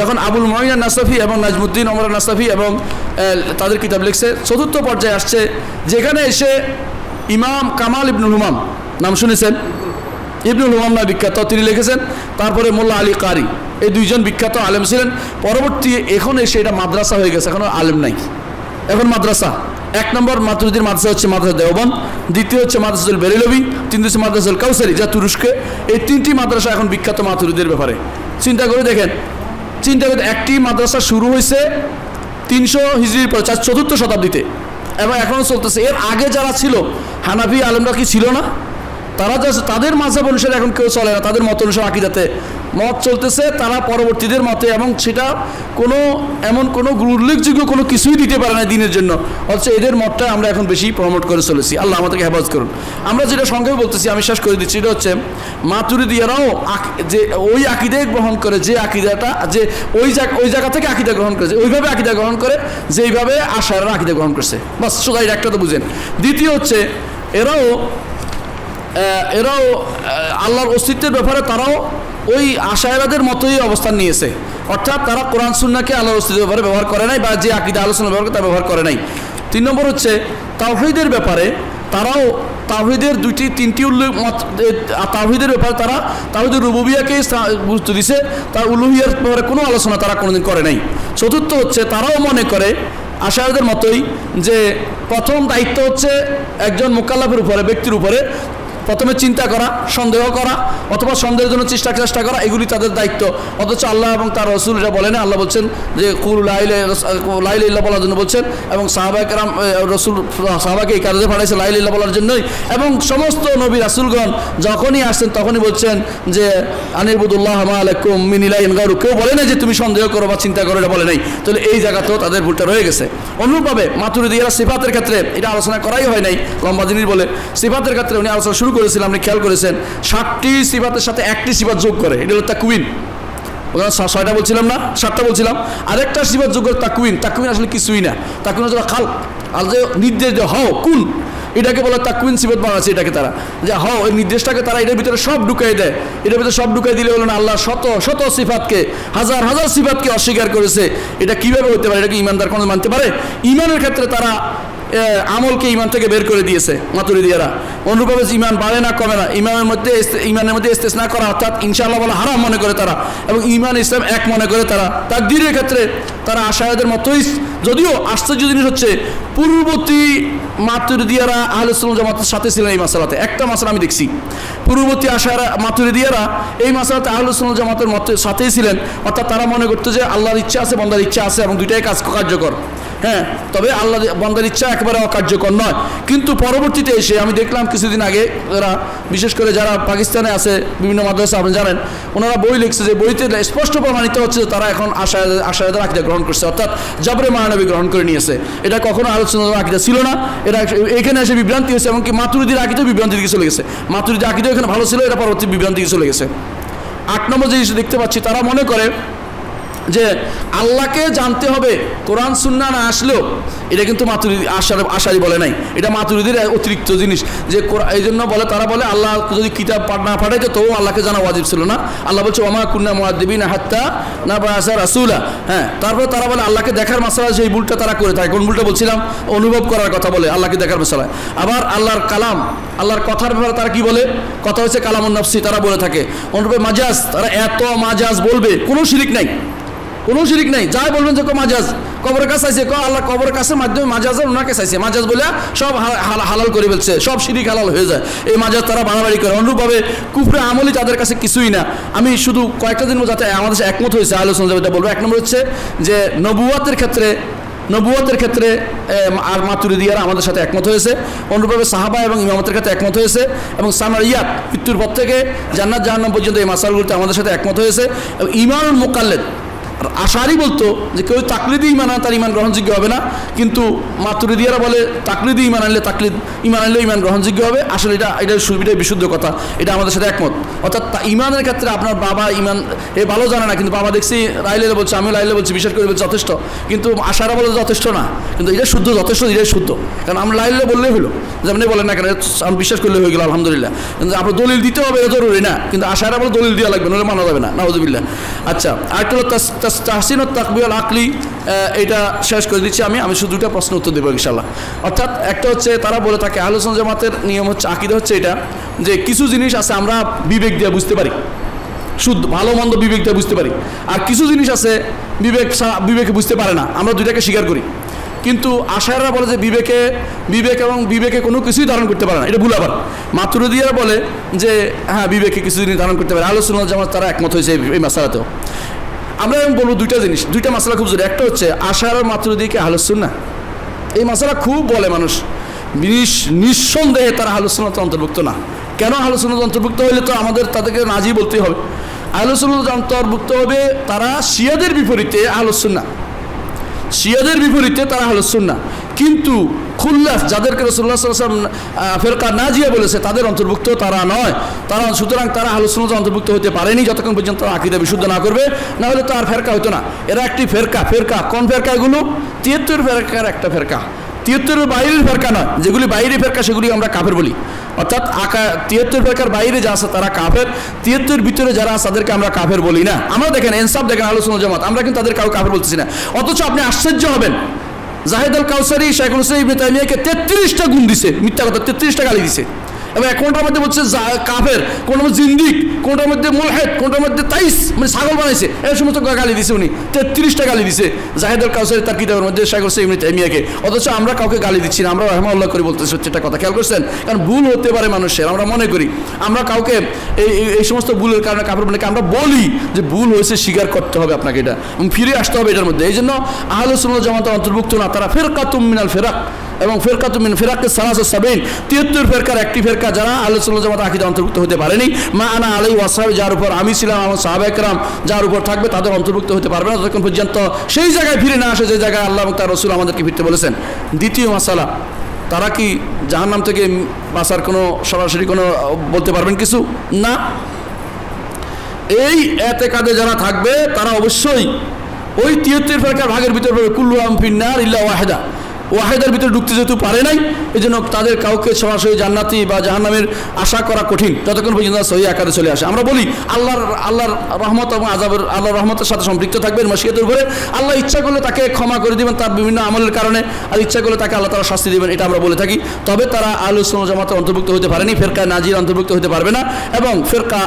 যখন আবুল মুঈন নাসাফি এবং নাজমুদ্দিন ওমর নাসাফি এবং তাদের কিতাব লিখছে। 4র্থ পর্যায়ে আসছে, যেখানে এসে ইমাম কামাল ইবনুল হুমাম, নাম শুনেছেন? ইবনুল হুমাম না বিখ্যাত, তিনি লিখেছেন। তারপরে মোল্লা আলী কারি, এই 2 জন বিখ্যাত আলেম ছিলেন। পরবর্তী এখন এসে এটা মাদ্রাসা হয়ে গেছে, এখনও আলেম নাই, এখন মাদ্রাসা। 1 নম্বর মাতুরিদির মাদ্রাসা হচ্ছে মাদ্রাসা দেওবন্দ, 2য় হচ্ছে মাদ্রাসাতুল বেরেলভি, 3 হচ্ছে মাদ্রাসাতুল কাউসারি, যা তুরস্কে। এই 3টি মাদ্রাসা এখন বিখ্যাত মাতুরিদির ব্যাপারে। চিন্তা করে দেখেন, একটি মাদ্রাসা শুরু হয়েছে 300 হিজরির পর, 4th শতাব্দীতে, এবং এখনও চলতেছে। এর আগে যারা ছিল হানাফি আলেমরা কি ছিল না? তারা তাদের মাযহাব অনুসারে এখন কেউ চলে না, তাদের মত অনুসারে আকীদাতে মত চলতেছে, তারা পরবর্তীদের মতে, এবং সেটা এমন কোনো উল্লেখযোগ্য কোনো কিছুই দিতে পারে না দিনের জন্য, অথচ এদের মতটা আমরা এখন বেশি প্রমোট করে চলেছি। আল্লাহ আমাদেরকে হেফাজত করুন। আমরা যেটা সংক্ষেপে বলতেছি, আমি শেষ করে দিচ্ছি, এটা হচ্ছে মাতুরিদিয়ারাও যে ওই আকীদায় গ্রহণ করে, যে আকীদাটা যে ওই জায়গা থেকে আকীদা গ্রহণ করেছে, ওইভাবে আকীদা গ্রহণ করে যেইভাবে আশায়রারা আকীদা গ্রহণ করছে। বাস সোজা একটা তো বুঝেন। দ্বিতীয় হচ্ছে এরাও আল্লাহর অস্তিত্বের ব্যাপারে তারাও ওই আশায়রাদের মতোই অবস্থান নিয়েছে, অর্থাৎ তারা কোরআন সুন্নাহকে আল্লাহর অস্তিত্বের ব্যাপারে ব্যবহার করে নাই, বা যে আকীদা আলোচনা ব্যবহার করে তা ব্যবহার করে নাই। 3 নম্বর হচ্ছে তাওহীদের ব্যাপারে তারাও তাওহীদের 2-3টি উল্লেখ, তাওহীদের ব্যাপারে তারা তাওহীদের রুবুবিয়াকেই গুরুত্ব দিছে, তার উলুহিয়ার ব্যাপারে কোনো আলোচনা তারা কোনোদিন করে নাই। 4র্থ হচ্ছে তারাও মনে করে আশায়রাদের মতোই যে প্রথম দায়িত্ব হচ্ছে একজন মুকাল্লাফের উপরে, ব্যক্তির উপরে প্রথমে চিন্তা করা, সন্দেহ করা, অথবা সন্দেহের জন্য চেষ্টা করা, এগুলি তাদের দায়িত্ব। অথচ আল্লাহ এবং তার রাসূল এটা বলে না। আল্লাহ বলছেন যে কুল লা ইলাহা ইল্লাল্লাহ বলার জন্য বলছেন, এবং সাহাবায়ে কেরাম রাসূল সাহাবাকে এই কাজে পাঠাইছে লা ইলাহা ইল্লাল্লাহ বলার জন্যই, এবং সমস্ত নবী রাসূলগণ যখনই আসছেন তখনই বলছেন যে আনিবুদুল্লাহ মা লাকুম মিন ইলাহিন গায়রু। কেউ বলে না যে তুমি সন্দেহ করো বা চিন্তা করো, এটা বলে নাই। তাহলে এই জায়গাতেও তাদের ভুলটা রয়ে গেছে। অনুরূপভাবে মাতুরিদিয়ারা সিফাতের ক্ষেত্রে, এটা আলোচনা করাই হয় নাই, লম্বা জিনিস বলে, সিফাতের ক্ষেত্রে উনি আলোচনা শুরু করেছিলাম, আপনি খেয়াল করেছেন 60টি সিফাতের সাথে 1টি সিফাত যোগ করে, এটা হলো তাকওয়িন। ওখানে 6টা বলছিলাম না, 7টা বলছিলাম। আরেকটা সিফাতযোগ্য তাকউইন আসলে কিছুই না। তাকউইন আসলে খালক, আর যে নির্দেশ দেওয়া হও কুন, এটাকে বলে তাকউইন সিফাত বানাচ্ছে। এটাকে তারা যে হও, এই নির্দেশটাকে তারা এটার ভিতরে সব ঢুকাই দেয়। এটার ভিতরে সব ঢুকাই দিলে বলেন আল্লাহ শত শত সিফাতকে, হাজার হাজার সিফাতকে অস্বীকার করেছে। এটা কিভাবে হতে পারে? এটা কি ইমানদার কোনো মানতে পারে? ইমানের ক্ষেত্রে তারা আমলকে ইমান থেকে বের করে দিয়েছে মাতুরিদিয়ারা। অনুরূপভাবে ইমান বাড়ে না কমে না, ইমানের মধ্যে ইস্তেসনা করা অর্থাৎ ইনশাআল্লাহ বলা হারাম মনে করে তারা, এবং ইমান ইসলাম এক মনে করে তারা। তাকদীরের ক্ষেত্রে তারা আশায়াদের মতোই, যদিও আশ্চর্য জিনিস হচ্ছে পূর্ববর্তী মাতুরিদিয়ারা আহলুস সুন্নাহ জামাতের সাথে ছিলেন এই মাসালাতে। একটা মাসালা আমি দেখছি, পূর্ববর্তী আশায়ারা মাতুরিদিয়ারা এই মাসালাতে আহলুস সুন্নাহ জামাতের সাথেই ছিলেন। অর্থাৎ তারা মনে করতো যে আল্লাহর ইচ্ছা আছে, বান্দার ইচ্ছা আছে, এবং দুইটাই কার্যকর। হ্যাঁ, তবে আল্লাহ বান্দার ইচ্ছা একেবারে অকার্যকর নয়। কিন্তু পরবর্তীতে এসে আমি দেখলাম কিছুদিন আগে, এরা বিশেষ করে যারা পাকিস্তানে আছে বিভিন্ন মাদ্রাসা, আপনি জানেন, ওনারা বই লিখছে, যে বইতে স্পষ্ট প্রমাণিত হচ্ছে যে তারা এখন আশায়াদের আকীদা গ্রহণ করছে, অর্থাৎ জবরে মানবী গ্রহণ করে নিয়েছে। এটা কখনো আলোচনা আকীদা ছিল না। এটা এখানে এসে বিভ্রান্তি হয়েছে, এমনকি মাতুরিদির আকীদাও বিভ্রান্তির দিকে চলে গেছে। মাতুরিদির আকীদাও এখানে ভালো ছিল, এটা পরবর্তী বিভ্রান্তির দিকে চলে গেছে। 8 নম্বর জিনিস দেখতে পাচ্ছি, তারা মনে করে যে আল্লাহকে জানতে হবে কোরআন সুন্নাহ না আসলেও। এটা কিন্তু আশারি বলে নাই, এটা মাতুরিদির অতিরিক্ত জিনিস। যে এই জন্য বলে, তারা বলে আল্লাহ যদি কিতাব না পাঠাইতো তবুও আল্লাহকে জানা ওয়াজিব ছিল না। আল্লাহ বলছে ওমা কুন্না মুআদ্দিবিনা হাত্তা নাবআসা রাসূলা। হ্যাঁ, তারপরে তারা বলে আল্লাহকে দেখার মাসালা, সেই ভুলটা তারা করে থাকে। কোন ভুলটা বলছিলাম? অনুভব করার কথা বলে আল্লাহকে দেখার মাসালায়। আবার আল্লাহর কালাম, আল্লাহর কথার ব্যাপারে তারা কি বলে? কথা হচ্ছে কালামুন নফসি, তারা বলে থাকে। অনুরূপে মাজাজ, তারা এত মাজাজ বলবে, কোনো শিরিক নাই, কোনো শিরিক নাই। যাই বলবেন যে মাজাজ কবরের কাছে চাইছে, আল্লাহ কবরের কাছে মাধ্যমে মাজাজের ওনাকে চাইছে, মাজাজ বলে সব হালাল করে ফেলছে, সব শিরিক হালাল হয়ে যায়। এই মাজাজ তারা বাড়াবাড়ি করে। অনুরূপভাবে কুফরে আমলি তাদের কাছে কিছুই না। আমি শুধু কয়েকটা দিন যাতে আমাদের সাথে একমত হয়েছে আলোচনা যেটা বলবো। 1 নম্বর হচ্ছে যে নবুয়াতের ক্ষেত্রে আর মাতুরিদিয়ারা আমাদের সাথে একমত হয়েছে। অনুরূপভাবে সাহাবা এবং ইমামতের ক্ষেত্রে একমত হয়েছে, এবং সামারিয়াত মৃত্যুর পর থেকে জান্নাত জাহান্নাম পর্যন্ত এই মাসালগুলোতে আমাদের সাথে একমত হয়েছে। এবং ইমানুল মুকাল্লিদ, আশারি বলতো যে কেউ তাকলিদি ইমান আনে তার ইমান গ্রহণযোগ্য হবে না, কিন্তু মাতুরিদিয়ারা বলে তাকলিদি ইমান আনলে ইমান গ্রহণযোগ্য হবে। আসলে এটাই বিশুদ্ধ কথা, এটা আমাদের সাথে একমত। অর্থাৎ ইমানের ক্ষেত্রে আপনার বাবা ইমান ভালো জানে না, কিন্তু বাবা দেখছি লাইলে বলছে, আমিও লাইলে বলছি, বিশ্বাস করে বলছে যথেষ্ট, কিন্তু আশারা বলে যথেষ্ট না, কিন্তু এটা শুদ্ধ, যথেষ্ট, এটাই শুদ্ধ। কারণ আমরা লাইলে বললেই হলো, যেমনি বলেন না কেন, আমি বিশ্বাস করলে হয়ে গেল আলহামদুলিল্লাহ। কিন্তু আপনার দলিল দিতে হবে, এটা জরুরি না, কিন্তু আশারা বলে দলিল দেওয়া লাগবে, নাহলে মানা যাবে না, নাউযুবিল্লাহ। আচ্ছা, আরেকটা হলো তাহসিন ও তাকবিউল আকলি, এটা শেষ করে দিচ্ছি আমি শুধু 2টা প্রশ্ন উত্তর দেবো ইনশাআল্লাহ। অর্থাৎ একটা হচ্ছে তারা বলে থাকে আহলুস সুন্নাহ জামাতের নিয়ম হচ্ছে, আকীদা হচ্ছে এটা, যে কিছু জিনিস আছে আমরা বিবেক দিয়ে বুঝতে পারি, শুদ্ধ ভালো মন্দ বিবেক দিয়ে বুঝতে পারি, আর কিছু জিনিস আছে বিবেকে বুঝতে পারে না, আমরা দুইটাকে স্বীকার করি। কিন্তু আশায়রা বলে যে বিবেকে কোনো কিছুই ধারণ করতে পারে না, এটা ভুল। আবার মাতুরিদিয়ারা বলে যে হ্যাঁ, বিবেকে কিছু জিনিস ধারণ করতে পারে। আহলুস সুন্নাহ জামাত তারা একমত হয়েছে এই মাসালাতেও। আমরা এখন বলবো 2টা জিনিস, 2টা মাসালা খুব জরুরি। একটা হচ্ছে আশায়রা মাতুরিদিকে আহলুস সুন্নাহ, এই মাসালা খুব বলে মানুষ, নিঃসন্দেহে তারা আহলুস সুন্নাহর অন্তর্ভুক্ত না। কেন আহলুস সুন্নাহর অন্তর্ভুক্ত হইলে তো আমাদের তাদেরকে নাজি বলতেই হবে। আহলুস সুন্নাহর অন্তর্ভুক্ত হবে তারা শিয়াদের বিপরীতে আহলুস সুন্নাহ, শিয়াদের বিপরীতে তারা আহলুস সুন্নাহ। কিন্তু খুল্লাস, যাদেরকে রাসূলুল্লাহ সাল্লাল্লাহু আলাইহি ওয়াসাল্লাম ফেরকা নাজিয়া বলেছে, তাদের অন্তর্ভুক্ত তারা নয়। সুতরাং তারা আহলুস সুন্নাহর অন্তর্ভুক্ত হতে পারেনি যতক্ষণ পর্যন্ত আকীদা বিশুদ্ধ না করবে, না হলে তো আর ফেরকা হতো না। এরা একটি ফেরকা। কোন ফেরকা এগুলো? 73 ফেরকার একটা ফেরকা, 73 বাইরের ফেরকা নয়। যেগুলি বাইরের ফেরকা সেগুলি আমরা কাফের বলি। অর্থাৎ 73 ফেরকার বাইরে যা আছে তারা কাফের, 73 ভিতরে যারা আছে তাদেরকে আমরা কাফের বলি না। আমরা দেখেন ইনসাফ, দেখেন আহলুস সুন্নাহ জামাত, আমরা কিন্তু তাদের কাউকে কাফের বলতেছি না। অথচ আপনি আশ্চর্য হবেন, জাহিদ আল কাউসারি শাইখুল ইসলাম ইবনে তাইমিয়াকে 33টা গুণ দিছে, মিথ্যা কথা, 33টা গালি দিছে। এবং কোনটার মধ্যে বলছে কাফের, কোনটার মধ্যে জিন্দিক, কোনটার মধ্যে মুলহিদ, কোনটার মধ্যে তাইস, মানে ছাগল বানাইছে, এই সমস্ত গালি দিছে উনি। 33টা গালি দিছে জাহিদ আল কাউসারি তার কিতাবের মধ্যে শাইখুল ইসলাম ইবনে তাইমিয়াকে। অথচ আমরা কাউকে গালি দিচ্ছি না, আমরা রাহমাহুল্লাহ করে বলতেছি সত্যিটা কথা। খেয়াল করছেন? কারণ ভুল হতে পারে মানুষের, আমরা মনে করি আমরা কাউকে এই সমস্ত ভুলের কারণে কাফের বলে আমরা বলি যে ভুল হয়েছে, স্বীকার করতে হবে আপনাকে এটা, এবং ফিরে আসতে হবে এটার মধ্যে। এই জন্য আহলুস সুন্নাহ জামাতের অন্তর্ভুক্ত না, তারা ফিরকাতুম মিনাল ফিরাক, এবং ফিরকাতুম মিন ফিরাকিস সালাসা সাবিন, 73 ফেরকার একটি ফেরকা যারা আহলুস সুন্নাহ জামাত আকীদা অন্তর্ভুক্ত হতে পারেনি। মা আনা আলাইহি ওয়াসহাবি, যার উপর আমি ছিলাম, আমার সাহাবায়ে কেরাম যার উপর থাকবে, তাদের অন্তর্ভুক্ত হতে পারবে না যতক্ষণ পর্যন্ত সেই জায়গায় ফিরে না আসে যে জায়গায় আল্লাহ এবং তার রাসূল আমাদেরকে ফিরতে বলেছেন। দ্বিতীয় মাসালা, তারা কি জাহান্নাম থেকে বাঁচার কোনো সরাসরি কোনো বলতে পারবেন কিছু? না। এই এতেকাদে যারা থাকবে তারা অবশ্যই ওই 73 ফেরকার ভাগের ভিতরে পড়বে, কুল্লুহুম ফিন্নার ইল্লা ওয়াহিদা। ওয়াহিদার ভিতরে ঢুকতে যেহেতু পারে নাই, এই জন্য তাদের কাউকে সরাসরি জান্নাতি বা জাহান্নামের আশা করা কঠিন যতক্ষণ পর্যন্ত সহি আকারে চলে আসে। আমরা বলি আল্লাহর রহমত এবং আযাবের, আল্লাহর রহমতের সাথে সম্পৃক্ত থাকবেন মাশিয়াতের উপরে। আল্লাহ ইচ্ছা করলে তাকে ক্ষমা করে দিবেন তার বিভিন্ন আমলের কারণে, আর ইচ্ছা করলে তাকে আল্লাহ তাআলা শাস্তি দিবেন, এটা আমরা বলে থাকি। তবে তারা আহলুস সুন্নাহ জামাতের অন্তর্ভুক্ত হতে পারেনি, ফেরকা নাজির অন্তর্ভুক্ত হতে পারবে না, এবং ফেরকা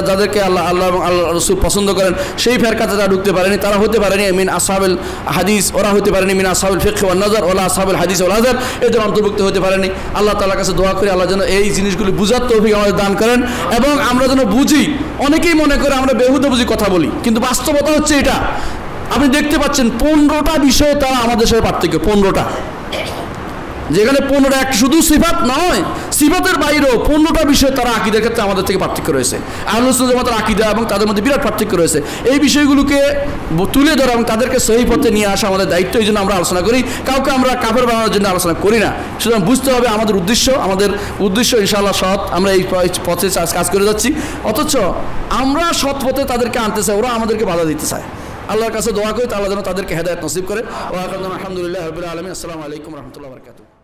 যাদেরকে আল্লাহ এবং আল্লাহ রাসূল পছন্দ করেন সেই ফেরকাতে তারা ঢুকতে পারেনি, তারা হতে পারেনি মিন আসহাবুল হাদিস, ওরা হতে পারেনি মিন আসহাবুল ফিকহ ওয়ান নাযার ওয়ালা আসহাবুল হাদিস ওয়াল আযার, এদের অন্তর্ভুক্ত হতে পারেনি। আল্লাহ তাআলার কাছে দোয়া করি আল্লাহ যেন এই জিনিসগুলি বুঝার তৌফিক আমাদের দান করেন, এবং আমরা যেন বুঝি। অনেকেই মনে করে আমরা বেহুদা বুঝি কথা বলি, কিন্তু বাস্তবতা হচ্ছে এটা। আপনি দেখতে পাচ্ছেন 15টা বিষয়ে তারা আমাদের সাথে পার্থক্য, 15টা, যেখানে 15টা একটা শুধু সিফাত নয়, সিফাতের বাইরেও 15টা বিষয়ে তারা আকীদার ক্ষেত্রে আমাদের থেকে পার্থক্য রয়েছে। আহলুস সুন্নাহ জামাতের আকীদা এবং তাদের মধ্যে বিরাট পার্থক্য রয়েছে। এই বিষয়গুলোকে তুলে ধরা এবং তাদেরকে সহি পথে নিয়ে আসা আমাদের দায়িত্ব, এই জন্য আমরা আলোচনা করি। কাউকে আমরা কাফের বানানোর জন্য আলোচনা করি না। সুতরাং বুঝতে হবে আমাদের উদ্দেশ্য ইনশাআল্লাহ সৎ, আমরা এই পথে কাজ করে যাচ্ছি, অথচ আমরা সৎ পথে তাদেরকে আনতে চাই, ওরা আমাদেরকে বাধা দিতে চায়। আল্লাহর কাছে দোয়া করি আল্লাহ যেন তাদেরকে হেদায়েত নসিব করে। ওয়া আলহামদুলিল্লাহি রাব্বিল আলামিন। আসসালামু আলাইকুম ওয়া রাহমাতুল্লাহি ওয়া বারাকাতুহু।